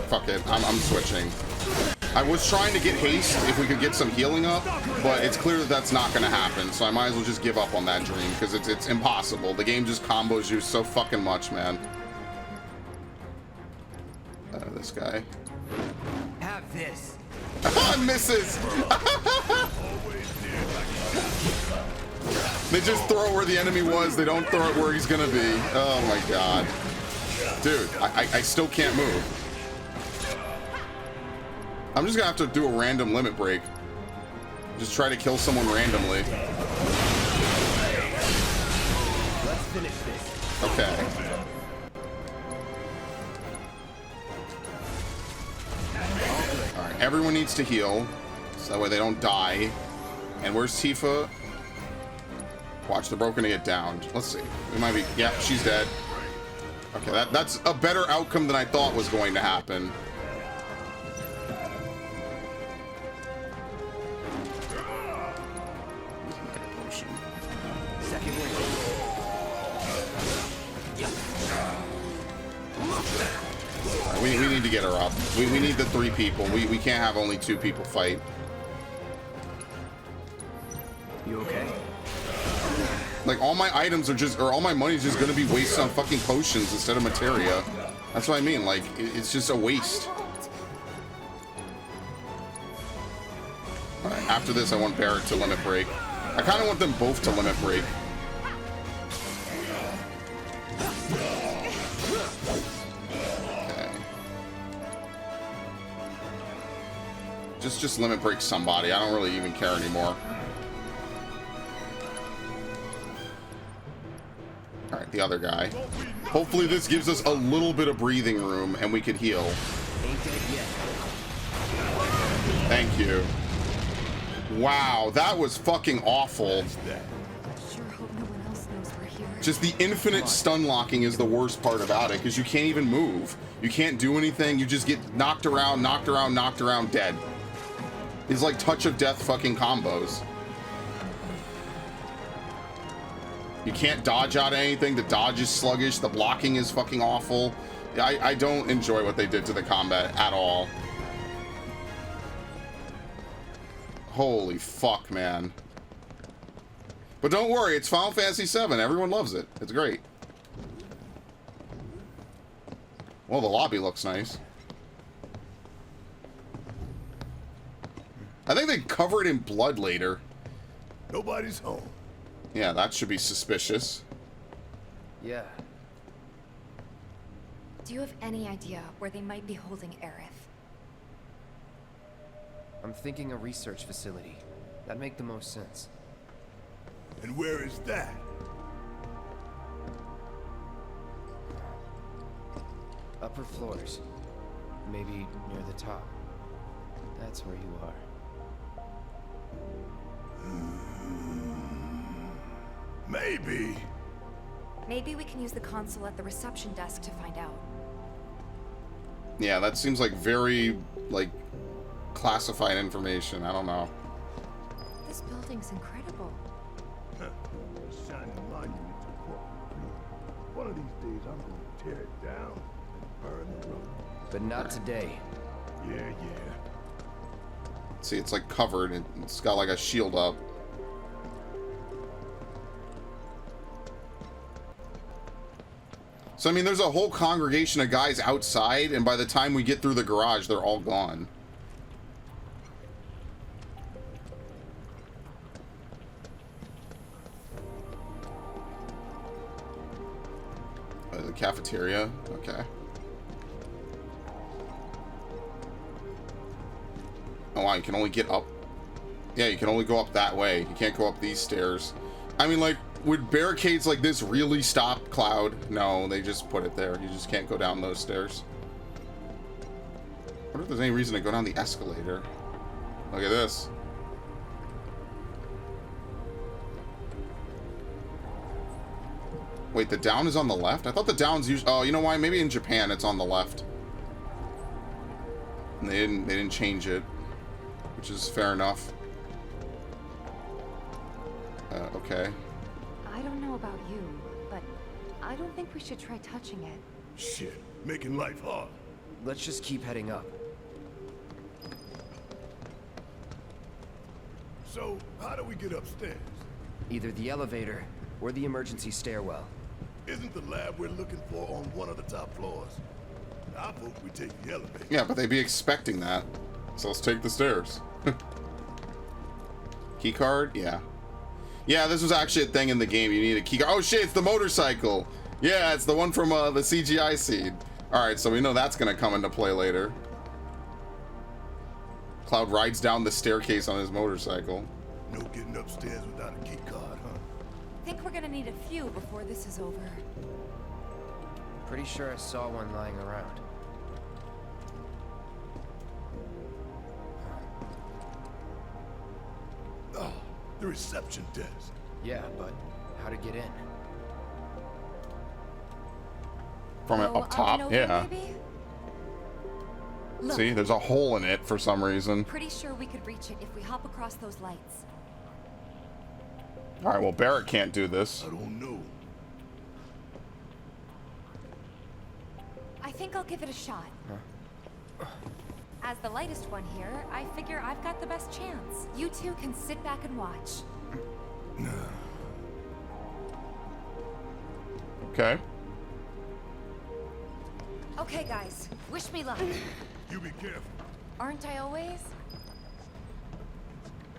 Fuck it. I'm switching. I was trying to get haste if we could get some healing up, but it's clear that that's not gonna happen, so I might as well just give up on that dream, because it's impossible. The game just combos you so fucking much, man. This guy. Have this. Misses! They just throw where the enemy was, they don't throw it where he's gonna be. Oh my god. Dude, I still can't move. I'm just gonna have to do a random limit break. Just try to kill someone randomly. Let's finish this. Okay. Alright, everyone needs to heal. So that way they don't die. And where's Tifa? Watch, they're both gonna get downed. Let's see. We might be... Yeah, she's dead. Okay, that's a better outcome than I thought was going to happen. Second win. Alright, we need to get her up. We need the 3 people. We can't have only 2 people fight. You okay? Like, all my items are just, or all my money is just gonna be wasted on fucking potions instead of materia. That's what I mean, like, it's just a waste. Alright, after this I want Barrett to limit break. I kind of want them both to limit break. Okay. Just limit break somebody. I don't really even care anymore. Alright, the other guy. Hopefully this gives us a little bit of breathing room and we can heal. Ain't dead yet. Thank you. Wow, that was fucking awful. Sure hope no one else knows we're here. Just the infinite stun locking is the worst part about it, because you can't even move. You can't do anything. You just get knocked around, dead. It's like touch of death fucking combos. You can't dodge out of anything. The dodge is sluggish. The blocking is fucking awful. I don't enjoy what they did to the combat at all. Holy fuck, man. But don't worry, it's Final Fantasy VII. Everyone loves it. It's great. Well, the lobby looks nice. I think they cover it in blood later. Nobody's home. Yeah, that should be suspicious. Yeah. Do you have any idea where they might be holding Aerith? I'm thinking a research facility. That'd make the most sense. And where is that? Upper floors. Maybe near the top. That's where you are. Maybe. Maybe we can use the console at the reception desk to find out. Yeah, that seems like very, like, classified information. I don't know. This building's incredible. Shining monument to corporate. One of these days I'm gonna tear it down and burn the road. But not today. Yeah. See, it's like covered. It's got like a shield up. So, I mean, there's a whole congregation of guys outside, and by the time we get through the garage, they're all gone. The cafeteria. Okay. Oh, wow, you can only get up. Yeah, you can only go up that way. You can't go up these stairs. I mean, like, would barricades like this really stop Cloud? No, they just put it there. You just can't go down those stairs. I wonder if there's any reason to go down the escalator. Look at this. Wait, the down is on the left? I thought the down's usually... Oh, you know why? Maybe in Japan it's on the left. And they didn't change it, which is fair enough. Okay. I don't know about you, but I don't think we should try touching it. Shit, making life hard. Let's just keep heading up. So, how do we get upstairs? Either the elevator or the emergency stairwell. Isn't the lab we're looking for on one of the top floors? I vote we take the elevator. Yeah, but they'd be expecting that. So let's take the stairs. Key card? Yeah. Yeah, this was actually a thing in the game. You need a key card. Oh shit, it's the motorcycle! Yeah, it's the one from the CGI scene. Alright, so we know that's gonna come into play later. Cloud rides down the staircase on his motorcycle. No getting upstairs without a key card, huh? Think we're gonna need a few before this is over. Pretty sure I saw one lying around. Oh, the reception desk. Yeah, but how to get in? From Oh, up top, over, yeah. maybe? Look, See, there's a hole in it for some reason. pretty sure we could reach it if we hop across those lights. All right, well, Barrett can't do this. I don't know. I think I'll give it a shot. As the lightest one here, I figure I've got the best chance. You two can sit back and watch. Okay. Okay, guys, wish me luck. You be careful. Aren't I always?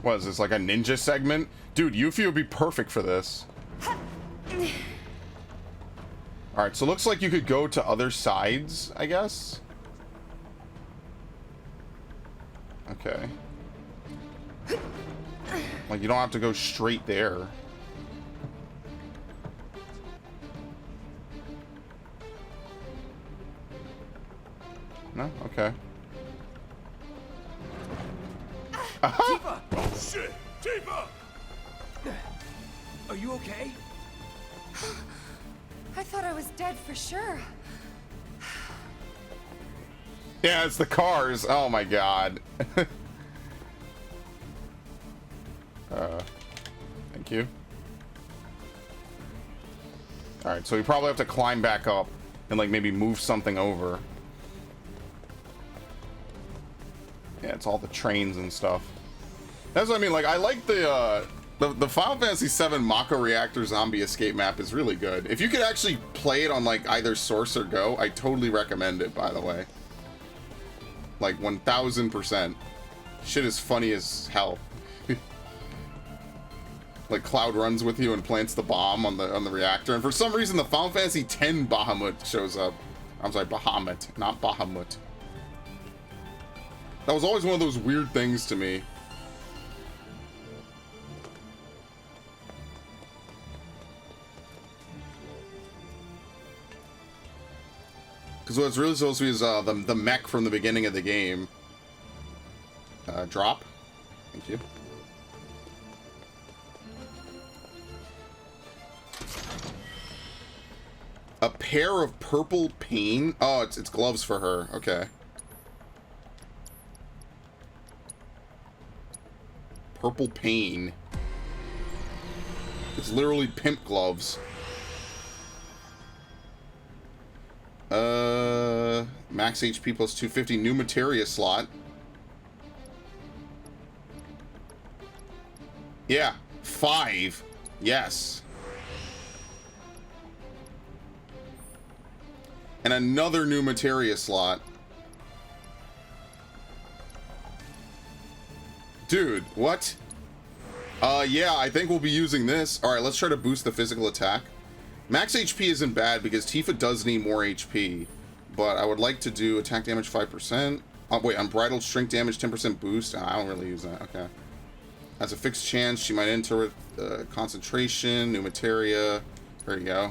What is this, like a ninja segment? Dude, Yuffie would be perfect for this. Alright, so it looks like you could go to other sides, I guess? Okay. Like, you don't have to go straight there. No? Okay. Tifa! Oh, shit! Tifa! Are you okay? I thought I was dead for sure. Yeah, it's the cars. Oh my god. Thank you. Alright, so we probably have to climb back up and like maybe move something over. Yeah, it's all the trains and stuff. That's what I mean, like I like the Final Fantasy VII Mako Reactor Zombie Escape map is really good. If you could actually play it on like either Source or Go, I totally recommend it, by the way. Like 1000%. Shit is funny as hell. Like Cloud runs with you and plants the bomb on the reactor, and for some reason the Final Fantasy X Bahamut shows up. I'm sorry, Bahamut, not Bahamut. That was always one of those weird things to me. Because what it's really supposed to be is the mech from the beginning of the game. Drop. Thank you. A pair of purple pain. Oh, it's gloves for her. Okay. Purple pain. It's literally pimp gloves. Max HP plus 250. New materia slot. Yeah. 5. Yes. And another new materia slot. Dude, what? Yeah, I think we'll be using this. Alright, let's try to boost the physical attack. Max HP isn't bad because Tifa does need more HP. But I would like to do attack damage 5%. Oh, wait, unbridled strength damage 10% boost. I don't really use that. Okay. Has a fixed chance. She might enter with concentration, new materia. There you go.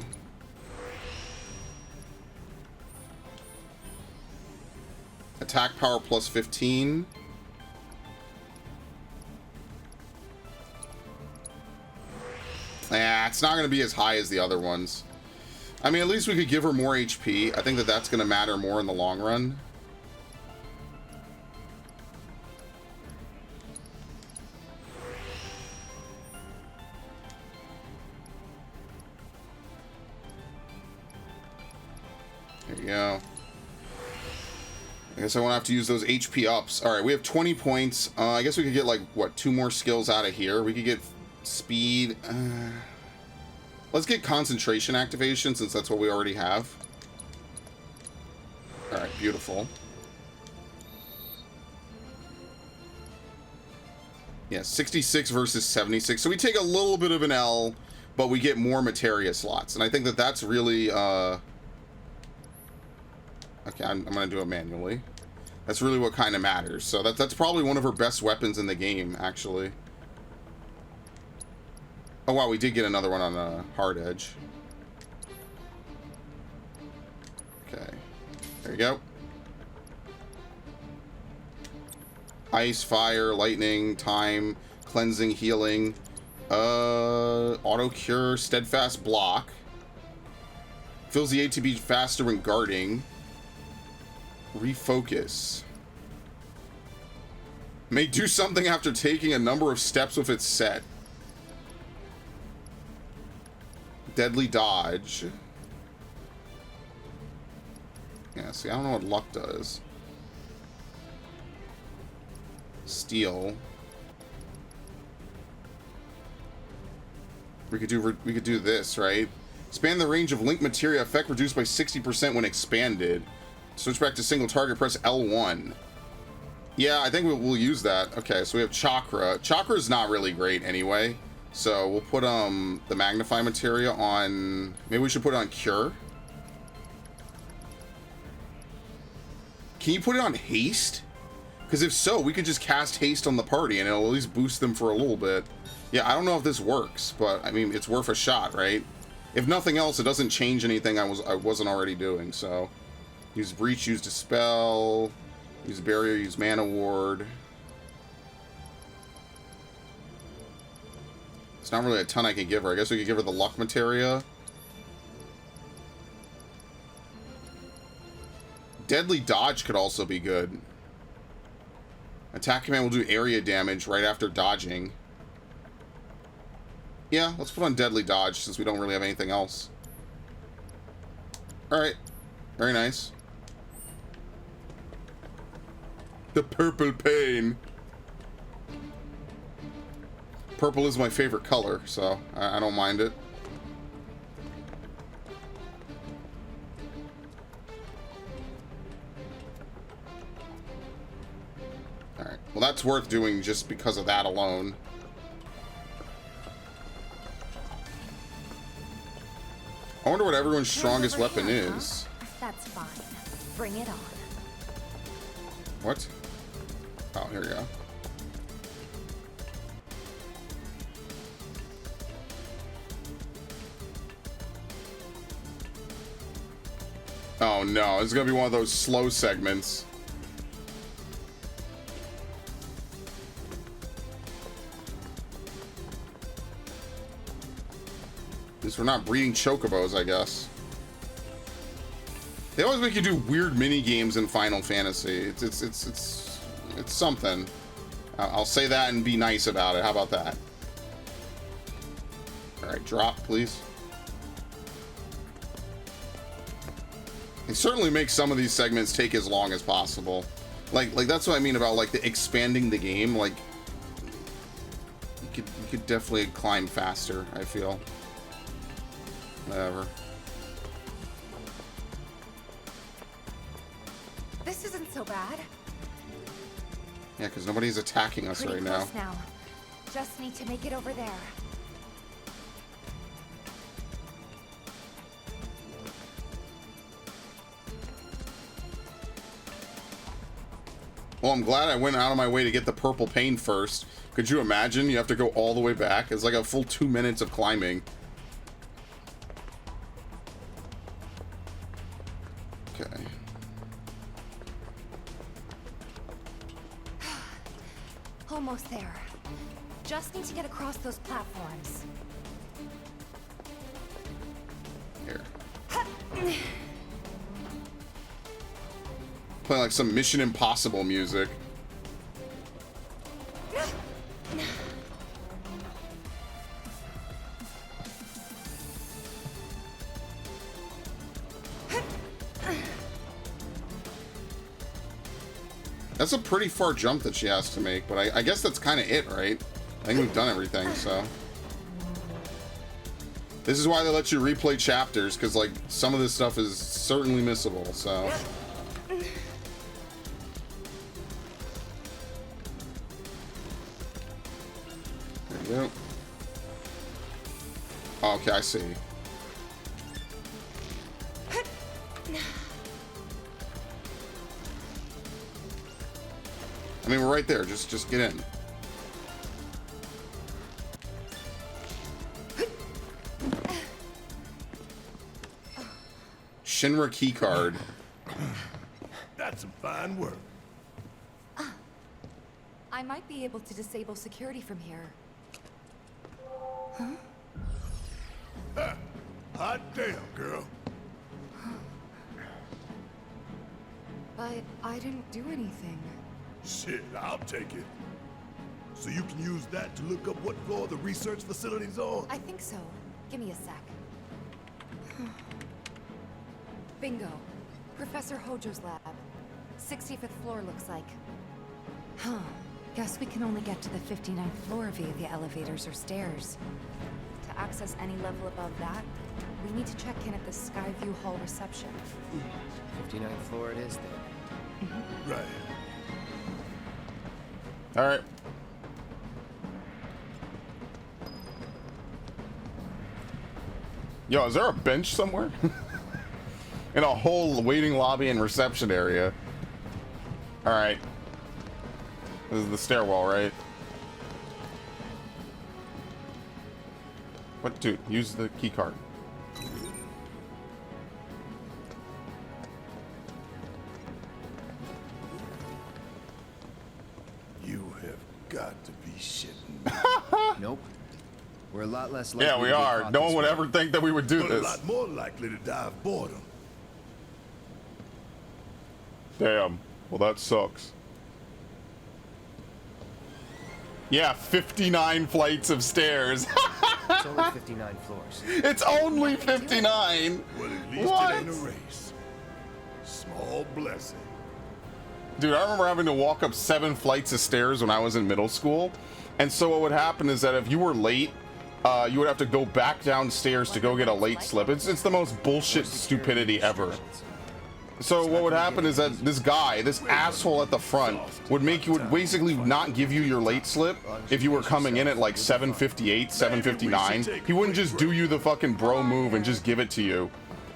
Attack power plus 15. Yeah, it's not going to be as high as the other ones. I mean, at least we could give her more HP. I think that that's going to matter more in the long run. There you go. I guess I won't have to use those HP ups. All right, we have 20 points. I guess we could get, like, what, 2 more skills out of here. We could get speed. Let's get concentration activation, since that's what we already have. All right, beautiful. Yeah, 66 versus 76. So we take a little bit of an L, but we get more materia slots. And I think that that's really... Okay, I'm going to do it manually. That's really what kind of matters. So that's probably one of her best weapons in the game, actually. Oh wow, we did get another one on the hard edge. Okay, there you go. Ice, fire, lightning, time, cleansing, healing, auto cure, steadfast block. Fills the ATB faster when guarding. Refocus. May do something after taking a number of steps with its set. Deadly dodge. Yeah, see, I don't know what luck does. Steal. We could do this, right? Expand the range of link materia. Effect reduced by 60% when expanded. Switch back to single target. Press L1. Yeah, I think we'll use that. Okay, so we have chakra. Chakra is not really great anyway. So we'll put the magnify materia on. Maybe we should put it on cure. Can you put it on haste? Because if so, we could just cast haste on the party and it'll at least boost them for a little bit. Yeah, I don't know if this works, but I mean, it's worth a shot, right? If nothing else, it doesn't change anything I wasn't already doing. So use breach, use dispel, use barrier, use mana ward. It's not really a ton I can give her. I guess we could give her the luck materia. Deadly dodge could also be good. Attack command will do area damage right after dodging. Yeah, let's put on deadly dodge since we don't really have anything else. Alright. Very nice. The purple pain. Purple is my favorite color, so I don't mind it. Alright, well that's worth doing just because of that alone. I wonder what everyone's strongest weapon is. That's fine. Bring it on. What? Oh, here we go. Oh no, it's gonna be one of those slow segments. At least we're not breeding chocobos, I guess. They always make you do weird mini games in Final Fantasy. It's something. I'll say that and be nice about it. How about that? All right, drop, please. They certainly make some of these segments take as long as possible. Like that's what I mean about like the expanding the game. Like you could definitely climb faster, I feel. Whatever. This isn't so bad. Yeah, because nobody's attacking us Pretty right close now. Just need to make it over there. Well, I'm glad I went out of my way to get the purple pain first. Could you imagine? You have to go all the way back. It's like a full 2 minutes of climbing. Okay. Almost there. Just need to get across those platforms. Here. Playing like some Mission Impossible music. That's a pretty far jump that she has to make, but I guess that's kind of it, right? I think we've done everything, so. This is why they let you replay chapters, because, like, some of this stuff is certainly missable, so. There you go. Okay, I see. I mean, we're right there. Just get in. Shinra keycard. That's some fine work. I might be able to disable security from here. Hot damn, girl. But I didn't do anything. Shit, I'll take it. So you can use that to look up what floor the research facility's on? I think so. Give me a sec. Bingo. Professor Hojo's lab. 65th floor looks like. Huh. Guess we can only get to the 59th floor via the elevators or stairs. To access any level above that, we need to check in at the Skyview Hall reception. 59th floor it is then. Right. All right. Yo, is there a bench somewhere? In a whole waiting lobby and reception area. All right. This is the stairwell, right? What, dude? Use the key card. You have got to be shitting me. Nope. We're a lot less likely Yeah, we to get are. caught No one this would way. ever think that we would do But a this. lot more likely to die of boredom. Damn. Well, that sucks. Yeah, 59 flights of stairs. It's only 59 floors. It's only 59. Well, at least What? it ain't a race. Small blessing. Dude, I remember having to walk up 7 flights of stairs when I was in middle school. And so what would happen is that if you were late, you would have to go back downstairs to go get a late slip. It's the most bullshit stupidity ever. So what would happen is that this guy, this asshole at the front, would basically not give you your late slip if you were coming in at like 7:58, 7:59. He wouldn't just do you the fucking bro move and just give it to you.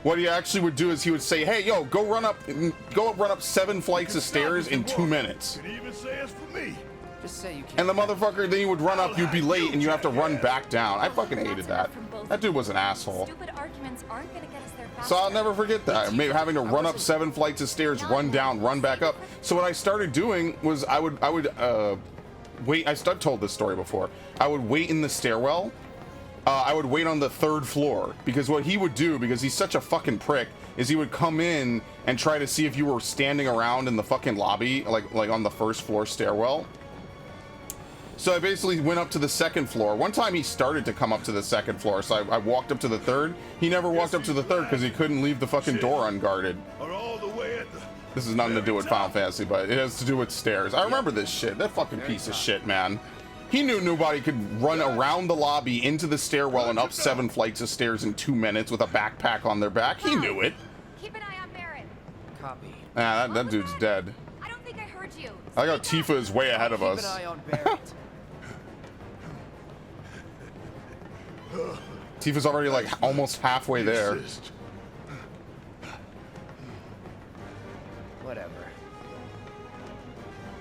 What he actually would do is he would say, "Hey, yo, go run up 7 flights of stairs in 2 minutes." Can even say it's for me. Just say you can't. And the motherfucker, then you would run up, you'd be late, and you have to run back down. I fucking hated that. That dude was an asshole. Stupid arguments aren't gonna get us there fast. So I'll never forget that. Maybe having to run up 7 flights of stairs, run down, run back up. So what I started doing was I would wait. I've told this story before. I would wait in the stairwell. I would wait on the 3rd floor, because what he would do, because he's such a fucking prick, is he would come in and try to see if you were standing around in the fucking lobby, like on the 1st floor stairwell. So I basically went up to the 2nd floor. One time he started to come up to the 2nd floor, so I walked up to the 3rd. He never walked up to the 3rd because he couldn't leave the fucking door unguarded. Or all the way at the This has nothing to do with Final Fantasy, but it has to do with stairs. I remember this shit. That fucking piece of shit, man. He knew nobody could run around the lobby into the stairwell and up 7 flights of stairs in 2 minutes with a backpack on their back. He knew it. Keep an eye on Barrett. Copy. Nah, that dude's dead. I don't think I heard you. I got Tifa is way ahead of Keep us. an eye on Barrett. Tifa's already like almost halfway there. Insist. Whatever.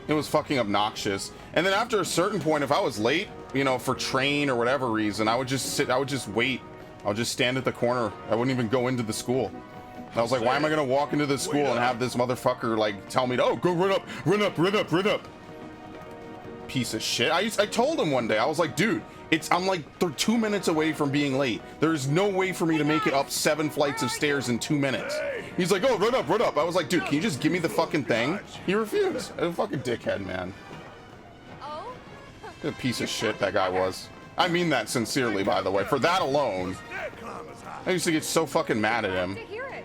It was fucking obnoxious. And then after a certain point, if I was late, you know, for train or whatever reason, I would just wait. I would just stand at the corner. I wouldn't even go into the school. And I was like, why am I gonna walk into the school and have this motherfucker like tell me to, oh, go run up, run up, run up, run up. Piece of shit. I told him one day, I was like, dude, I'm like 2 minutes away from being late. There's no way for me to make it up 7 flights of stairs in 2 minutes. He's like, oh, run up, run up. I was like, dude, can you just give me the fucking thing? He refused. A fucking dickhead, man. Oh? What a piece of shit that guy was. I mean that sincerely, by the way. For that alone, I used to get so fucking mad at him. To hear it.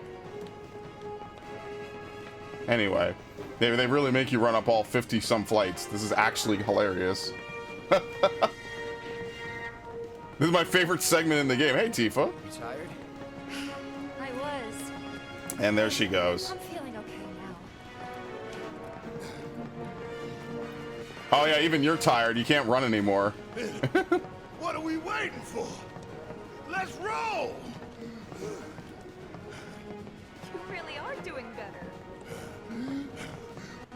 Anyway, they really make you run up all 50-some flights. This is actually hilarious. This is my favorite segment in the game. Hey, Tifa. You tired? I was. And there she goes. I'm feeling okay now. Oh yeah, even you're tired. You can't run anymore. What are we waiting for? Let's roll! You really are doing better.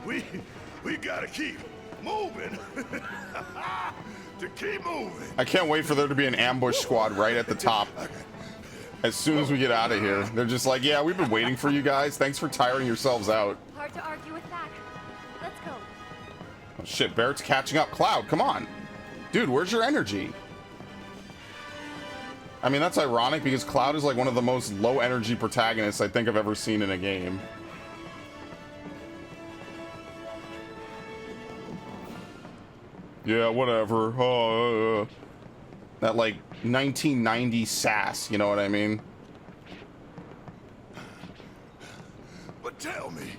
We gotta keep moving. To keep moving. I can't wait for there to be an ambush squad right at the top. As soon as we get out of here, they're just like, yeah, we've been waiting for you guys. Thanks for tiring yourselves out. Hard to argue with that. Let's go. Oh, shit, Barrett's catching up. Cloud, come on. Dude, where's your energy? I mean, that's ironic because Cloud is like one of the most low energy protagonists I think I've ever seen in a game. Yeah, whatever. That like 1990 sass, you know what I mean? But tell me,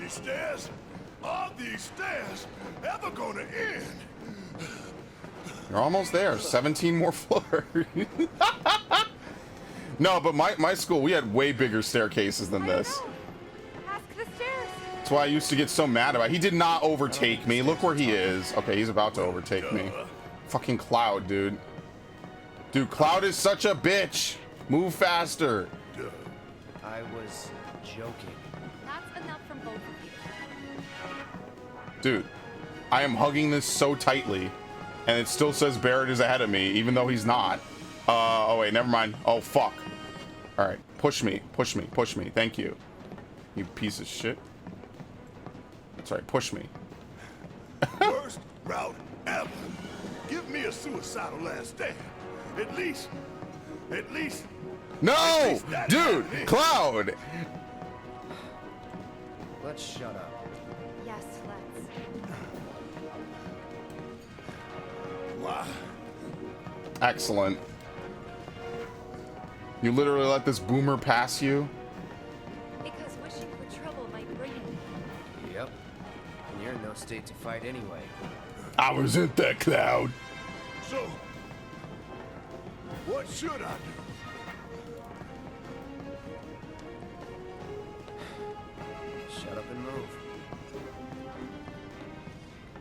these stairs, are these stairs ever gonna end? You're almost there. 17 more floors. No, but my school, we had way bigger staircases than this. Ask the stairs. That's why I used to get so mad about it. He did not overtake me. Look where he is. Okay, he's about to overtake me. Fucking Cloud, dude. Dude, Cloud is such a bitch. Move faster. I was joking. That's enough from both of you. Dude, I am hugging this so tightly, and it still says Barrett is ahead of me, even though he's not. Oh wait, never mind. Oh, fuck. All right, push me, push me, push me. Thank you. You piece of shit. That's right, push me. Worst route ever. Give me a suicidal last stand. At least. No! Dude, Cloud! Let's shut up. Yes, let's. Why? Excellent. You literally let this boomer pass you? Because wishing for trouble might bring it. Yep. And you're in no state to fight anyway. I was in that, Cloud. So, what should I do? Shut up and move.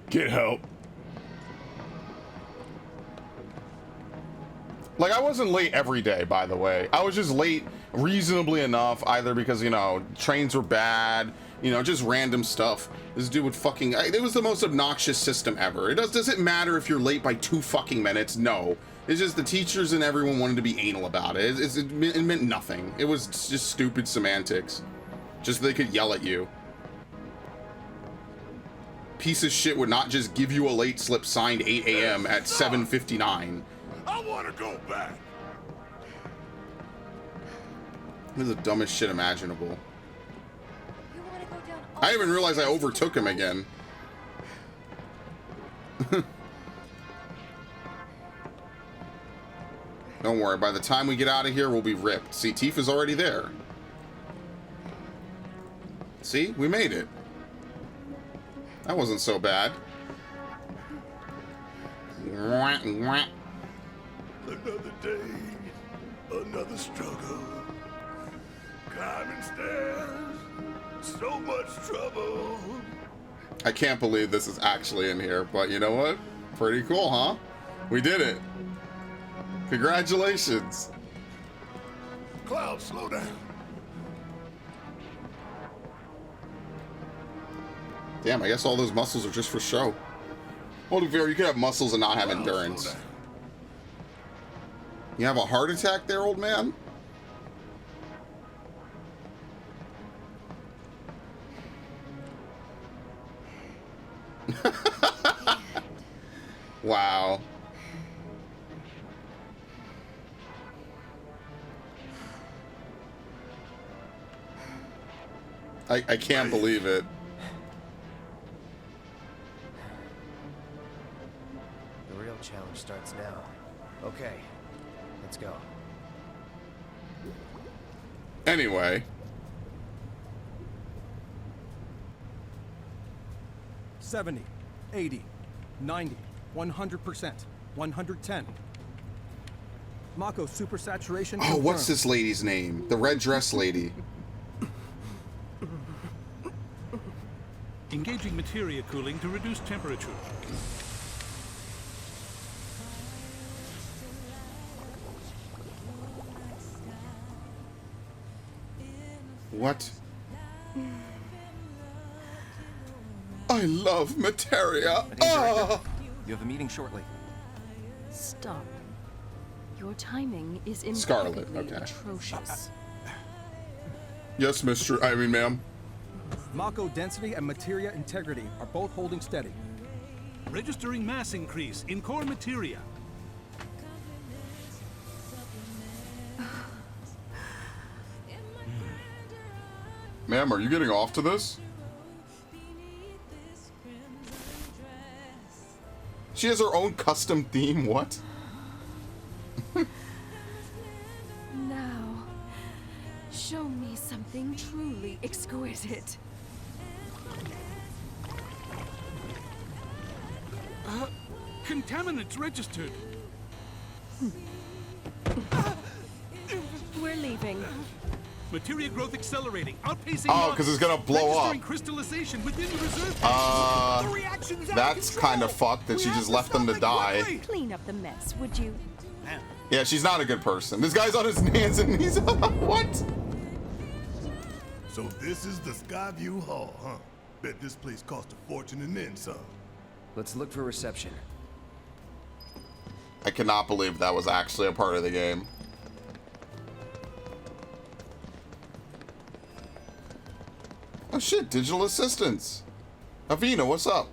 Get help. Like, I wasn't late every day, by the way. I was just late reasonably enough, either because, you know, trains were bad, you know, just random stuff. This dude would fucking... It was the most obnoxious system ever. Does it matter if you're late by 2 fucking minutes? No. It's just the teachers and everyone wanted to be anal about it. It meant nothing. It was just stupid semantics. Just so they could yell at you. Piece of shit would not just give you a late slip signed 8 a.m. at 7:59. I want to go back. This is the dumbest shit imaginable. You want to go down all I didn't even realize I overtook him again. Don't worry, by the time we get out of here, we'll be ripped. See, Tifa's already there. See, we made it. That wasn't so bad. Another day, another struggle. Climbing stairs, so much trouble. I can't believe this is actually in here, but you know what? Pretty cool, huh? We did it. Congratulations. Cloud, slow down. Damn, I guess all those muscles are just for show. Well, to be fair, you could have muscles and not have endurance. You have a heart attack there, old man? Wow. I can't believe it. The real challenge starts now. Okay, let's go. Anyway. 70, 80, 90, 100%, 110. Mako supersaturation. Oh, confirmed. what's this lady's name? The red dress lady. Engaging materia cooling to reduce temperature. What? I love materia. Ah! You have a meeting shortly. Stop. Your timing is Scarlet, impeccably okay. atrocious. Yes, ma'am. Mako density and materia integrity are both holding steady. Registering mass increase in core materia. Ma'am, are you getting off to this? She has her own custom theme, what? Now, show me something truly exquisite. Contaminants registered. We're leaving. Materia growth accelerating, outpacing. Oh, because it's gonna blow registering up. crystallization within the reserve tank. The reaction's out of That's control. kind of fucked that she just left them to die. Clean up the mess, would you? Yeah, she's not a good person. This guy's on his hands and knees. What? So this is the Skyview Hall, huh? Bet this place cost a fortune and then some. Let's look for reception. I cannot believe that was actually a part of the game. Oh shit, digital assistants. Avina, what's up?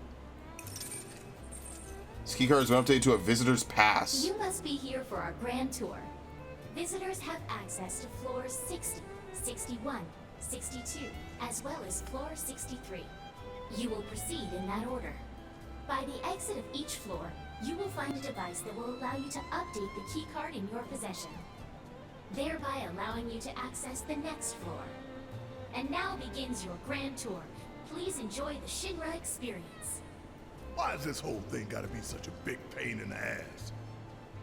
This keycard has been updated to a visitor's pass. You must be here for our grand tour. Visitors have access to floors 60, 61, 62, as well as floor 63. You will proceed in that order. By the exit of each floor, you will find a device that will allow you to update the keycard in your possession, thereby allowing you to access the next floor. And now begins your grand tour. Please enjoy the Shinra experience. Why has this whole thing gotta be such a big pain in the ass?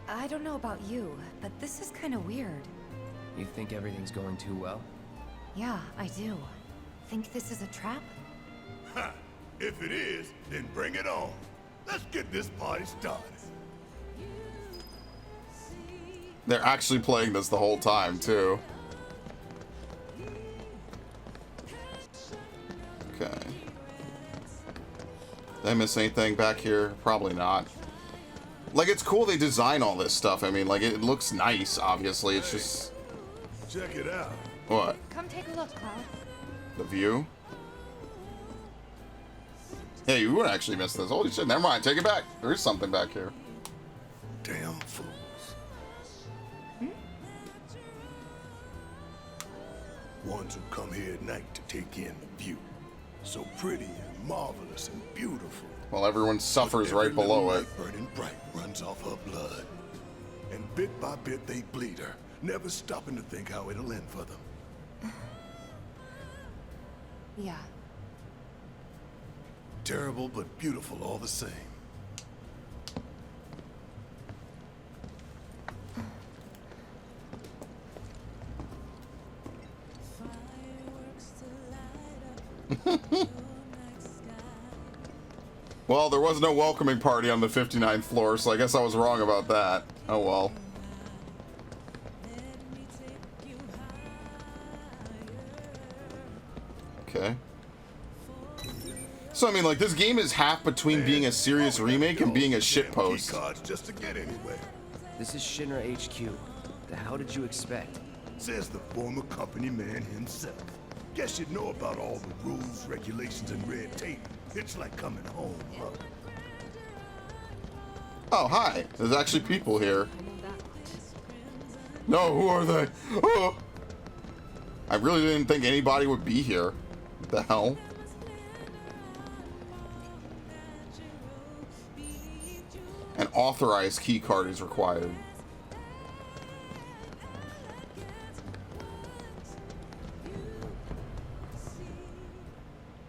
I don't know about you, but this is kind of weird. You think everything's going too well? Yeah, I do. Think this is a trap? Ha! If it is, then bring it on. Let's get this party started. They're actually playing this the whole time, too. Okay. Did I miss anything back here? Probably not. Like, it's cool they design all this stuff. I mean, like, it looks nice, obviously. It's just... Check it out. What? Come take a look, Cloud. The view? Hey, you would actually miss this. Holy shit, never mind. Take it back. There is something back here. Damn fools. Ones who come here at night to take in the view. So pretty and marvelous and beautiful. Well, everyone suffers But every right below little it. light burning bright runs off her blood. And bit by bit they bleed her, never stopping to think how it'll end for them. Yeah. Terrible but beautiful all the same. Well, there was no welcoming party on the 59th floor, so I guess I was wrong about that. Oh well. Okay. So I mean, like, this game is half between being a serious remake and being a shitpost. Keycards just to get anywhere. This is Shinra HQ. The hell did you expect? Says the former company man himself. Guess you'd know about all the rules, regulations, and red tape. It's like coming home, huh? Oh, hi. There's actually people here. No, who are they? Oh! I really didn't think anybody would be here. What the hell? An authorized key card is required.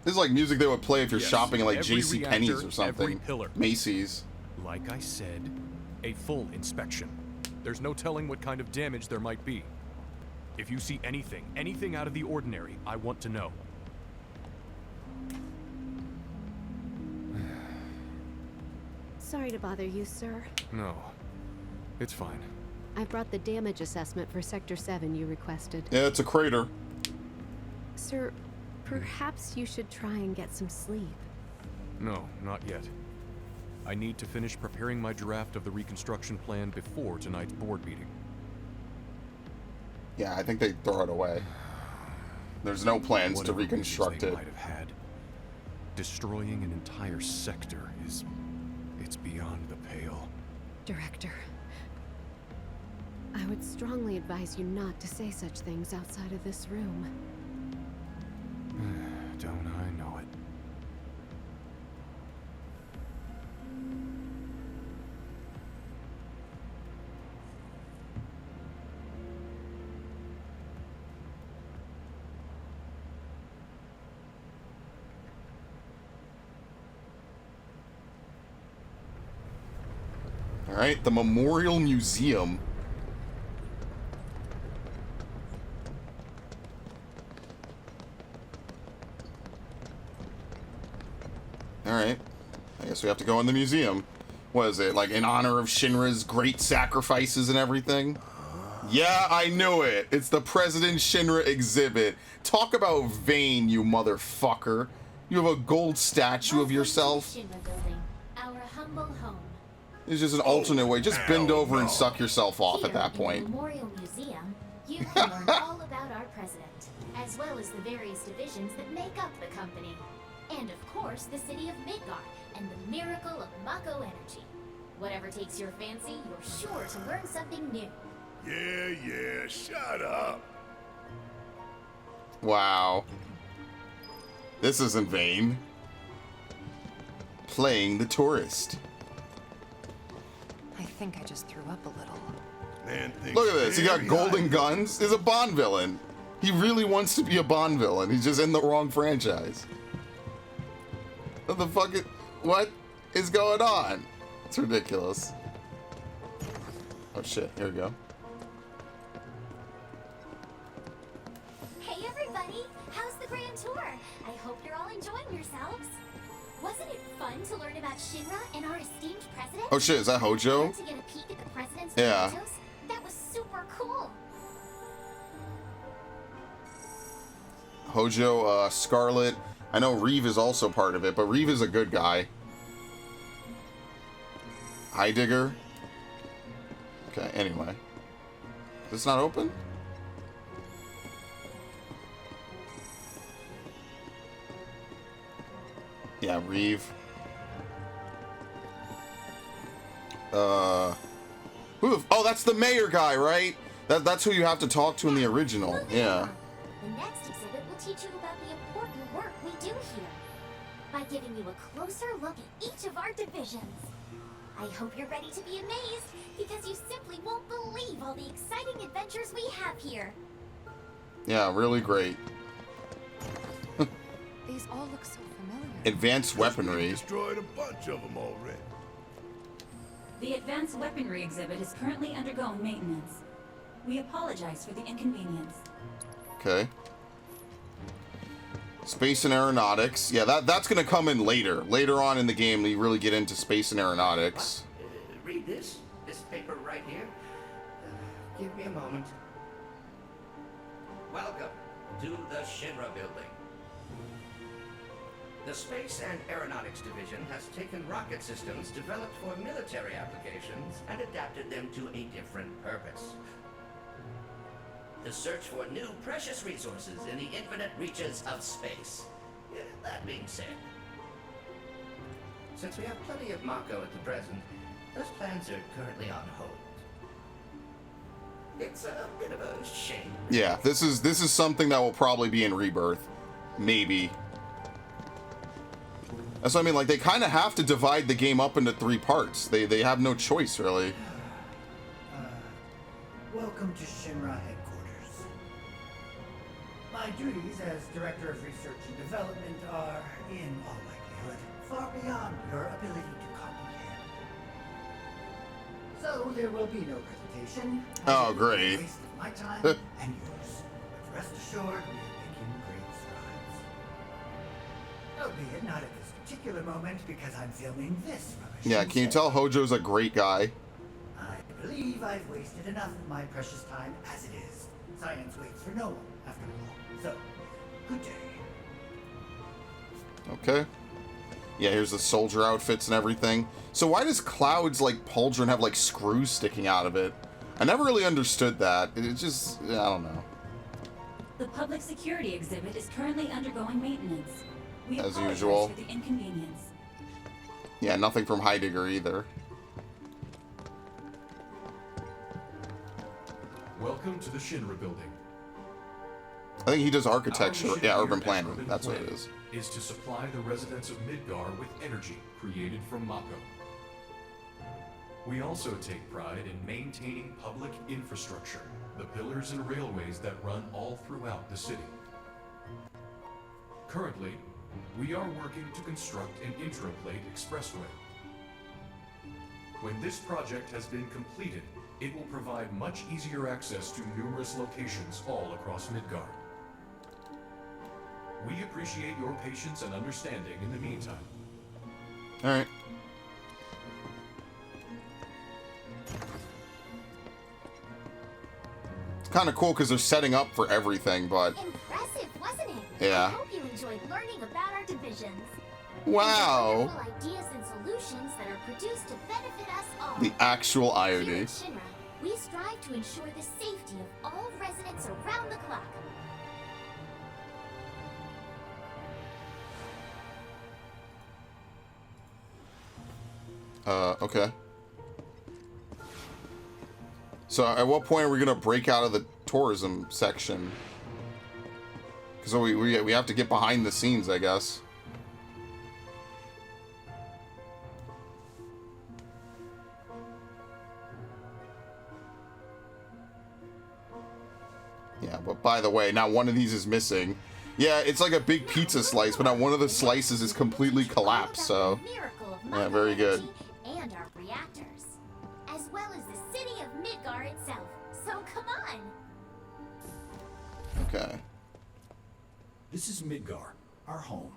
This is like music they would play if you're shopping at like every JC Penney's reactor, or something. every pillar. Macy's. Like I said, a full inspection. There's no telling what kind of damage there might be. If you see anything out of the ordinary, I want to know. Sorry to bother you, sir. No, it's fine. I brought the damage assessment for Sector 7 you requested. Yeah, it's a crater. Sir, perhaps you should try and get some sleep. No, not yet. I need to finish preparing my draft of the reconstruction plan before tonight's board meeting. Yeah, I think they throw it away. There's no plans to Whatever reconstruct they it. might have had. Destroying an entire sector is... it's beyond the pale. Director, I would strongly advise you not to say such things outside of this room. Don't I know it? All right, the Memorial Museum. All right, I guess we have to go in the museum. What is it, like in honor of Shinra's great sacrifices and everything? Yeah, I knew it. It's the President Shinra exhibit. Talk about vain, you motherfucker. You have a gold statue of yourself. Shinra building, our humble home. It's just an alternate way. Just bend over and suck yourself off at that point. In the Memorial Museum, you can learn all about our president, as well as the various divisions that make up the company. And of course, the city of Midgar and the miracle of Mako energy. Whatever takes your fancy, you're sure to learn something new. Yeah, shut up. Wow. This isn't vain. Playing the tourist. I think I just threw up a little. Man, Look at this. He got golden guns. He's a Bond villain. He really wants to be a Bond villain. He's just in the wrong franchise. What the fuck is... What is going on? It's ridiculous. Oh shit. Here we go. Hey everybody! How's the grand tour? I hope you're all enjoying yourselves. Wasn't it fun to learn about Shinra and our esteemed president? Oh shit, is that Hojo? To get a peek at the president's Yeah. photos? That was super cool. Hojo, Scarlet. I know Reeve is also part of it, but Reeve is a good guy. Heidegger. Okay, anyway. Is this not open? Yeah, Reeve. Who the... Oh, that's the mayor guy, right? That's who you have to talk to in the original. Yeah. The next exhibit will teach you about the important work we do here by giving you a closer look at each of our divisions. I hope you're ready to be amazed because you simply won't believe all the exciting adventures we have here. Yeah, really great. These all look so familiar. Advanced weaponry. Destroyed a bunch of them already. The advanced weaponry exhibit is currently undergoing maintenance. We apologize for the inconvenience. Okay. Space and aeronautics. Yeah, that's gonna come in later. Later on in the game, we really get into space and aeronautics. Read this paper right here. Give me a moment. Welcome to the Shinra building. The Space and Aeronautics Division has taken rocket systems developed for military applications and adapted them to a different purpose. The search for new precious resources in the infinite reaches of space. That being said, since we have plenty of Mako at the present, those plans are currently on hold. It's a bit of a shame. Yeah, this is something that will probably be in Rebirth. Maybe. That's what I mean, like, they kind of have to divide the game up into 3 parts. They have no choice, really. Welcome to Shinra headquarters. My duties as Director of Research and Development are, in all likelihood, far beyond your ability to comprehend. So there will be no presentation. Oh, great. Waste of my time and yours. But rest assured, we are making great strides. Albeit not at this particular moment because I'm filming this rubbish. Yeah, can you tell Hojo's a great guy? I believe I've wasted enough of my precious time as it is. Science waits for no one, after all. So, good day. Okay. Yeah, here's the soldier outfits and everything. So why does Cloud's, like, pauldron have, like, screws sticking out of it? I never really understood that. It just, I don't know. The public security exhibit is currently undergoing maintenance. We As apologize usual. for the inconvenience. Yeah, nothing from Heidegger either. Welcome to the Shinra building. I think he does architecture. Our mission Yeah, here urban at planning. That's what it Planning is. Is to supply the residents of Midgar with energy created from Mako. We also take pride in maintaining public infrastructure, the pillars and railways that run all throughout the city. Currently, we are working to construct an intraplate expressway. When this project has been completed, it will provide much easier access to numerous locations all across Midgar. We appreciate your patience and understanding in the meantime. Alright. It's kind of cool because they're setting up for everything, but... Impressive, wasn't it? Yeah. I hope you enjoyed learning about our divisions. Wow. And the wonderful ideas and solutions that are produced to benefit us all. The actual Here IOD. at Shinra, we strive to ensure the safety of all residents around the clock. Okay. So at what point are we gonna break out of the tourism section? Because we have to get behind the scenes, I guess. Yeah, but by the way, now one of these is missing. Yeah, it's like a big pizza slice, but now one of the slices is completely collapsed, so... Yeah, very good. And our reactors, as well as the city of Midgar itself. So come on. Okay. This is Midgar, our home,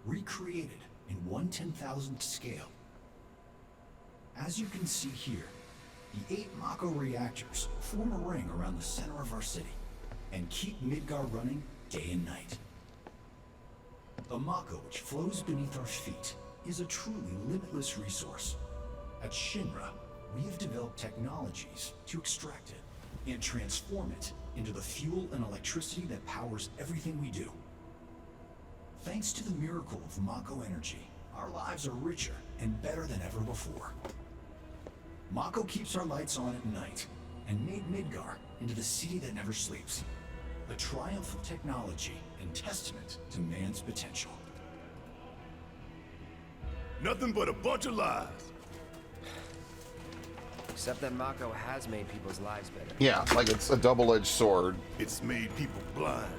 recreated in 1/10,000th scale. As you can see here, the 8 Mako reactors form a ring around the center of our city and keep Midgar running day and night. The Mako which flows beneath our feet is a truly limitless resource. At Shinra, we have developed technologies to extract it and transform it into the fuel and electricity that powers everything we do. Thanks to the miracle of Mako energy, our lives are richer and better than ever before. Mako keeps our lights on at night and made Midgar into the city that never sleeps. The triumph of technology and testament to man's potential. Nothing but a bunch of lies. Except that Mako has made people's lives better. Yeah, like it's a double-edged sword. It's made people blind.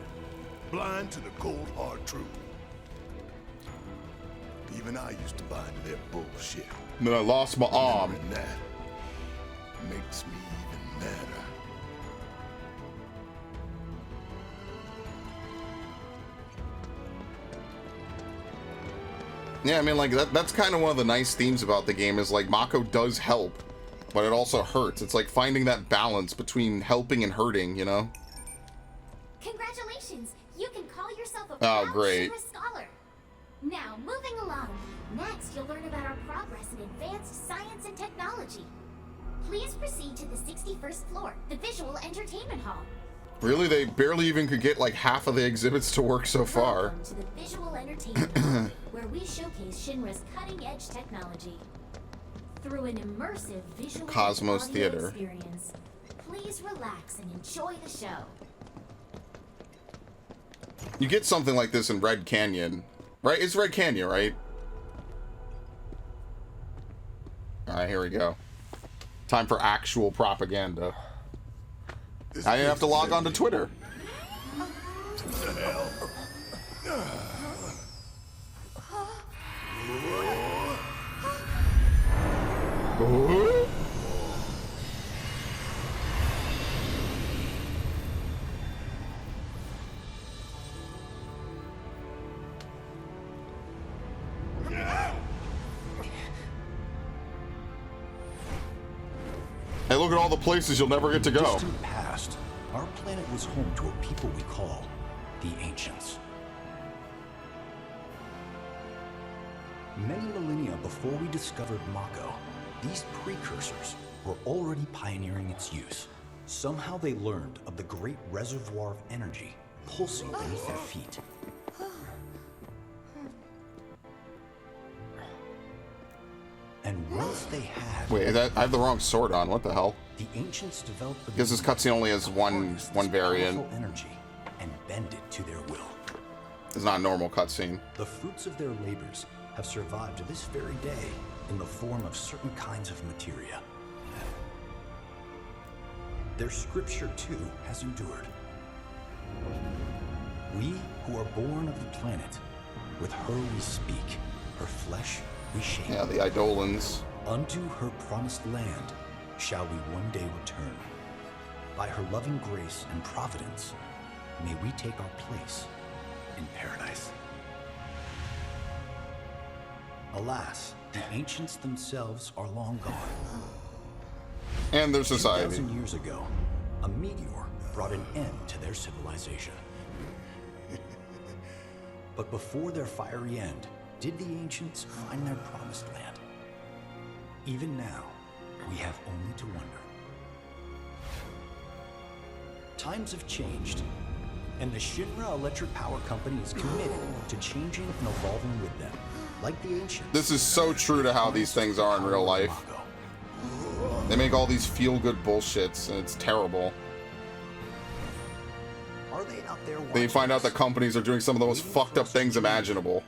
Blind to the cold, hard truth. Even I used to buy into their bullshit. Then I lost my arm. And that makes me even madder. Yeah, I mean, like, that's kind of one of the nice themes about the game is, like, Mako does help, but it also hurts. It's like finding that balance between helping and hurting, you know? Congratulations! You can call yourself a Oh, proud great. Shinra scholar. Now, moving along. Next, you'll learn about our progress in advanced science and technology. Please proceed to the 61st floor, the Visual Entertainment Hall. Really, they barely even could get, like, half of the exhibits to work so far. Welcome to the Visual Entertainment Hall, where we showcase Shinra's cutting-edge technology. Through an immersive visual Cosmos audio Theater. experience, please relax and enjoy the show. You get something like this in Red Canyon, right? It's Red Canyon, right? Alright, here we go. Time for actual propaganda. I didn't have to log on to Twitter. What the hell? Hey, look at all the places you'll never get to go. Distant past, our planet was home to a people we call the Ancients. Many millennia before we discovered Mako, these precursors were already pioneering its use. Somehow they learned of the great reservoir of energy pulsing beneath their feet. And once they had... Wait, I have the wrong sword on. What the hell? The ancients developed the... Because this cutscene only has one variant. ...energy and bend it to their will. It's not a normal cutscene. The fruits of their labors have survived to this very day in the form of certain kinds of materia. Their scripture, too, has endured. We who are born of the planet, with her we speak, her flesh we shape. Yeah, the Eidolons. Unto her promised land shall we one day return. By her loving grace and providence, may we take our place in paradise. Alas, the ancients themselves are long gone. And their society. 2,000 years ago, a meteor brought an end to their civilization. But before their fiery end, did the ancients find their promised land? Even now, we have only to wonder. Times have changed, and the Shinra Electric Power Company is committed to changing and evolving with them, like the ancients. This is so true to how these things are in real life. They make all these feel-good bullshits, and it's terrible. Are they out there Then you find out that companies are doing some of the most fucked up things imaginable.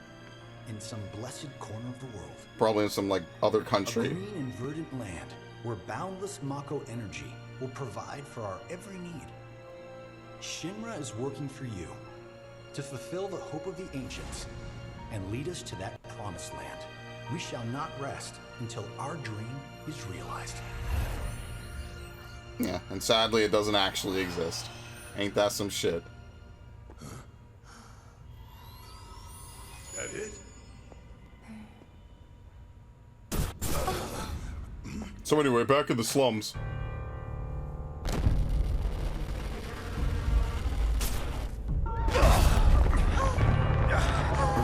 In some blessed corner of the world. Probably in some, like, other country. A green and verdant land where boundless Mako energy will provide for our every need. Shinra is working for you to fulfill the hope of the ancients and lead us to that promised land. We shall not rest until our dream is realized. Yeah, and sadly it doesn't actually exist. Ain't that some shit? That it? So anyway, back in the slums.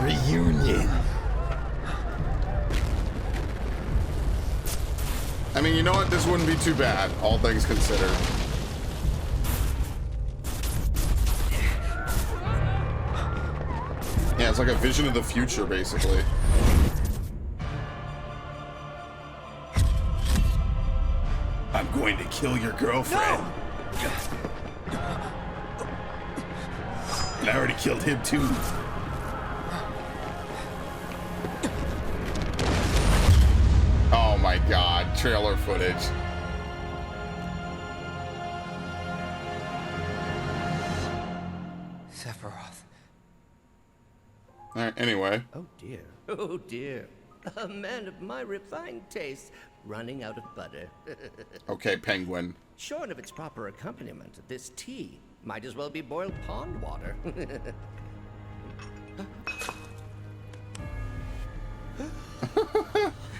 Reunion. I mean, you know what? This wouldn't be too bad, all things considered. Yeah, it's like a vision of the future, basically. I'm going to kill your girlfriend. No! I already killed him too. Oh my god, trailer footage. Sephiroth. Alright, anyway. Oh dear. Oh dear. A man of my refined taste running out of butter. Okay, Penguin. Shorn of its proper accompaniment, this tea might as well be boiled pond water.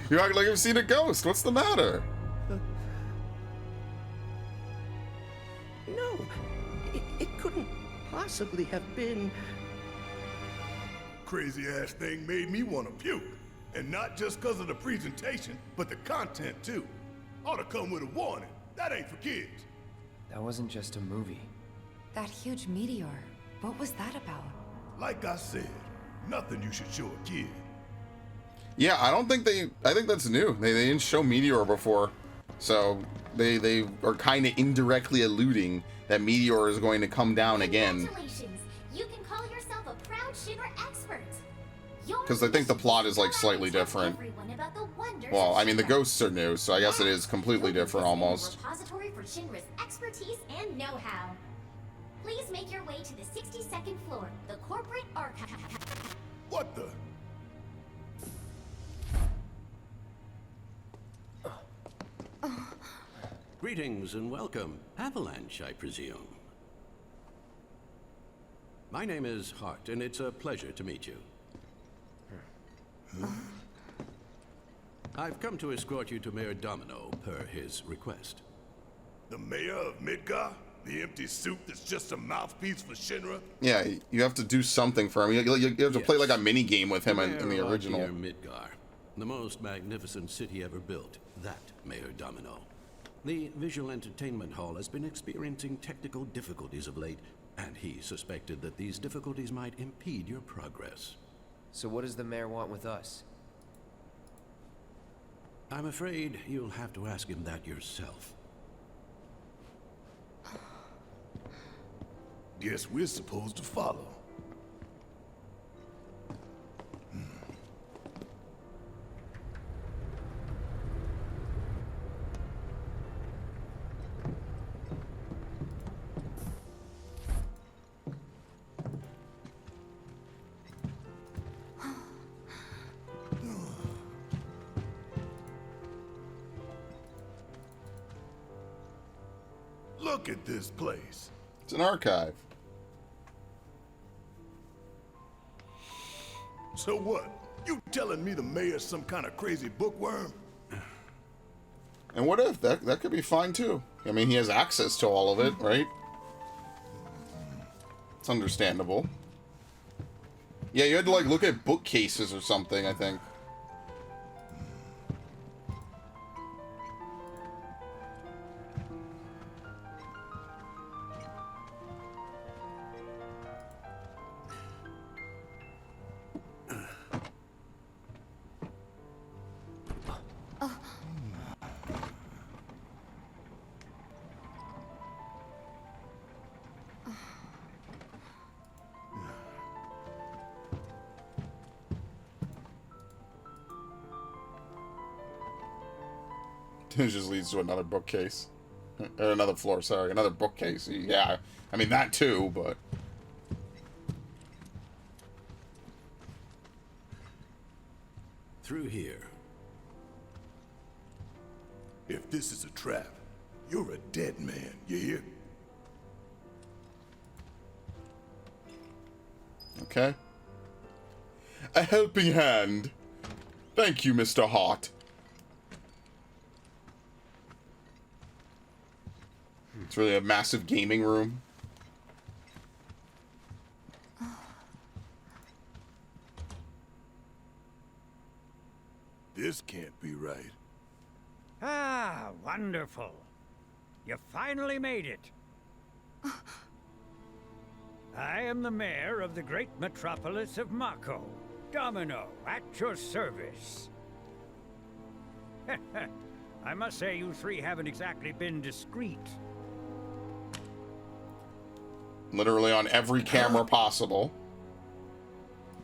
You act like you've seen a ghost. What's the matter? No, it couldn't possibly have been. Crazy ass thing made me want to puke. And not just because of the presentation, but the content too. Ought to come with a warning. That ain't for kids. That wasn't just a movie. That huge meteor, what was that about? Like I said, nothing you should show a kid. Yeah, I don't think I think that's new. They didn't show Meteor before. So they are kind of indirectly alluding that Meteor is going to come down again. Congratulations! You can call yourself a proud Shinra expert. Because I think the plot is like slightly different. Well, I mean the ghosts are new, so I guess it is completely different almost. Repository for Shinra's expertise and know-how. Please make your way to the 62nd floor, the corporate archive. What the? Greetings and welcome. Avalanche, I presume. My name is Hart, and it's a pleasure to meet you. I've come to escort you to Mayor Domino, per his request. The mayor of Midgar? The empty suit that's just a mouthpiece for Shinra? Yeah, you have to do something for him. You have to play like a mini game with him in the original. Dear Midgar, the most magnificent city ever built. That, Mayor Domino. The visual entertainment hall has been experiencing technical difficulties of late, and he suspected that these difficulties might impede your progress. So what does the mayor want with us? I'm afraid you'll have to ask him that yourself. Guess we're supposed to follow. Look at this place. It's an archive. So what? You telling me the mayor's some kind of crazy bookworm? And what if that could be fine too? I mean, he has access to all of it, right? It's understandable. Yeah, you had to like look at bookcases or something, I think. It just leads to another bookcase. Or another floor, sorry. Another bookcase. Yeah, I mean, that too, but... Through here. If this is a trap, you're a dead man, you hear? Okay. A helping hand. Thank you, Mr. Hart. It's really a massive gaming room. This can't be right. Ah, wonderful. You finally made it. I am the mayor of the great metropolis of Mako. Domino, at your service. I must say you three haven't exactly been discreet. Literally on every camera possible.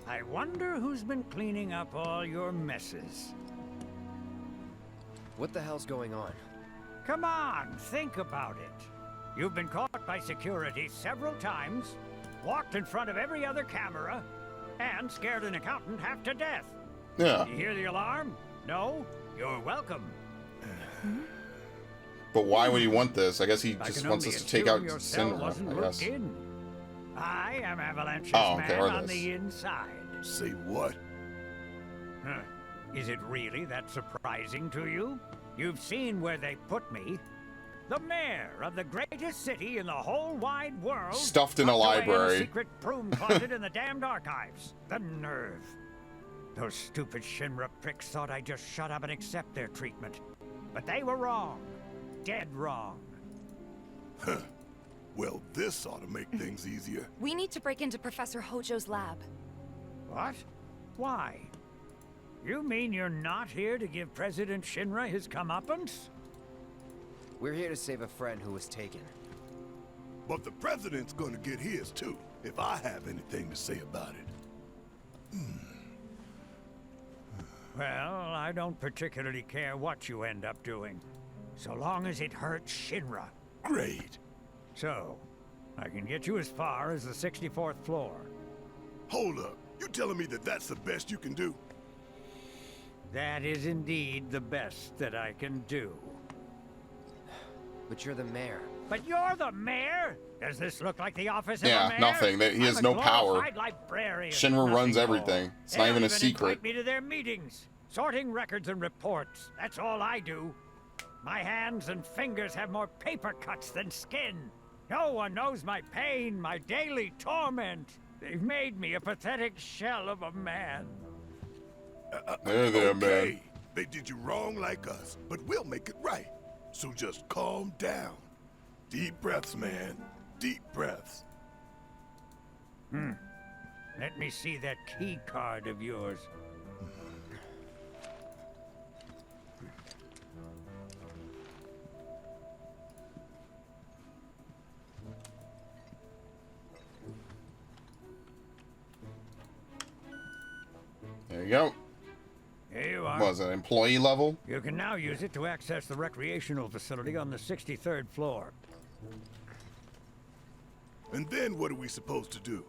I wonder who's been cleaning up all your messes. What the hell's going on? Come on, think about it. You've been caught by security several times, walked in front of every other camera, and scared an accountant half to death. Yeah. You hear the alarm? No? You're welcome. But why would he want this? I guess he just wants us to take out Syndra, I guess. I am Avalanche's okay, man on the inside. Say what? Huh. Is it really that surprising to you? You've seen where they put me. The mayor of the greatest city in the whole wide world. Stuffed in a library. In a secret broom closet in the damned archives. The nerve. Those stupid Shinra pricks thought I'd just shut up and accept their treatment. But they were wrong. Dead wrong. Huh. Well, this ought to make things easier. We need to break into Professor Hojo's lab. What? Why? You mean you're not here to give President Shinra his comeuppance? We're here to save a friend who was taken. But the president's gonna get his too, if I have anything to say about it. Well, I don't particularly care what you end up doing, so long as it hurts Shinra. Great. So, I can get you as far as the 64th floor. Hold up. You telling me that that's the best you can do? That is indeed the best that I can do. But you're the mayor. But you're the mayor? Does this look like the office of a mayor? Yeah, nothing. He has no power. Shinra runs everything. It's not even a secret. Invite me to their meetings, sorting records and reports. That's all I do. My hands and fingers have more paper cuts than skin. No one knows my pain, my daily torment. They've made me a pathetic shell of a man. There, man. Okay, they did you wrong like us, but we'll make it right. So just calm down. Deep breaths, man. Deep breaths. Let me see that key card of yours. There you go. Here you are. Was it employee level? You can now use it to access the recreational facility on the 63rd floor. And then what are we supposed to do?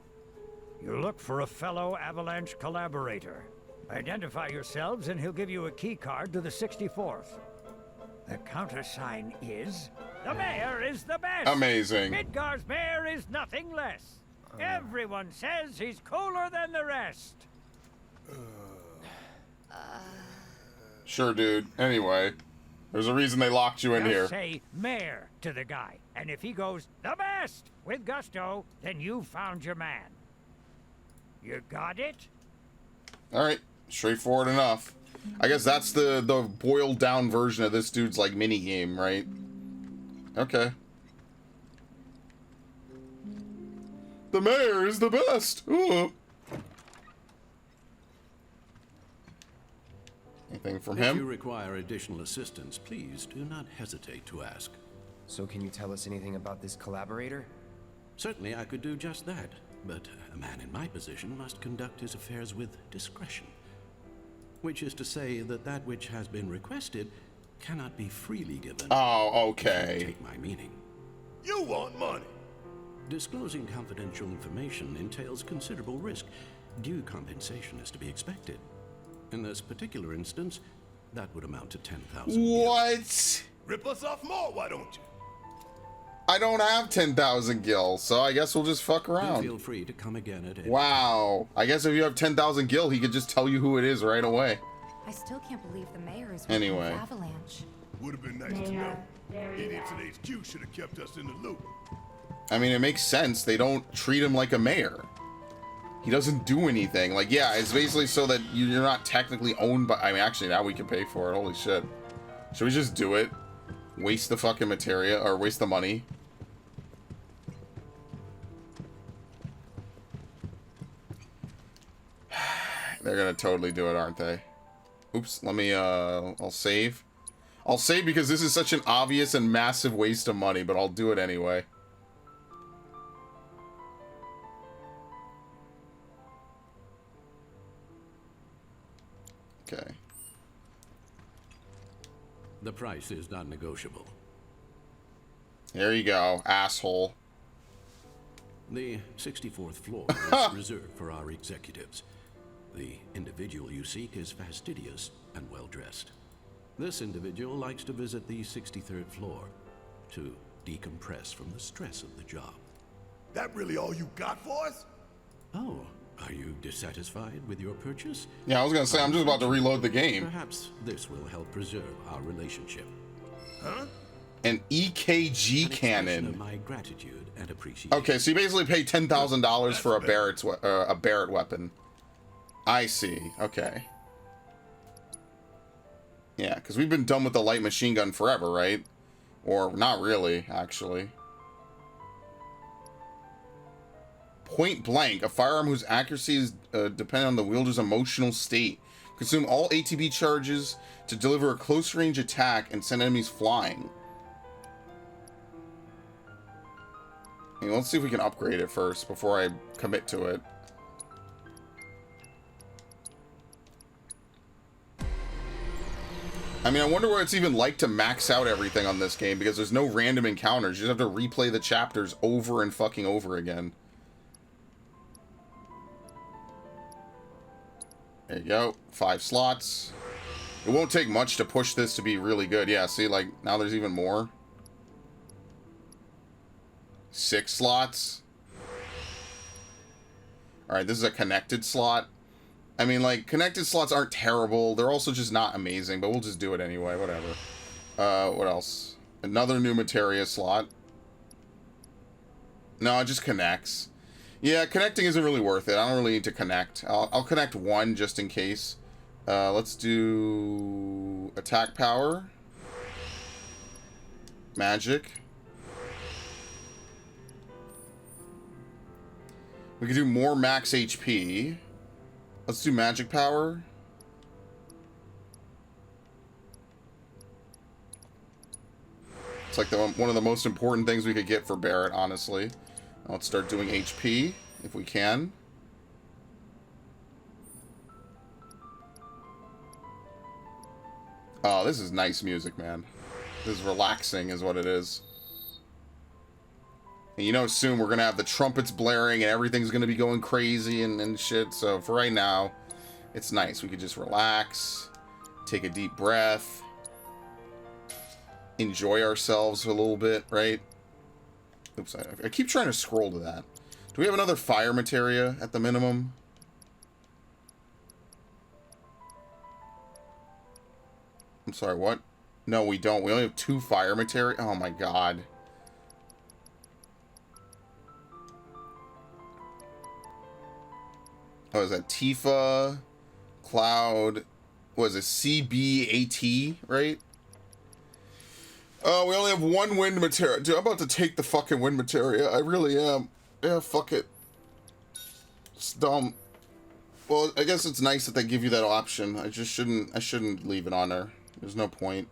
You look for a fellow Avalanche collaborator. Identify yourselves and he'll give you a key card to the 64th. The countersign is... The mayor is the best! Amazing. Midgar's mayor is nothing less. Everyone says he's cooler than the rest. Sure, dude. Anyway, there's a reason they locked you in Just here. say mayor to the guy. And if he goes, the best, with gusto, then you found your man. You got it? Alright, straightforward enough. I guess that's the boiled down version of this dude's like mini game, right? Okay. The mayor is the best. Ooh. Anything from If you him? require additional assistance, please do not hesitate to ask. So can you tell us anything about this collaborator? Certainly I could do just that, but a man in my position must conduct his affairs with discretion. Which is to say that that which has been requested cannot be freely given. Oh, okay. If you take my meaning. You want money. Disclosing confidential information entails considerable risk. Due compensation is to be expected. In this particular instance, that would amount to 10,000. What? Rip us off more, why don't you? I don't have 10,000 gil, so I guess we'll just fuck around. Feel free to come again at any Wow. I guess if you have 10,000 gil, he could just tell you who it is right away. I still can't believe the mayor is Anyway. working with Avalanche. Would have been nice to know. Idiots at HQ should have kept us in the loop. I mean, it makes sense. They don't treat him like a mayor. He doesn't do anything. Like, yeah, it's basically so that you're not technically owned by... I mean, actually, now we can pay for it. Holy shit. Should we just do it? Waste the fucking materia, or waste the money? They're gonna totally do it, aren't they? Oops, let me, I'll save. I'll save because this is such an obvious and massive waste of money, but I'll do it anyway. Okay. The price is not negotiable. There you go, asshole. The 64th floor is reserved for our executives. The individual you seek is fastidious and well-dressed. This individual likes to visit the 63rd floor to decompress from the stress of the job. That really all you got for us? Oh, are you dissatisfied with your purchase? Yeah, I was gonna say, I'm just about to reload the game. Perhaps this will help preserve our relationship. Huh? An EKG cannon. Of my gratitude and appreciation. Okay, so you basically pay $10,000 for a Barrett weapon. I see. Okay. Yeah, because we've been done with the light machine gun forever, right? Or not really, actually. Point blank, a firearm whose accuracy is dependent on the wielder's emotional state. Consume all ATB charges to deliver a close-range attack and send enemies flying. Okay, let's see if we can upgrade it first before I commit to it. I mean, I wonder what it's even like to max out everything on this game, because there's no random encounters. You just have to replay the chapters over and fucking over again. There you go. 5 slots. It won't take much to push this to be really good. Yeah, see, like, now there's even more. 6 slots. Alright, this is a connected slot. I mean, like, connected slots aren't terrible. They're also just not amazing, but we'll just do it anyway. Whatever. What else? Another new materia slot. No, it just connects. Yeah, connecting isn't really worth it. I don't really need to connect. I'll connect one just in case. Let's do attack power. Magic. We can do more max HP. Let's do magic power. It's like one of the most important things we could get for Barrett, honestly. Let's start doing HP, if we can. Oh, this is nice music, man. This is relaxing, is what it is. And you know, soon we're going to have the trumpets blaring and everything's going to be going crazy and shit. So for right now, it's nice. We could just relax, take a deep breath, enjoy ourselves a little bit, right? Oops, I keep trying to scroll to that. Do we have another fire materia at the minimum? I'm sorry, what? No, we don't. We only have 2 fire materia. Oh my god. Oh, is that Tifa, Cloud, what is it, CBAT, right? Oh, we only have 1 wind materia. Dude, I'm about to take the fucking wind materia. I really am. Yeah, fuck it. It's dumb. Well, I guess it's nice that they give you that option. I shouldn't leave it on there. There's no point.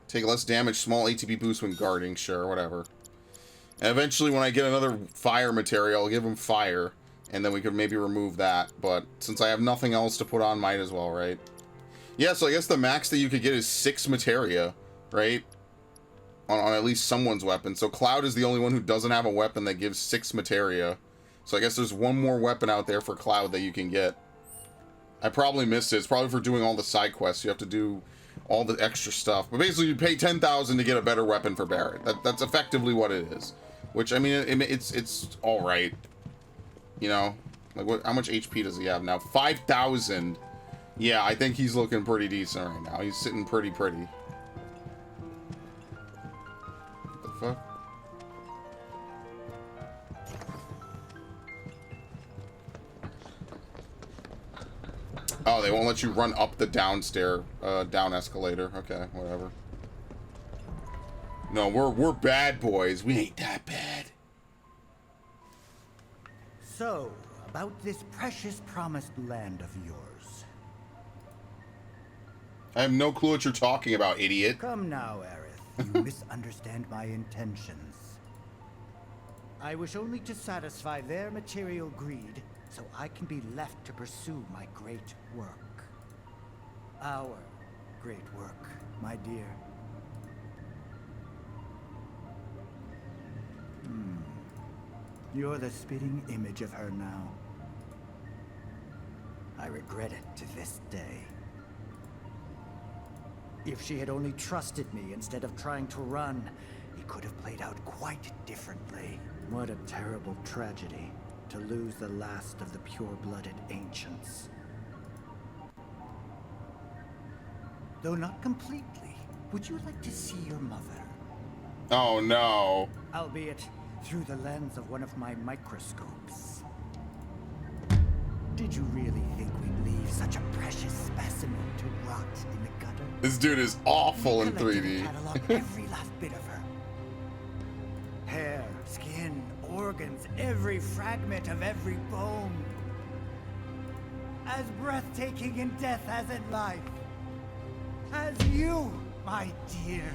Take less damage, small ATB boost when guarding, sure, whatever. And eventually when I get another fire material, I'll give him fire. And then we could maybe remove that. But since I have nothing else to put on, might as well, right? Yeah, so I guess the max that you could get is 6 materia, right? On at least someone's weapon. So Cloud is the only one who doesn't have a weapon that gives 6 materia. So I guess there's one more weapon out there for Cloud that you can get. I probably missed it. It's probably for doing all the side quests. You have to do all the extra stuff. But basically you pay 10,000 to get a better weapon for Barrett. That's effectively what it is. Which, I mean, it's alright. You know? Like, how much HP does he have now? 5,000. Yeah, I think he's looking pretty decent right now. He's sitting pretty. What the fuck? Oh, they won't let you run up the down escalator. Okay, whatever. No, we're bad boys. We ain't that bad. So, about this precious promised land of yours. I have no clue what you're talking about, idiot. Come now, Aerith. You misunderstand my intentions. I wish only to satisfy their material greed, so I can be left to pursue my great work. Our great work, my dear. You're the spitting image of her now. I regret it to this day. If she had only trusted me instead of trying to run, it could have played out quite differently. What a terrible tragedy to lose the last of the pure-blooded ancients. Though not completely, would you like to see your mother? Oh no. Albeit through the lens of one of my microscopes. Did you really think we'd leave such a precious specimen to rot in the gutter? This dude is awful in 3D. Catalog every last bit of her. Hair, skin, organs, every fragment of every bone. As breathtaking in death as in life. As you, my dear.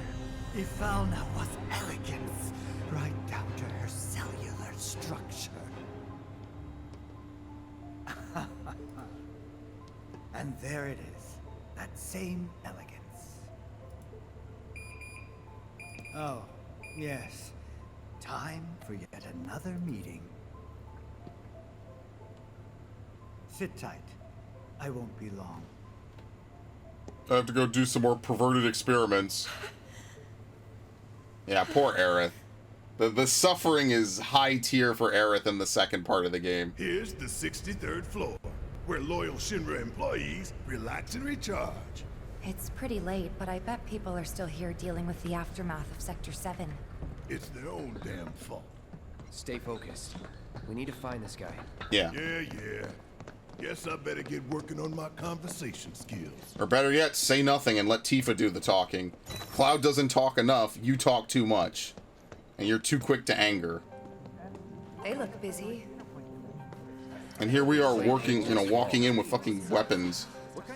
Ifalna was elegance, right down to her cellular structure. And there it is, that same elegance. Oh, yes. Time for yet another meeting. Sit tight. I won't be long. I have to go do some more perverted experiments. Yeah, poor Aerith. The suffering is high tier for Aerith in the second part of the game. Here's the 63rd floor, where loyal Shinra employees relax and recharge. It's pretty late, but I bet people are still here dealing with the aftermath of Sector 7. It's their own damn fault. Stay focused. We need to find this guy. Yeah. Yeah. Guess I better get working on my conversation skills. Or better yet, say nothing and let Tifa do the talking. Cloud doesn't talk enough, you talk too much. And you're too quick to anger. They look busy. And here we are working, you know, walking in with fucking weapons.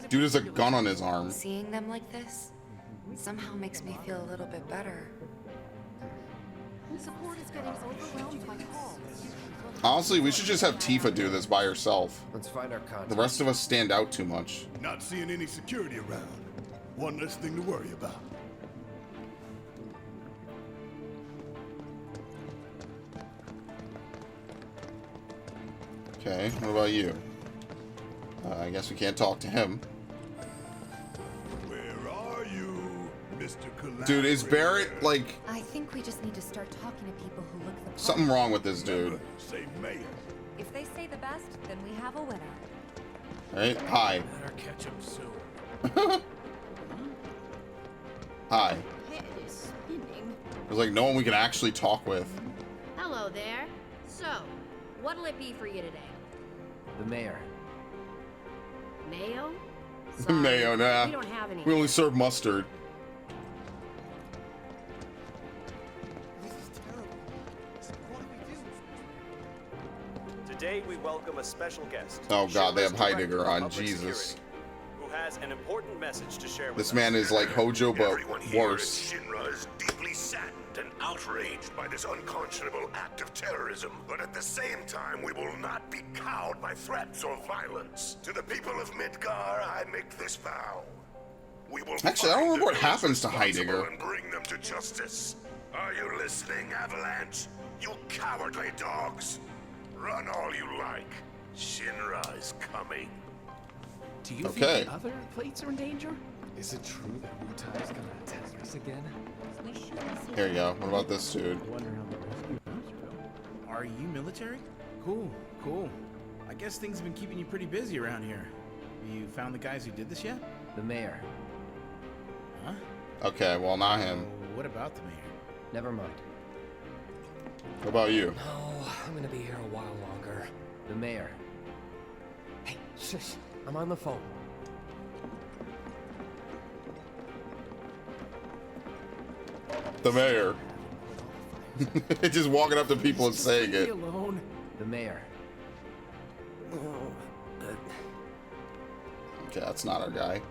Dude has a gun on his arm. Seeing them like this somehow makes me feel a little bit better. Support is getting overwhelmed by calls. Honestly, we should just have Tifa do this by herself. Let's find our contact. The rest of us stand out too much. Not seeing any security around. One less thing to worry about. Okay, what about you? I guess we can't talk to him. Where are you, Mr. Collaborator? Dude, is Barrett, like... I think we just need to start talking to people who look the part. Something wrong with this dude. Say mayor. If they say the best, then we have a winner. Alright, hi. Better catch him soon. Hi. Head is spinning. There's like no one we can actually talk with. Hello there. So, what'll it be for you today? The mayor. Mayo? Mayo, nah. We don't have any. We only serve mustard. Today we welcome a special guest. Oh god, they have Shinra's Heidegger Director of on. Public Jesus. Security, who has an important message to share with This us. man is like Hojo, but Everyone here at worse. Shinra is deeply saddened and outraged by this unconscionable act of terrorism. But at the same time, we will not be cowed by threats or violence. To the people of Midgar, I make this vow. We will Actually, I don't find remember what those happens to responsible Heidegger. and bring them to justice. Are you listening, Avalanche? You cowardly dogs! Run all you like. Shinra is coming. Do you Okay. think the other plates are in danger? Is it true that Wutai's gonna attack us again? Here you go. What about this dude? Are you military? Cool, cool. I guess things have been keeping you pretty busy around here. Have you found the guys who did this yet? The mayor. Huh? Okay, well, not him. What about the mayor? Never mind. What about you? No, I'm gonna be here a while longer. The mayor. Hey, shush. I'm on the phone. The mayor. Just walking up to people and saying Leave it. me alone. The mayor. Okay, that's not our guy.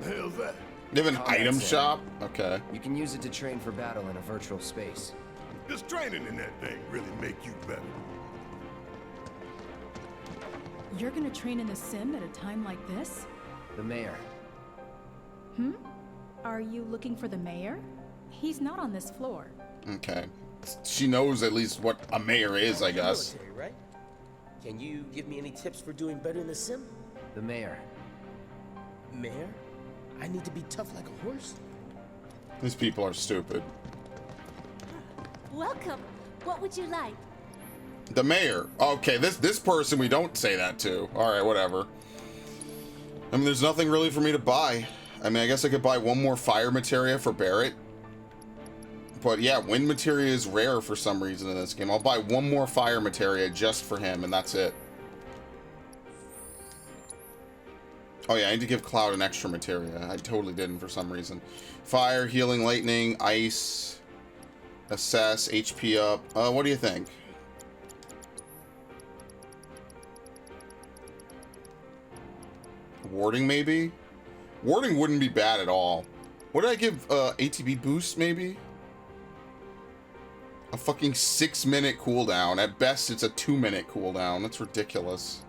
The hell's that? They have an Combat item center. shop? Okay. You can use it to train for battle in a virtual space. Does training in that thing really make you better? You're gonna train in the sim at a time like this? The mayor. Hmm? Are you looking for the mayor? He's not on this floor. Okay. She knows at least what a mayor is, I guess. Military, right? Can you give me any tips for doing better in the sim? The mayor. Mayor? I need to be tough like a horse? These people are stupid. Welcome. What would you like? The mayor. Okay, this person we don't say that to. Alright, whatever. I mean, there's nothing really for me to buy. I mean, I guess I could buy one more fire materia for Barrett. But yeah, wind materia is rare for some reason in this game. I'll buy one more fire materia just for him, and that's it. Oh yeah, I need to give Cloud an extra materia. I totally didn't for some reason. Fire, healing, lightning, ice, assess, HP up. What do you think? Warding, maybe? Warding wouldn't be bad at all. What did I give? ATB boost, maybe? A fucking 6-minute cooldown. At best, it's a 2-minute cooldown. That's ridiculous.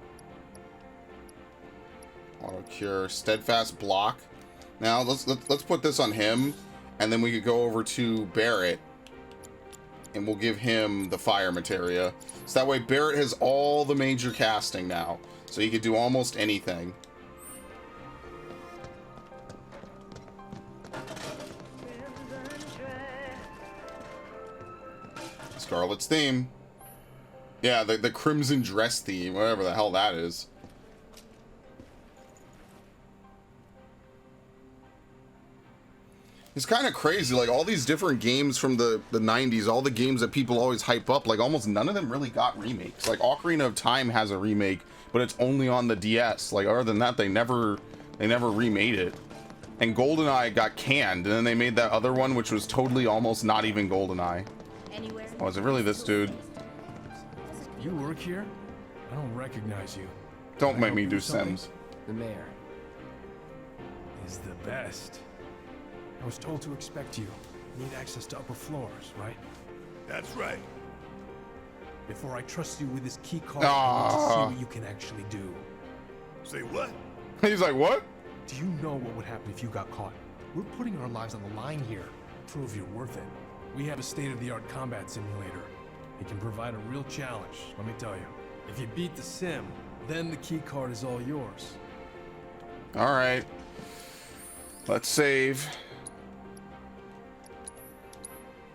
Auto cure, steadfast block. Now let's put this on him, and then we could go over to Barrett, and we'll give him the fire materia. So that way Barrett has all the major casting now, so he could do almost anything. Scarlet's theme. Yeah, the crimson dress theme, whatever the hell that is. It's kind of crazy, like all these different games from the 90s, all the games that people always hype up, like almost none of them really got remakes. Like Ocarina of Time has a remake, but it's only on the DS. Like other than that, they never remade it. And GoldenEye got canned, and then they made that other one, which was totally almost not even GoldenEye. Oh, is it really this dude? You work here? I don't recognize you. Don't make me do Sims. The mayor is the best. I was told to expect you. Need access to upper floors, right? That's right. Before I trust you with this key card, I need to see what you can actually do. Say what? He's like, what? Do you know what would happen if you got caught? We're putting our lives on the line here. Prove you're worth it. We have a state-of-the-art combat simulator. It can provide a real challenge, let me tell you. If you beat the sim, then the key card is all yours. All right. Let's save.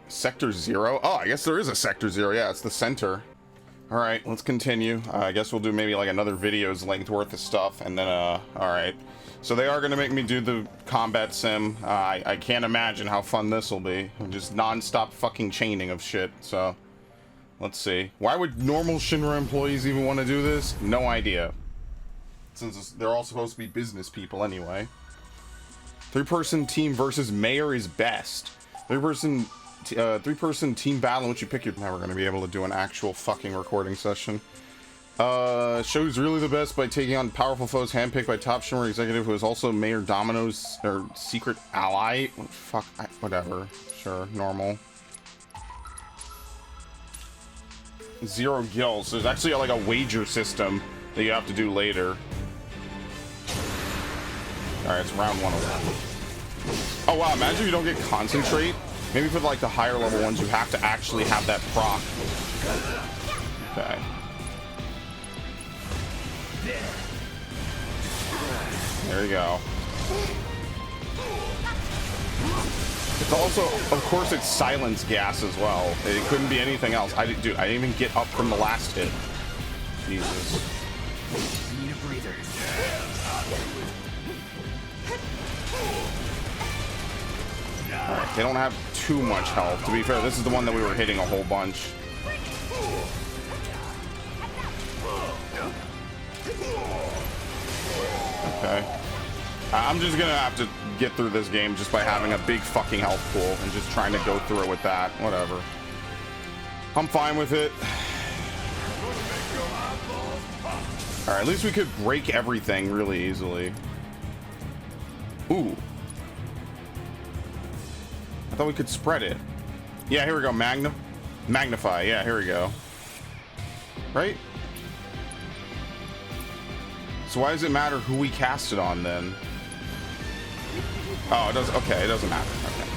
Sector 0. Oh, I guess there is a Sector 0. Yeah, it's the center. All right, let's continue. I guess we'll do maybe like another video's length worth of stuff, and then all right. So they are gonna make me do the combat sim. I can't imagine how fun this will be. Just non-stop fucking chaining of shit. So let's see. Why would normal Shinra employees even want to do this? No idea. Since they're all supposed to be business people anyway. 3-person team versus mayor is best. 3-person team battle in which you pick your... Now we're going to be able to do an actual fucking recording session. Show who's really the best by taking on powerful foes handpicked by top Shimmer executive who is also Mayor Domino's secret ally. Fuck, whatever. Sure, normal. 0 gills. There's actually like a wager system that you have to do later. Alright, it's round 1 of 1. Oh wow, imagine if you don't get concentrate. Maybe for like the higher level ones, you have to actually have that proc. Okay. There you go. It's also, of course, it's silence gas as well. It couldn't be anything else. Dude, I didn't even get up from the last hit. Jesus. need a breather. Alright, they don't have too much health. To be fair, this is the one that we were hitting a whole bunch. Okay. I'm just gonna have to get through this game just by having a big fucking health pool and just trying to go through it with that. Whatever. I'm fine with it. Alright, at least we could break everything really easily. Ooh. I thought we could spread it. Yeah, here we go. Magnify. Yeah, here we go. Right? So why does it matter who we cast it on then? Oh, it does. Okay, it doesn't matter. Okay.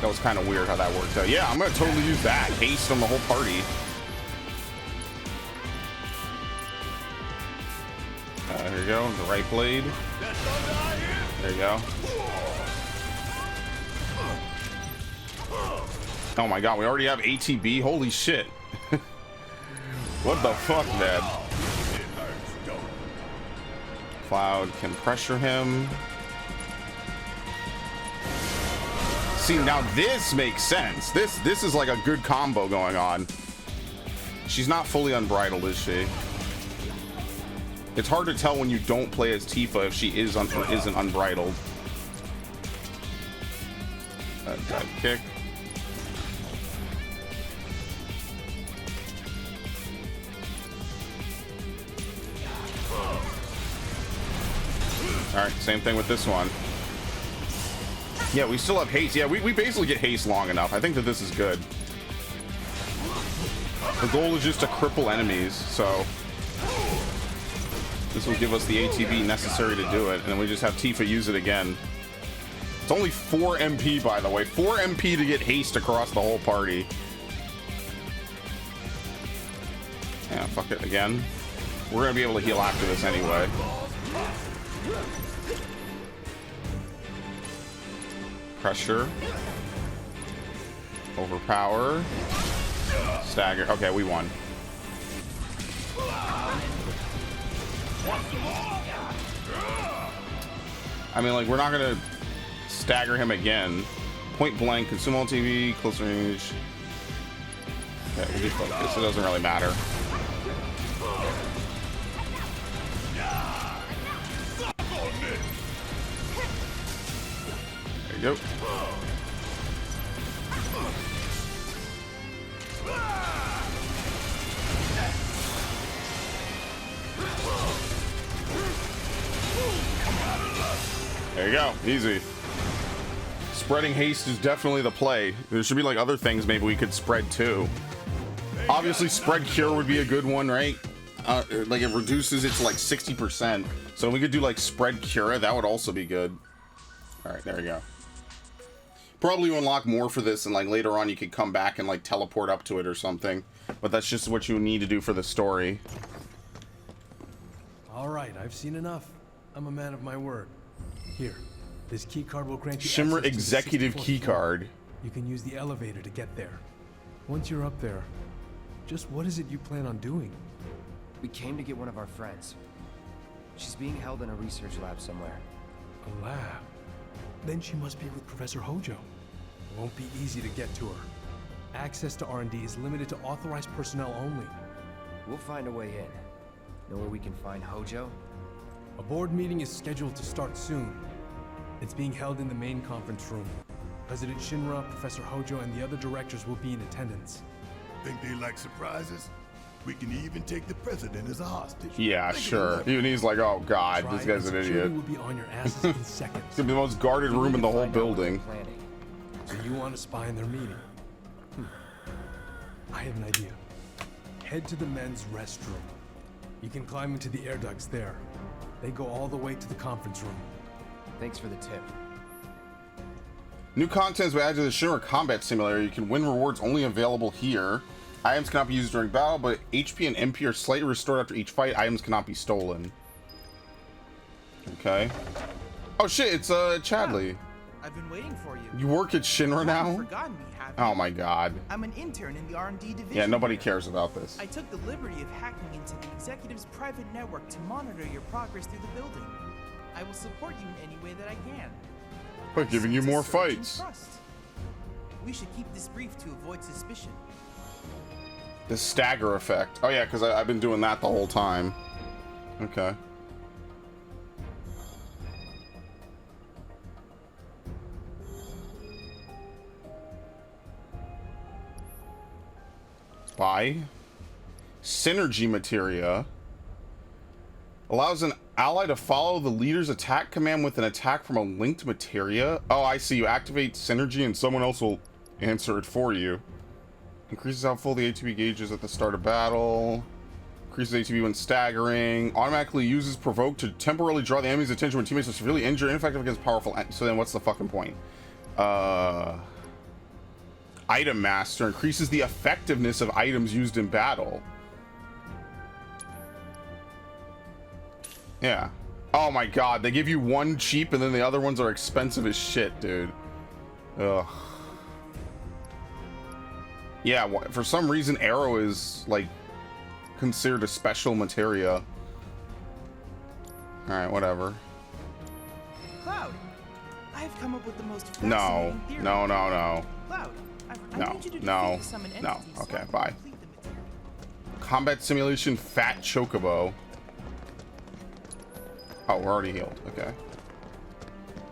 That was kind of weird how that worked out. Yeah, I'm gonna totally use that. Haste on the whole party. Here you go. The right blade. There you go. Oh my god, we already have ATB? Holy shit. What the fuck, man? Cloud can pressure him. See, now this makes sense. This is like a good combo going on. She's not fully unbridled, is she? It's hard to tell when you don't play as Tifa if she is or isn't unbridled. Dive kick. Alright, same thing with this one. Yeah, we still have haste. Yeah, we basically get haste long enough. I think that this is good. The goal is just to cripple enemies, so this will give us the ATB necessary to do it, and then we just have Tifa use it again. It's only 4 MP, by the way. 4 MP to get haste across the whole party. Yeah, fuck it again. We're gonna be able to heal after this anyway. Pressure. Overpower. Stagger. Okay, we won. I mean, like, we're not gonna stagger him again. Point blank, consume all TV, close range. Okay, we just focus. It doesn't really matter. There you go. There you go. Easy. Spreading haste is definitely the play. There should be like other things maybe we could spread too. Obviously, spread cure would be a good one, right? Like it reduces it to like 60%. So we could do like spread cure. That would also be good. All right, there we go. Probably unlock more for this, and like later on you could come back and like teleport up to it or something. But that's just what you need to do for the story. All right, I've seen enough. I'm a man of my word. Here, this key card will grant you Shimmer access to the executive 64th key floor. card. You can use the elevator to get there. Once you're up there, just what is it you plan on doing? We came to get one of our friends. She's being held in a research lab somewhere. A lab? Then she must be with Professor Hojo. It won't be easy to get to her. Access to R&D is limited to authorized personnel only. We'll find a way in. Know where we can find Hojo? A board meeting is scheduled to start soon. It's being held in the main conference room. President Shinra, Professor Hojo, and the other directors will be in attendance. Think they like surprises? We can even take the president as a hostage. Yeah, sure. Even he's like, oh god, this guy's an idiot. Will be on your asses in seconds. It's gonna be the most guarded room in the whole building. So you want to spy in their meeting? I have an idea. Head to the men's restroom. You can climb into the air ducts there. They go all the way to the conference room. Thanks for the tip. New contents will add to the Shinra Combat Simulator. You can win rewards only available here. Items cannot be used during battle, but HP and MP are slightly restored after each fight. Items cannot be stolen. Okay. Oh shit, it's Chadley. I've been waiting for you. You work at Shinra now? You've forgotten me, have you? Oh my god. I'm an intern in the R&D division. Yeah, nobody here. cares about this. I took the liberty of hacking into the executive's private network to monitor your progress through the building. I will support you in any way that I can. By giving you more Search and fights. trust. We should keep this brief to avoid suspicion. The stagger effect. Oh yeah, because I've been doing that the whole time. Okay. Buy. Synergy materia. Allows an ally to follow the leader's attack command with an attack from a linked materia. Oh, I see. You activate synergy and someone else will answer it for you. Increases how full the ATB gauge is at the start of battle. Increases ATB when staggering. Automatically uses provoke to temporarily draw the enemy's attention when teammates are severely injured. Ineffective against powerful. So then what's the fucking point? Item Master increases the effectiveness of items used in battle. Yeah. Oh my god, they give you one cheap and then the other ones are expensive as shit, dude. Ugh. Yeah, for some reason Arrow is like considered a special materia. Alright, whatever. Cloud, I've come up with the most No. fascinating theory. No. Cloud, I No. need you to No. defeat the summoned No. entities so I Okay, can bye. complete the material. Combat simulation fat chocobo. Oh, we're already healed. Okay.